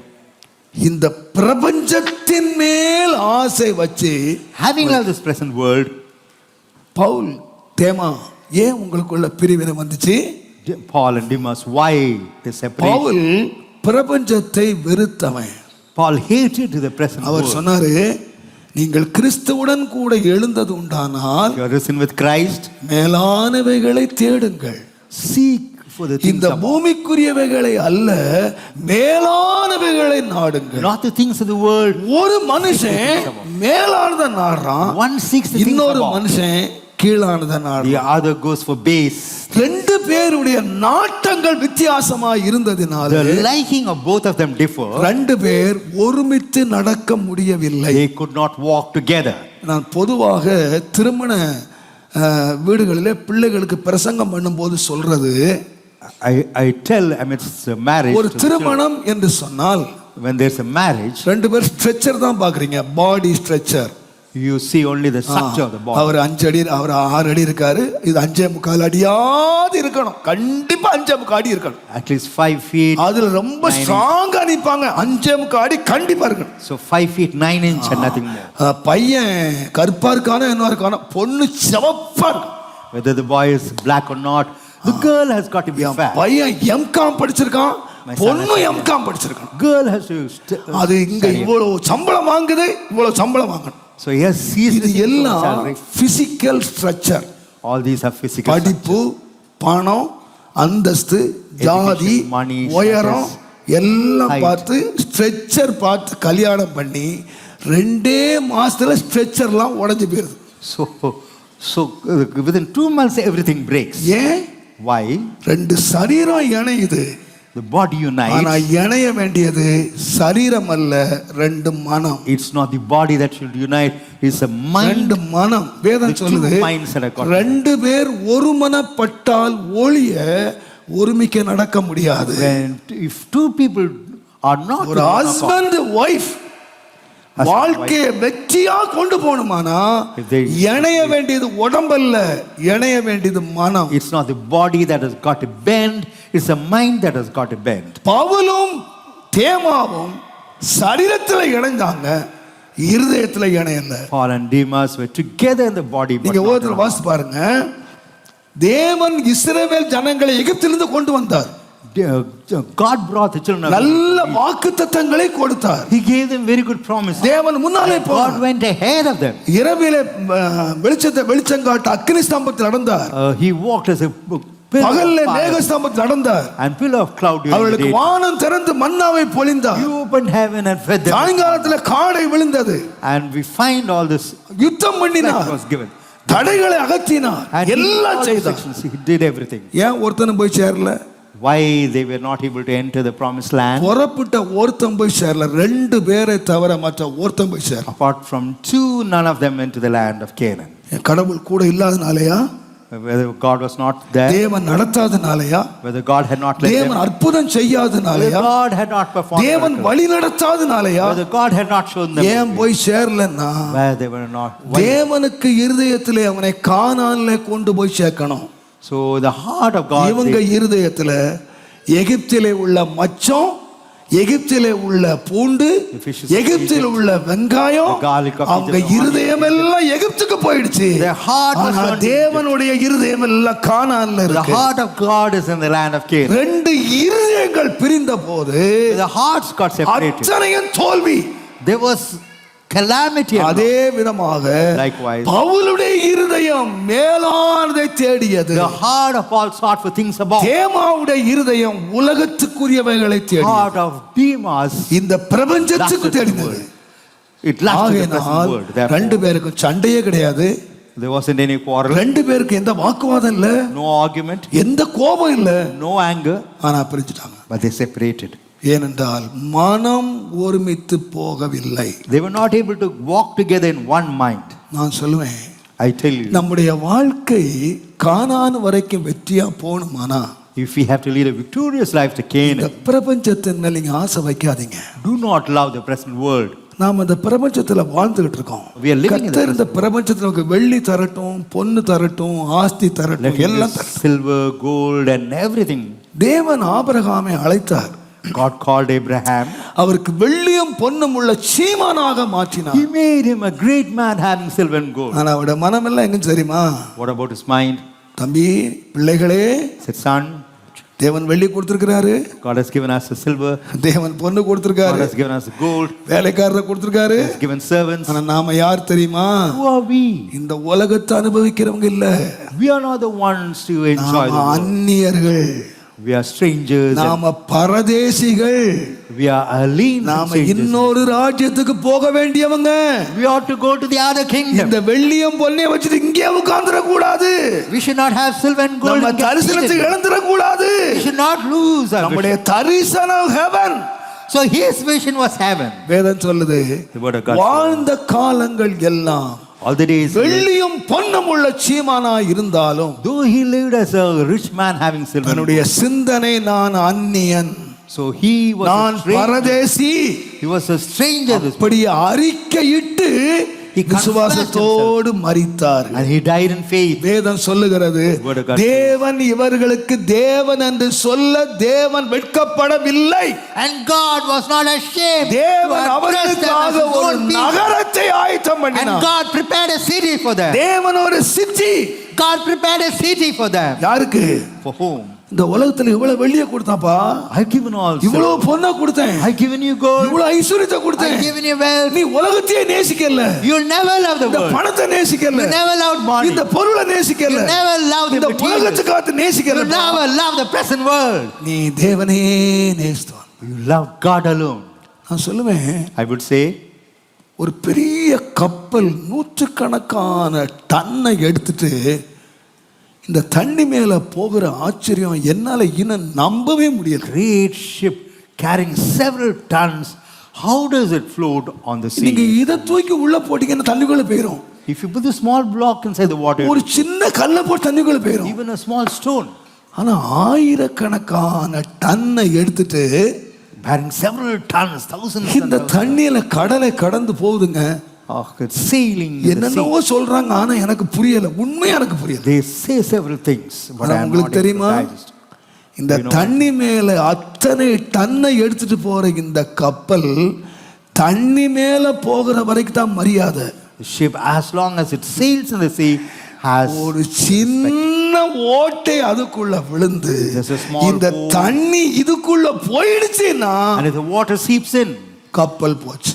இந்த பிரபஞ்சத்தின் மேல் ஆசை வச்சு Having loved this present world, Pavul தேமா ஏன் உங்களுக்குள்ள பிரிவினை வந்துச்சு? Paul and Demas, why they separate? Pavul பிரபஞ்சத்தை வெறுத்தவன். Paul hated the present our world. சொன்னாரு, நீங்கள் கிறிஸ்துவுடன் கூட எழுந்தது உண்டானால் You are risen with Christ. மேலானவைகளை தேடுங்கள். Seek for the things இந்த above. பூமிக்குரியவைகளை அல்ல, மேலானவைகளை நாடுங்கள். Not the things of the world. ஒரு மனுஷன் மேலானத நாடுறான், One seeks the things இன்னொரு above. மனுஷன் கீழானத The நாடுறான். other goes for base. 2 பேருடைய நாட்டங்கள் வித்தியாசமா இருந்ததுனால The liking of both of them differ. 2 பேர் ஒருமித்து நடக்க முடியவில்லை. They could not walk together. நான் பொதுவாக திருமண வீடுகளிலே பிள்ளைகளுக்கு பிரசங்கம் பண்ணும்போது சொல்றது, I tell, it's a marriage. ஒரு to the children. திருமணம் என்று சொன்னால் When there's a marriage, 2 பேர் ஸ்ட்ரெச்சர் தான் பாக்குறீங்க, body structure. you see only the structure of the body. அவர் 5 அடி, அவர் 6 அடி இருக்காரு, இது 5.25 அடியாவது இருக்கணும், கண்டிப்பா 5.25 அடி இருக்கணும். At least 5 feet. அதுல ரொம்ப ஸ்ட்ராங்கா நிப்பாங்க, 5.25 அடி கண்டிப்பா இருக்கணும். So 5 feet 9 inch and nothing more. பையன் கருப்பா இருக்கானோ என்ன இருக்கானோ, பொண்ணு சிவப்பா இருக்கும். Whether the boy is black or not, the girl has got to be fair. பையன் எம்காம் படிச்சிருக்கான், My son பொண்ணு has எம்காம் படிச்சிருக்கணும். girl has to அது இங்க study. இவ்வளவு சம்பளம் வாங்குது, இவ்வளவு சம்பளம் வாங்கணும். So yes, sees இது the எல்லாம் salary. Physical structure. All these are physical. படிப்பு, பணம், அந்தஸ்து, ஜாதி, money, உயரம் எல்லாம் height. பார்த்து ஸ்ட்ரெச்சர் பார்த்து கல்யாணம் பண்ணி 2 மாசத்துல ஸ்ட்ரெச்சர்லாம் உடைஞ்சு போயிருது. So within 2 months everything breaks. ஏன்? Why? 2 சரீரம் இணையுது. The body ஆனா unites. இணைய வேண்டியது சரீரம் அல்ல, 2 மனம். It's not the body that should unite, it's a mind. 2 மனம். வேதம் The two சொல்லுது minds that are caught. 2 பேர் ஒரு மனப்பட்டால் ஒழிய ஒருமிக்க நடக்க முடியாது. When if 2 people are not ஒரு together, ஹஸ்பண்ட் ஒய்ஃப் வாழ்க்கையை வெற்றியா கொண்டு போகணுமானா If they- இணைய வேண்டியது உடம்பல்ல, இணைய வேண்டியது மனம். it's not the body that has got to bend, it's a mind that has got to bend. பவுலும் தேமாவும் சரீரத்துல இணைந்தாங்க, இருதயத்துல இணையல. Paul and Demas were together in the body. but நீங்க not ஓதுல in the வாசி பாருங்க. தேவன் இஸ்ரவேல் ஜனங்களை எகிப்திலிருந்து கொண்டு வந்தார். God brought the children of நல்ல வாக்குத்தத்தங்களை கொடுத்தார். He gave them very good promises. தேவன் முன்னாலே God போனார். went ahead of them. இரவிலே வெளிச்சங்காட்டு அக்கினி ஸ்தம்பத்தில் நடந்தார். He walked as a pillar பகல்ல of மேக fire ஸ்தம்பத்தில் நடந்தார். and pillar of cloud during the அவர்களுக்கு day. வானம் திறந்து மன்னாவை பொழிந்தார். He opened heaven and fed them. சாயங்காலத்துல காடை விழுந்தது. And we find all this யுத்தம் that பண்ணினார். was given. தடைகளை அகற்றினார். And he எல்லாம் all the செய்தார். sections, he did everything. ஏன் ஒருத்தனும் போய் சேரல? Why they were not able to enter the promised land? புறப்பட்ட ஒருத்தன் போய் சேரல. 2 பேரை தவிர மற்ற ஒருத்தன் போய் சேரல. Apart from 2, none of them went to the land of Canaan. கடவுள் கூட இல்லாதனாலயா? Whether God was not there, தேவன் நடத்தாதனாலயா? whether God had not led தேவன் them, அற்புதம் whether செய்யாதனாலயா? God had not performed தேவன் miracles, வழி நடத்தாதனாலயா? whether God had not shown them ஏன் the way, போய் சேரலன்னா where they were not. Why? தேவனுக்கு இருதயத்திலே அவனை கானான்ல கொண்டு போய் சேர்க்கணும். So the heart of God, இவங்க இருதயத்துல எகிப்திலே உள்ள மச்சம், எகிப்திலே உள்ள பூண்டு, எகிப்தில் உள்ள வெங்காயம், அவங்க இருதயம் எல்லாம் எகிப்துக்கு போயிடுச்சு. ஆனா தேவனுடைய இருதயம் எல்லாம் கானான்ல the இருக்கு. heart of God is in the land of Canaan. 2 இருதயங்கள் பிரிந்த போது The hearts got separated. அத்தனையும் தோல்வி. There was calamity. அதே விதமாக Likewise, பவுலுடைய இருதயம் மேலானதை தேடியது. the heart of Paul sought for things above. தேமாவுடைய இருதயம் உலகத்துக்குரியவைகளை தேடியது. Heart of Demas இந்த பிரபஞ்சத்துக்கு lasted the தேடினது. world. It lasted the present ஆகையினால் world. Therefore, 2 பேருக்கும் சண்டையே கிடையாது. there wasn't any quarrel, 2 பேருக்கு எந்த வாக்குவாதம் இல்ல, no argument, எந்த கோபம் இல்ல. no anger, ஆனா பிரிஞ்சுட்டாங்க. but they separated. ஏனென்றால் மனம் ஒருமித்து போகவில்லை. They were not able to walk together in one mind. நான் சொல்லுவேன், I tell you, நம்முடைய வாழ்க்கை கானான் வரைக்கும் வெற்றியா போகணுமானா if we have to lead a victorious life to இந்த Canaan, பிரபஞ்சத்தின் மேல நீங்க ஆசை வைக்காதீங்க. do not love the present world. நாம் இந்த பிரபஞ்சத்துல வாழ்ந்துகிட்டு இருக்கோம். We are living in கர்த்தர் இந்த பிரபஞ்சத்துல நமக்கு வெள்ளி தரட்டும், பொன்னு தரட்டும், ஆஸ்தி Let தரட்டும், him எல்லாம் use தரட்டும். silver, gold and everything. தேவன் ஆபிரகாமை அழைத்தார். God called Abraham. அவருக்கு வெள்ளியும் பொன்னும் உள்ள சீமானாக மாற்றினார். He made him a great man having silver and gold. ஆனா அவருடைய மனமெல்லாம் எங்க தெரியுமா? What about his mind? தம்பி, பிள்ளைகளே, Said, son, தேவன் வெள்ளி கொடுத்திருக்கிறாரு, God has given us a silver, தேவன் பொன்னு God கொடுத்திருக்காரு, has given us gold, வேலைக்காரரை கொடுத்திருக்காரு. He has given servants. ஆனா நாம யார் தெரியுமா? Who are we? இந்த உலகத்தை அனுபவிக்கிறவங்க இல்ல. We are not the ones to enjoy the நாம world. அந்நியர்கள், We are strangers. நாம பரதேசிகள், We are aliens and நாம strangers. இன்னொரு ராஜ்யத்துக்கு போக வேண்டியவங்க. We ought to go to the other kingdom. இந்த வெள்ளியும் பொன்னையும் வச்சுட்டு இங்கே உட்கார்ந்துட கூடாது. We should not have silver and gold. நம்ம and get தரிசனத்தை seated. இழந்துட கூடாது. We should not lose our நம்முடைய vision. தரிசனம் heaven. So his vision was heaven. வேதம் சொல்லுது, The word of God. வாழ்ந்த காலங்கள் எல்லாம் All the days, வெள்ளியும் பொன்னும் உள்ள சீமானா இருந்தாலும் though he lived as a rich man having silver, and தன்னுடைய சிந்தனை நான் அந்நியன், gold, so he was நான் a stranger. Paradesi, He was a stranger. This அப்படி அறிக்கையிட்டு He confessed விசுவாசத்தோடு மரித்தார். and he died in faith. வேதம் சொல்லுகிறது, Word of God. தேவன் இவர்களுக்கு தேவன் என்று சொல்ல தேவன் வெட்கப்படவில்லை. And God was not ashamed. தேவன் to address them as அவர்களுக்காக his ஒரு own people. நகரத்தை ஆயத்தம் And பண்ணினார். God prepared a city for them. தேவன் ஒரு city. God prepared a city for them. யாருக்கு? For whom? இந்த உலகத்துல இவ்வளவு வெள்ளிய கொடுத்தாப்பா, I've given all. இவ்வளவு பொண்ணை கொடுத்தேன், I've given you gold. இவ்வளவு ஐஸ்வர்யத்தை கொடுத்தேன், I've given you wealth. நீ உலகத்தையே நேசிக்கல, You'll never love the இந்த world. பணத்தை நேசிக்கல, You never loved money. இந்த பொருளை நேசிக்கல, You never loved the இந்த material. உலகத்துக்காக நேசிக்கல, You never loved the present world. நீ தேவனே நேசித்தவன். You love God alone. நான் சொல்லுவேன், I would say, ஒரு பெரிய கப்பல் நூற்றுக்கணக்கான டன்னை எடுத்துட்டு இந்த தண்ணி மேல போகிற ஆச்சரியம் என்னால இன்னும் நம்பவே முடியல. great ship carrying several tons. How does it float on the நீங்க sea? இதை தூக்கி உள்ள போட்டீங்கன்னா தண்ணிக்குள்ள போயிடும். If you put a small block inside the water, ஒரு சின்ன கல்லை போட்டு தண்ணிக்குள்ள போயிடும். even a small stone, ஆனா ஆயிரக்கணக்கான டன்னை எடுத்துட்டு bearing several tons, thousands and இந்த thousands. தண்ணியில கடலை கடந்து போகுதுங்க. Oh, it's sailing in the என்னென்னவோ sea. சொல்றாங்க, ஆனா எனக்கு புரியல, உண்மையா எனக்கு புரியல. They say several things, but ஆனா I am உங்களுக்கு not able to தெரியுமா, digest. இந்த தண்ணி மேல அத்தனை டன்னை எடுத்துட்டு போற இந்த கப்பல் தண்ணி மேல போகிற வரைக்கும் தான் மரியாதை. The ship, as long as it sails in the sea, has ஒரு சின்ன ஓட்டை அதுக்குள்ள விழுந்து There's a small இந்த hole. தண்ணி இதுக்குள்ள போயிடுச்சுன்னா and if the water seeps in, கப்பல் போச்சு.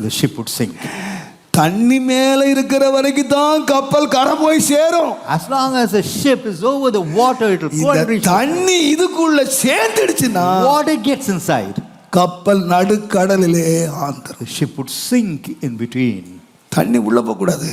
the ship would sink. தண்ணி மேல இருக்கிற வரைக்கும் தான் கப்பல் கரை போய் சேரும். As long as the ship is over the water, it will go and இந்த reach. தண்ணி இதுக்குள்ள சேர்ந்துடுச்சுன்னா Water gets inside, கப்பல் நடுக்கடலிலே ஆந்திரும். the ship would sink in between. தண்ணி உள்ள போக கூடாது,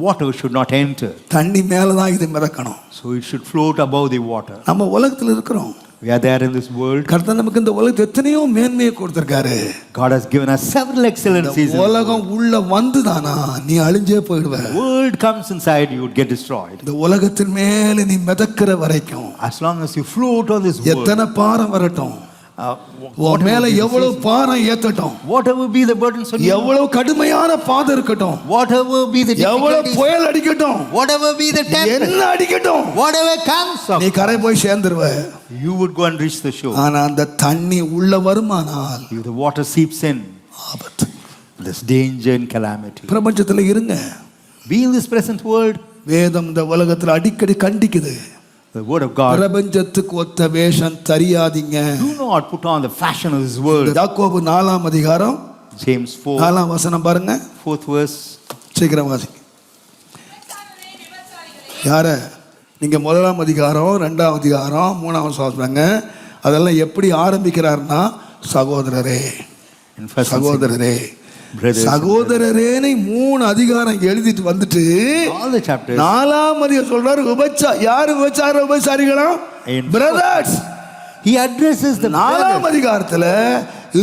Water should not enter, தண்ணி மேல தான் இது மிதக்கணும். so it should float above the water. நம்ம உலகத்துல இருக்கிறோம். We are there in this world. கர்த்தர் நமக்கு இந்த உலகத்தை எத்தனையோ மேன்மையை கொடுத்திருக்காரு. God has given us several excellencies. இந்த உலகம் உள்ள வந்துதானா நீ அழிஞ்சே போயிடுவ. The world comes inside, you would get destroyed. இந்த உலகத்தின் மேல நீ மிதக்கிற வரைக்கும் As long as you float on this world, எத்தனை பாரம் வரட்டும், உன் மேல எவ்வளவு பாரம் ஏத்தட்டும், whatever be the burdens on you, எவ்வளவு கடுமையான பாதை இருக்கட்டும், whatever be the எவ்வளவு difficulties, புயல் அடிக்கட்டும், whatever be the tempest, என்ன அடிக்கட்டும், whatever comes up, நீ கரை போய் சேர்ந்துருவ. you would go and reach the shore. ஆனா அந்த தண்ணி உள்ள வருமானால் If the water seeps in, ஆபத்து. there's danger and calamity. பிரபஞ்சத்துல இருங்க. Be in this present world. வேதம் இந்த உலகத்துல அடிக்கடி கண்டிக்குது, The word of God. பிரபஞ்சத்துக்கு ஒத்த வேஷம் தெரியாதீங்க. Do not put on the fashion of this world. யாக்கோபு 4ஆம் அதிகாரம் James 4, 4ஆம் வசனம் பாருங்க, 4th verse. சீக்கிரம் வாசி. யார நீங்க 1ஆம் அதிகாரம் 2ஆம் அதிகாரம் 3ஆம் வசனம், அதெல்லாம் எப்படி ஆரம்பிக்கிறார்னா, சகோதரரே In first and சகோதரரே brothers and சகோதரரேனை 3 அதிகாரம் எழுதிட்டு வந்துட்டு all the chapters. 4ஆம் அதிகாரம் சொல்றாரு யாரு விபச்சாரிகளா, In brothers. He addresses the 4ஆம் brothers, அதிகாரத்துல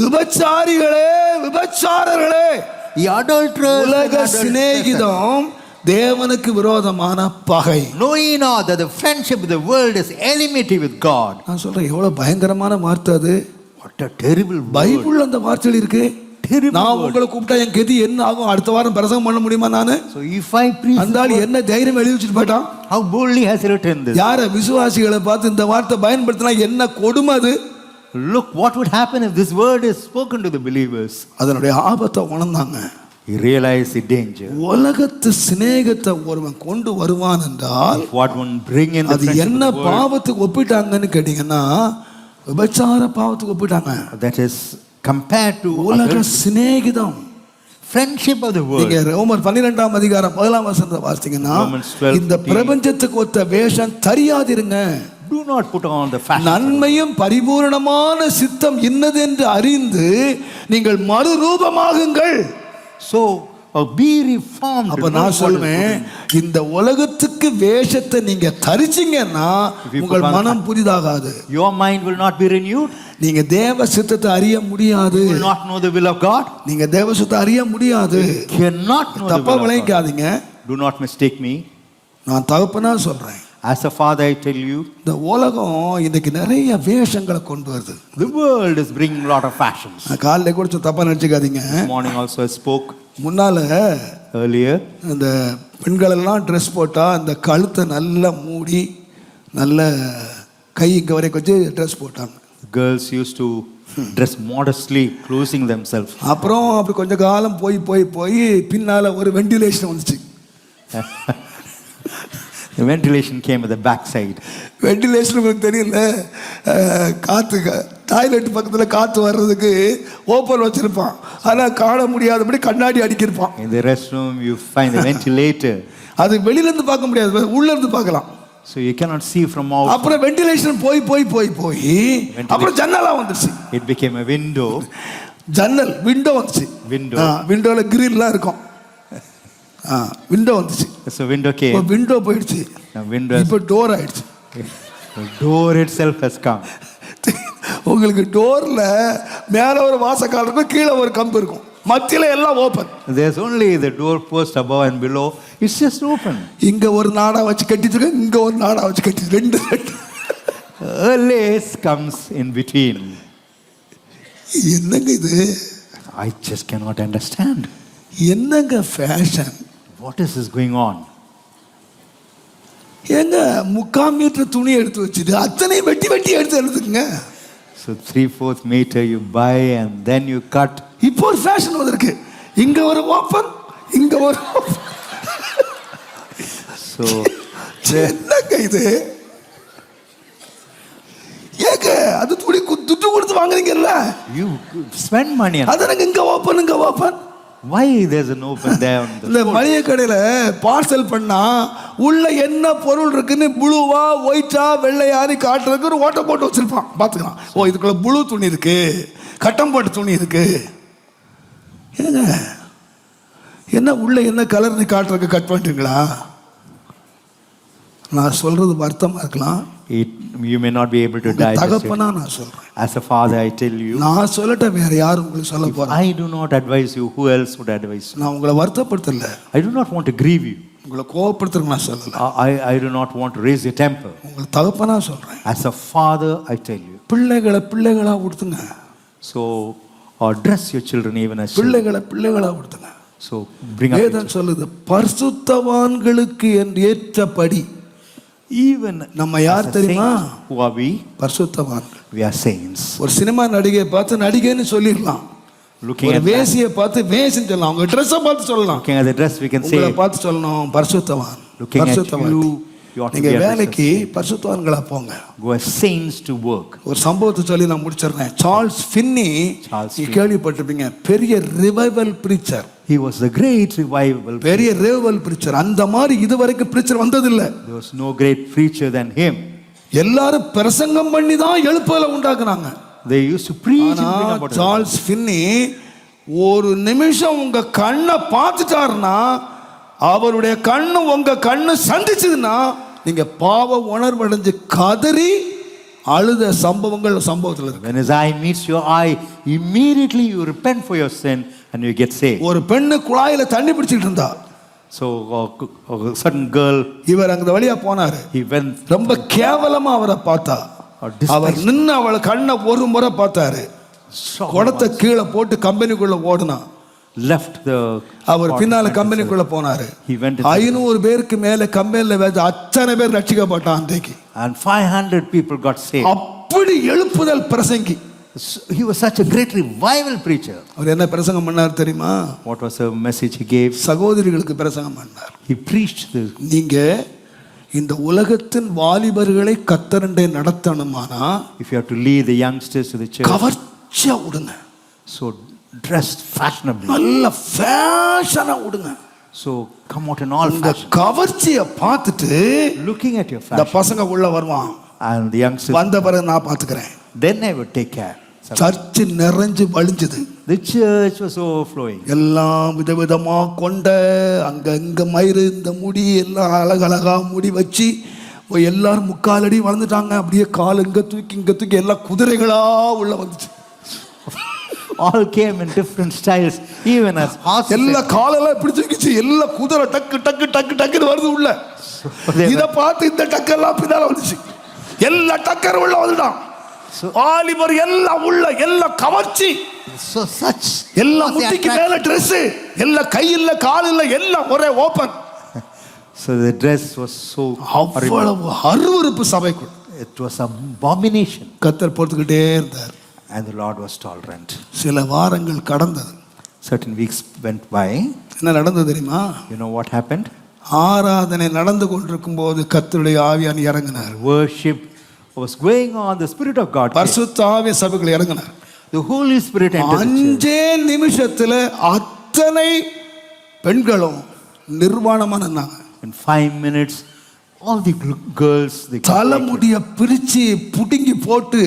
விபச்சாரிகளே, விபச்சாரர்களே, the adulterers, உலக and adulteresses. சிநேகிதம் தேவனுக்கு விரோதமான பகை. Know ye not that the friendship of the world is enmity with God? நான் சொல்றேன், எவ்வளவு பயங்கரமான வார்த்தை அது. What a terrible word. Bible அந்த வார்த்தையில் இருக்கு. Terrible நான் word. உங்களை கூப்பிட்டா என் கதி என்ன ஆகும், அடுத்த வாரம் பிரசங்கம் பண்ண முடியுமா நானு? So if I preach, அந்த ஆள் என்ன தைரியம் எழுதி வச்சுட்டு போயிட்டான். how boldly has he written this? யார விசுவாசிகளை பார்த்து இந்த வார்த்தை பயன்படுத்தினா என்ன கொடுமை அது. Look what would happen if this word is spoken to the believers. அதனுடைய ஆபத்தை உணர்ந்தாங்க. He realized the danger. உலகத்து சிநேகத்தை ஒருவன் கொண்டு வருவான் என்றால் If what one bring in the அது friendship என்ன of the world, பாவத்துக்கு ஒப்பிட்டாங்கன்னு கேட்டீங்கன்னா, விபச்சார பாவத்துக்கு ஒப்பிட்டாங்க. that is compared to உலக other சிநேகிதம். friendship of the நீங்க world. ரோமர் 12ஆம் அதிகாரம் 1ஆம் வசனத்தை வாசித்தீங்கன்னா, Romans 12, இந்த பிரபஞ்சத்துக்கு ஒத்த வேஷம் தெரியாதிருங்க, Do not put on the fashion. நன்மையும் பரிபூரணமான சித்தம் இன்னதென்று அறிந்து நீங்கள் மறுரூபமாகுங்கள். So be reformed. அப்ப Know நான் what is சொல்வேன், good. இந்த உலகத்துக்கு வேஷத்தை நீங்க தரிச்சீங்கன்னா If you உங்கள் put on மனம் புதிதாகாது. Your mind will not be renewed. நீங்க தேவ சித்தத்தை அறிய முடியாது. You will not know the will of God. நீங்க தேவ சித்தத்தை அறிய முடியாது. Cannot know the தப்பா will of God. விளைக்காதீங்க. Do not mistake me. நான் தகப்பனா சொல்றேன், As a father, I tell you, இந்த உலகம் இன்னைக்கு நிறைய வேஷங்களை கொண்டு வருது. the world is bringing a lot of fashions. நான் காலையில கூட தப்பா நினைச்சுக்காதீங்க. This morning also I spoke முன்னால earlier. இந்த பெண்கள் எல்லாம் ட்ரெஸ் போட்டா இந்த கழுத்தை நல்லா மூடி நல்ல கை இங்க வரைக்கும் வச்சு ட்ரெஸ் போட்டாங்க. Girls used to dress modestly, closing themselves. அப்புறம் அப்படி கொஞ்ச காலம் போய் பின்னால ஒரு வெண்டிலேஷன் வந்துச்சு. The ventilation came at the backside. Ventilation உங்களுக்கு தெரியல, காற்று டாய்லெட் பக்கத்தில் காற்று வர்றதுக்கு ஓப்பன் வச்சிருப்பான், ஆனால் காண முடியாதபடி கண்ணாடி அடிக்கிருப்பான். In the restroom, you find the ventilator. அது வெளியிலேருந்து பார்க்க முடியாது, உள்ள இருந்து பார்க்கலாம். So you cannot see from out. அப்புறம் வெண்டிலேஷன் போய் அப்புறம் ஜன்னலா வந்துச்சு. It became a window. ஜன்னல் விண்டோ வந்துச்சு. விண்டோல கிரில்லாம் இருக்கும். விண்டோ வந்துச்சு. So window came. விண்டோ போயிடுச்சு. இப்போ டோர் ஆயிடுச்சு. The door itself has come. உங்களுக்கு டோர்ல மேல ஒரு வாசக்கால் இருக்கும், கீழே ஒரு கம்பு இருக்கும், மத்தியில எல்லாம் open. There's only the door post above and below. It's just open. இங்க ஒரு நாடா வச்சு கட்டிட்டு, இங்க ஒரு நாடா வச்சு கட்டி, ரெண்டு A lace comes in between. என்னங்க இது? I just cannot understand. என்னங்க fashion? What is this going on? ஏங்க 3/4 மீட்டர் துணி எடுத்து வச்சுட்டு அத்தனை வெட்டி எடுத்து எடுத்துக்கங்க. So 3/4 meter you buy and then you cut. இப்போ ஒரு ஃபேஷன் வந்திருக்கு, இங்க ஒரு ஓப்பன், இங்க ஒரு ஓப்பன். So என்னங்க இது? ஏங்க அது துணி துட்டு கொடுத்து வாங்குறீங்கல்ல, you spend money on அது இங்க ஓப்பன், இங்க open. Why there's an open there on the இந்த மளிகை கடையில பார்சல் பண்ணா உள்ள என்ன பொருள் இருக்குன்னு ப்ளூவா ஒயிட்டா வெள்ளையாரி காட்டுறதுக்கு ஒரு ஓட்டை போட்டு வச்சிருப்பான், பாத்துக்கலாம். ஓ இதுக்குள்ள ப்ளூ துணி இருக்கு, கட்டம் போட்ட துணி இருக்கு. ஏங்க என்ன உள்ள என்ன கலர்னு காட்டுறதுக்கு கட் பண்ணிட்டீங்களா? நான் சொல்றது வருத்தமா இருக்கலாம், you may not be able to digest it. தகப்பனா நான் சொல்றேன். As a father I tell you, நான் சொல்லட்ட வேற யார் உங்களுக்கு சொல்ல போறா? I do not advise you, who else would advise you? நான் உங்களை வருத்தப்படுத்தல, I do not want to grieve you. உங்களை கோபப்படுத்துறேன் நான் சொல்லல. I do not want to raise your temper. உங்களை தகப்பனா சொல்றேன். As a father I tell you, பிள்ளைகளா கொடுத்துங்க. so address your children even as பிள்ளைகளா கொடுத்துங்க. So bring up வேதம் சொல்லுது, பரிசுத்தவான்களுக்கு ஏற்றபடி. even நம்ம யார் தெரியுமா? Who are we? பரிசுத்தவான்கள். We are saints. ஒரு சினிமா நடிகையை பார்த்து நடிகைன்னு சொல்லிடலாம், Looking ஒரு at வேசியை பார்த்து வேசின்னு சொல்லலாம், அவங்க ட்ரெஸ்ஸை பார்த்து சொல்லலாம். looking at the dress we can say, உங்களை பார்த்து சொல்லணும் பரிசுத்தவான். looking at பரிசுத்தவான். you, you ought to நீங்க be a வேலைக்கு பரிசுத்தவான்களா போங்க. go as saints to work. ஒரு சம்பவத்தை சொல்லி நான் முடிச்சிடுறேன். சார்ல்ஸ் ஃபின்னி, நீ கேள்விப்பட்டிருப்பீங்க, பெரிய revival preacher. He was a great revival. பெரிய ரிவைவல் பிரீச்சர். அந்த மாதிரி இதுவரைக்கும் பிரீச்சர் வந்ததில்லை. There was no great preacher than him. எல்லாரும் பிரசங்கம் பண்ணி தான் எழுப்புதலை உண்டாக்குனாங்க. They used to preach and bring about it. Charles Binny ஒரு நிமிஷம் உங்க கண்ணை பார்த்துட்டாருன்னா, அவருடைய கண்ணு உங்க கண்ணு சந்திச்சதுன்னா, நீங்க பாவ உணர்வடைஞ்சு கதறி அழுத சம்பவத்தில் இருக்கு. When his eye meets your eye, immediately you repent for your sin and you get saved. ஒரு பெண்ணு குழாயில தண்ணி பிடிச்சிட்டு இருந்தா, So a certain girl, இவர் அந்த வழியா போனாரு, he went, ரொம்ப கேவலமா அவரை பார்த்தா, அவர் நின்று அவளை கண்ணை ஒரு முறை பார்த்தாரு, குடத்தை கீழே போட்டு கம்பெனிக்குள்ள ஓடுனா, left the, அவர் பின்னால கம்பெனிக்குள்ள போனாரு. he went 500 பேருக்கு மேல கம்பெனில வேலை அத்தனை பேர் ரட்சிக்கப்பட்டான் அன்றைக்கு. and 500 people got saved. அப்படி எழுப்புதல் பிரசங்கி. He was such a great revival preacher. அவர் என்ன பிரசங்கம் பண்ணார் தெரியுமா? What was the message he gave? சகோதரிகளுக்கு பிரசங்கம் பண்ணார். He preached this. நீங்க இந்த உலகத்தின் வாலிபர்களை கர்த்தரண்டை நடத்தணுமானா, If you have to lead the youngsters to the church, கவர்ச்சியா விடுங்க. so dressed fashionably. நல்ல ஃபேஷனா விடுங்க. So come out in all இந்த fashion. கவர்ச்சியை பார்த்துட்டு Looking at your இந்த fashion, பசங்க உள்ள வருவான். and the youngsters, வந்த பிறகு நான் பார்த்துக்கிறேன். then I would take care. Church நிறைஞ்சு வழிஞ்சது. The church was overflowing. எல்லாம் விதவிதமா கொண்ட அங்க இங்க மயிறு இந்த முடி எல்லாம் அழகழகா முடி வச்சு எல்லாரும் 3/4 அடி வளர்ந்துட்டாங்க. அப்படியே கால் இங்க தூக்கி எல்லாம் குதிரைகளா உள்ள வந்துச்சு. All came in different styles, even as horses. எல்லா காலெல்லாம் இப்படி தூக்கிச்சு, எல்லா குதிரை டக்கு டக்கு டக்கு டக்குன்னு வருது உள்ள. இத பார்த்து இந்த டக்கெல்லாம் பின்னால வந்துச்சு, எல்லா டக்கர் உள்ள வந்துட்டான். ஆலிவர் எல்லாம் உள்ள, எல்லா கவர்ச்சி, So such, எல்லா முட்டிக்கு மேல Dress, எல்லா கை இல்ல கால் இல்ல, எல்லாம் ஒரே open. So the dress was so அவ்வளவு அருவருப்பு சபைக்குள். It was an abomination. கர்த்தர் பொறுத்துக்கிட்டே இருந்தார். And the Lord was tolerant. சில வாரங்கள் கடந்தது. Certain weeks went by. என்ன நடந்தது தெரியுமா? You know what happened? ஆராதனை நடந்து கொண்டிருக்கும் போது கர்த்தருடைய ஆவியான் இறங்கினார். Worship was going on. The Spirit of God came. பரிசுத்த ஆவி சபைக்குள்ள இறங்கினார். The Holy Spirit entered the church. 5 நிமிஷத்துல அத்தனை பெண்களும் நிர்வாணமா நின்னாங்க. In 5 minutes, all the girls, the தலைமுடிய பிரிச்சு புடுங்கி போட்டு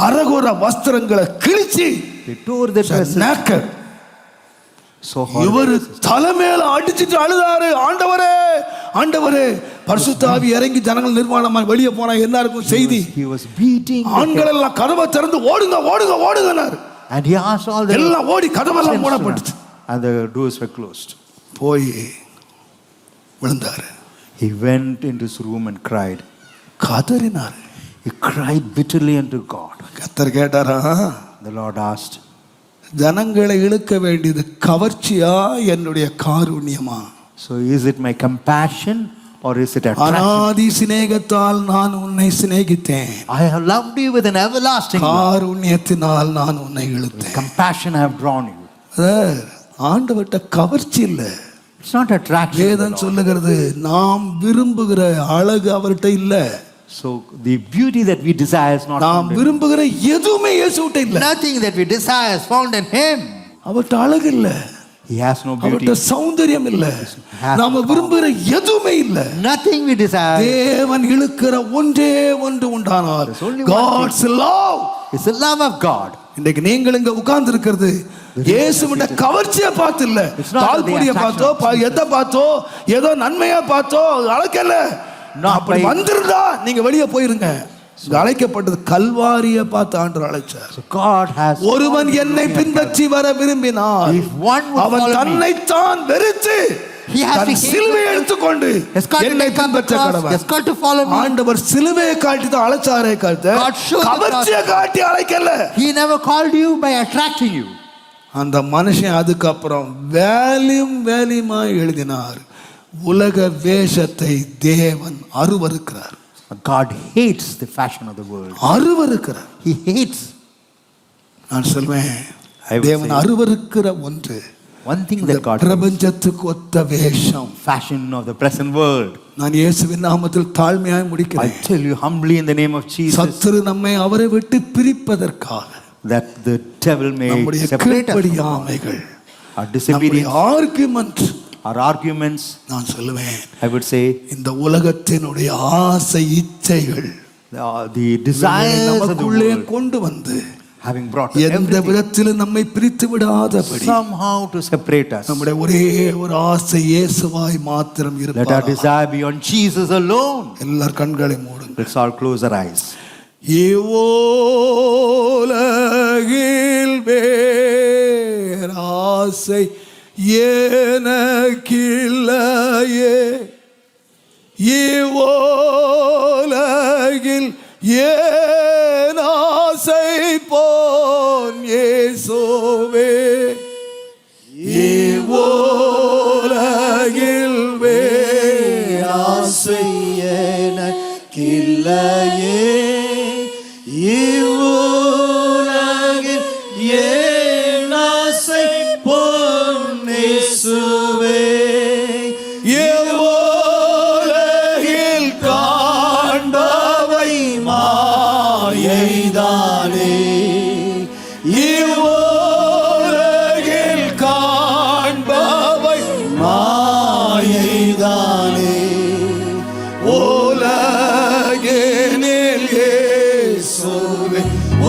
அரகுர வஸ்திரங்களை கிழிச்சு they tore their dresses. naked. So இவர் horrible. தலைமையில அடிச்சிட்டு அழுதாரு, ஆண்டவரே ஆண்டவரே. பரிசுத்த ஆவி இறங்கி ஜனங்கள் நிர்வாணமா வெளியே போனா என்ன இருக்கும் செய்தி? He was beating the ஆண்கள் எல்லாம் கதவை திறந்து ஓடுங்க ஓடுங்க ஓடுங்கனாரு. and he asked all the எல்லாம் ஓடி கதவெல்லாம் மூடப்பட்டுச்சு. and the doors were closed. போய் விழுந்தாரு. He went into his room and cried. கதறினாரு. He cried bitterly unto God. கர்த்தர் கேட்டாரா, The Lord asked, ஜனங்களை இழுக்க வேண்டியது கவர்ச்சியா என்னுடைய காருண்யமா? so is it my compassion or is it attraction? அநாதி சிநேகத்தால் நான் உன்னை சிநேகித்தேன், I have loved you with an everlasting love. காருண்யத்தினால் நான் உன்னை இழுத்தேன். Compassion I have drawn you. ஆண்டவர்ட்ட கவர்ச்சி இல்லை. It's not attraction. வேதம் சொல்லுகிறது நாம் விரும்புகிற அழகு அவர்கிட்ட இல்ல. So the beauty that we desire is not நாம் found in him. விரும்புகிற எதுவுமே இயேசுகிட்ட இல்ல. Nothing that we desire is found in him. அவர்கிட்ட அழகு இல்ல, He has no beauty. அவர்கிட்ட சௌந்தரியம் இல்ல, நாம விரும்புகிற எதுவுமே இல்ல. Nothing we desire. தேவன் இழுக்கிற ஒன்றே ஒன்று உண்டானார். There's only one God's love. It's the love of God. இன்னைக்கு நீங்கள் இங்க உட்கார்ந்து இருக்கிறது இயேசுவின் கவர்ச்சியை பார்த்து இல்ல, தாழ்படியை பார்த்தோ எதை பார்த்தோ ஏதோ நன்மையா பார்த்தோ அழைக்கல. அப்படி வந்திருந்தா நீங்க வெளியே போயிருங்க. அழைக்கப்பட்டது கல்வாரியை பார்த்து ஆண்டவர் அழைச்சார். So God has. ஒருவன் என்னை பின்பற்றி வர விரும்பினார், If one would அவன் follow me, தன்னைத்தான் வெறுத்து he has than to hate சிலுவையை himself. எடுத்துக்கொண்டு Has got to என்னை take up the பின்பற்ற cross. கடவன். Has got to follow me. ஆண்டவர் சிலுவையை காட்டி தான் அழைச்சாரே காட்ட, God showed the கவர்ச்சியை காட்டி அழைக்கல. He never called you by attracting you. அந்த மனுஷன் அதுக்கப்புறம் வேலியுமா எழுதினார், உலக வேஷத்தை தேவன் அருவருக்கிறார். God hates the fashion of the world. அருவருக்கிறார். He hates. நான் சொல்வேன், I would தேவன் say- அருவருக்கிற ஒன்று One thing இந்த that God hates, பிரபஞ்சத்துக்கு ஒத்த வேஷம். fashion of the present world. நான் இயேசுவின் நாமத்தில் தாழ்மையாய் I முடிக்கிறேன். tell you humbly in the name of Jesus சத்துரு நம்மை அவரை விட்டு பிரிப்பதற்காக that the devil may நம்முடைய separate us from God. கீழ்ப்படியாமைகள், Our நம்முடைய disobedience, ஆர்குமெண்ட், our arguments, நான் சொல்லுவேன், I would say, இந்த உலகத்தினுடைய ஆசை இச்சைகள் the desires of the நமக்குள்ளே world கொண்டு வந்து having brought எந்த everything விதத்திலும் நம்மை பிரித்து விடாதபடி somehow to separate us. நம்முடைய ஒரே ஒரு ஆசை இயேசுவாய் மாத்திரம் Let our இருப்பார். desire be on Jesus alone. எல்லார் கண்களை மூடுங்க. Let's all close our eyes. இவ்வுலகில் வேறாசை எனக்கில்லையே, இவ்வுலகில் ஏன் ஆசை போன் இயேசுவே, இவ்வுலகில் வேறாசை எனக்கில்லையே, இவ்வுலகில் ஏன் ஆசை போன் இயேசுவே, இவ்வுலகில் காண்பவை மாயைதானே, இவ்வுலகில் காண்பவை மாயைதானே, உலகினில் இயேசுவே,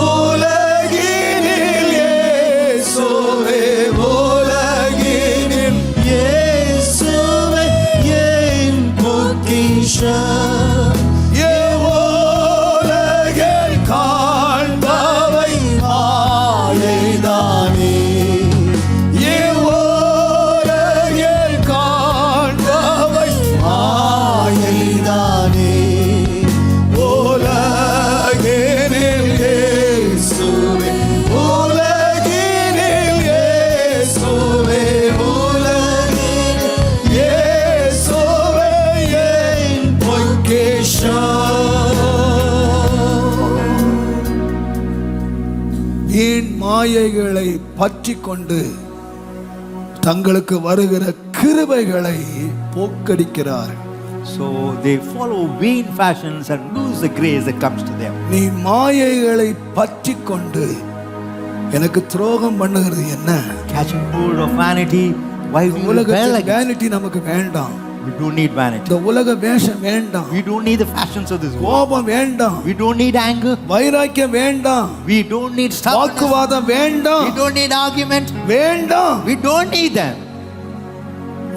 உலகினில் இயேசுவே, உலகினில் இயேசுவே என் பொக்கிஷம், இவ்வுலகில் காண்பவை மாயைதானே, இவ்வுலகில் காண்பவை மாயைதானே, உலகினில் இயேசுவே, உலகினில் இயேசுவே, உலகினில் இயேசுவே என் பொக்கிஷம். வீண் மாயைகளை பற்றி கொண்டு தங்களுக்கு வருகிற கிருபைகளை போக்கடிக்கிறார்கள். So they follow vain fashions and lose the grace that comes to them. நீ மாயைகளை பற்றி கொண்டு எனக்கு துரோகம் பண்ணுகிறது என்ன? Catching hold of vanity. Why do you rebel உலகத்தில் against? வேனிட்டி நமக்கு வேண்டாம். We don't need vanity. இந்த உலக வேஷம் வேண்டாம். We don't need the fashions of this world. கோபம் வேண்டாம். We don't need anger. வைராக்கியம் வேண்டாம். We don't need stubbornness. வாக்குவாதம் வேண்டாம். We don't need argument. வேண்டாம். We don't need them.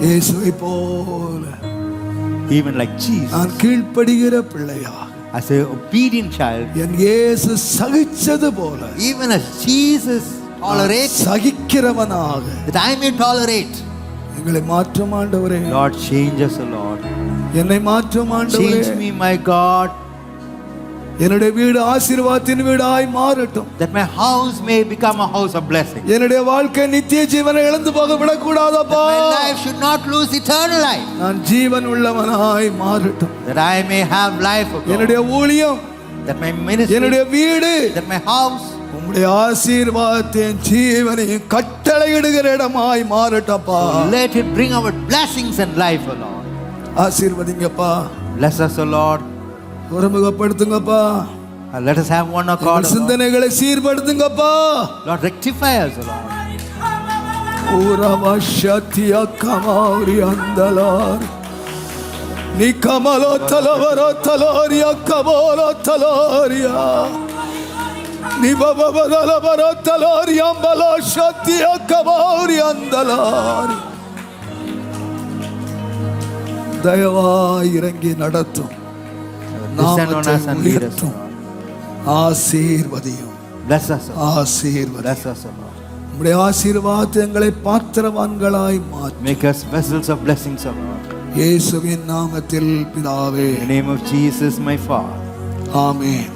இயேசுவை போல Even like Jesus, நான் கீழ்ப்படுகிற பிள்ளையா, as an obedient child, என் இயேசு சகிச்சது போல even as Jesus tolerates, சகிக்கிறவனாக that I may tolerate. எங்களை மாற்றும் ஆண்டவரே, Lord, change us, O Lord. என்னை மாற்றும் ஆண்டவரே. Change me, my God, என்னுடைய வீடு ஆசீர்வாதத்தின் வீடாய் மாறட்டும். that my house may become a house of blessing. என்னுடைய வாழ்க்கை நித்திய ஜீவனை இழந்து போக விடக்கூடாதப்பா. That my life should not lose eternal life. நான் ஜீவன் உள்ளவனாய் மாறட்டும். That I may have life, O God. என்னுடைய ஊழியம், That my ministry, என்னுடைய வீடு that my house, உம்முடைய ஆசீர்வாதத்தின் ஜீவனையும் கட்டளையிடுகிற இடமாய் மாறட்டப்பா. let it bring our blessings and life, O Lord. ஆசீர்வதிங்கப்பா. Bless us, O Lord. ஒருமுகப்படுத்துங்கப்பா. And let us have one accord, எங்கள் O Lord. சிந்தனைகளை சீர்படுத்துங்கப்பா. Lord, rectify us, O Lord. ஊரவஷத்திய கமாரி அந்தலார் நீ கமலோ தலவரோ தலோரியா கமோலோ தலோரியா நீ பபபதலவரோ தலோரியாம்பலோ சத்திய கமாரி அந்தலார். தயவாய் இறங்கி நடத்தும். Descend on us நாமத்தை and lead us, O உயர்த்தும். Lord. ஆசீர்வதியும். Bless us, O Lord. ஆசீர்வதி. Bless us, O Lord. உம்முடைய ஆசீர்வாதத்தை எங்களை பாத்திரவான்களாய் மாற்றும். Make us vessels of blessings, O Lord. இயேசுவின் நாமத்தில் பிதாவே. In the name of Jesus, my Father. ஆமென்.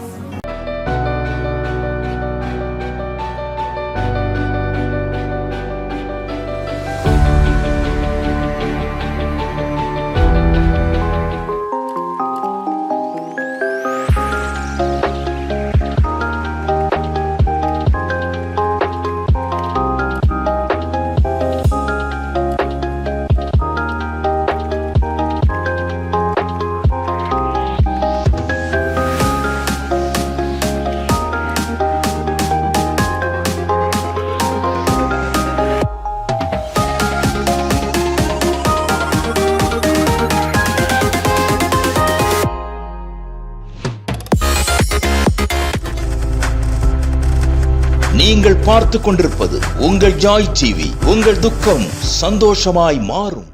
நீங்கள் பார்த்துக் கொண்டிருப்பது உங்கள் ஜாய் டிவி. உங்கள் துக்கம் சந்தோஷமாய் மாறும்.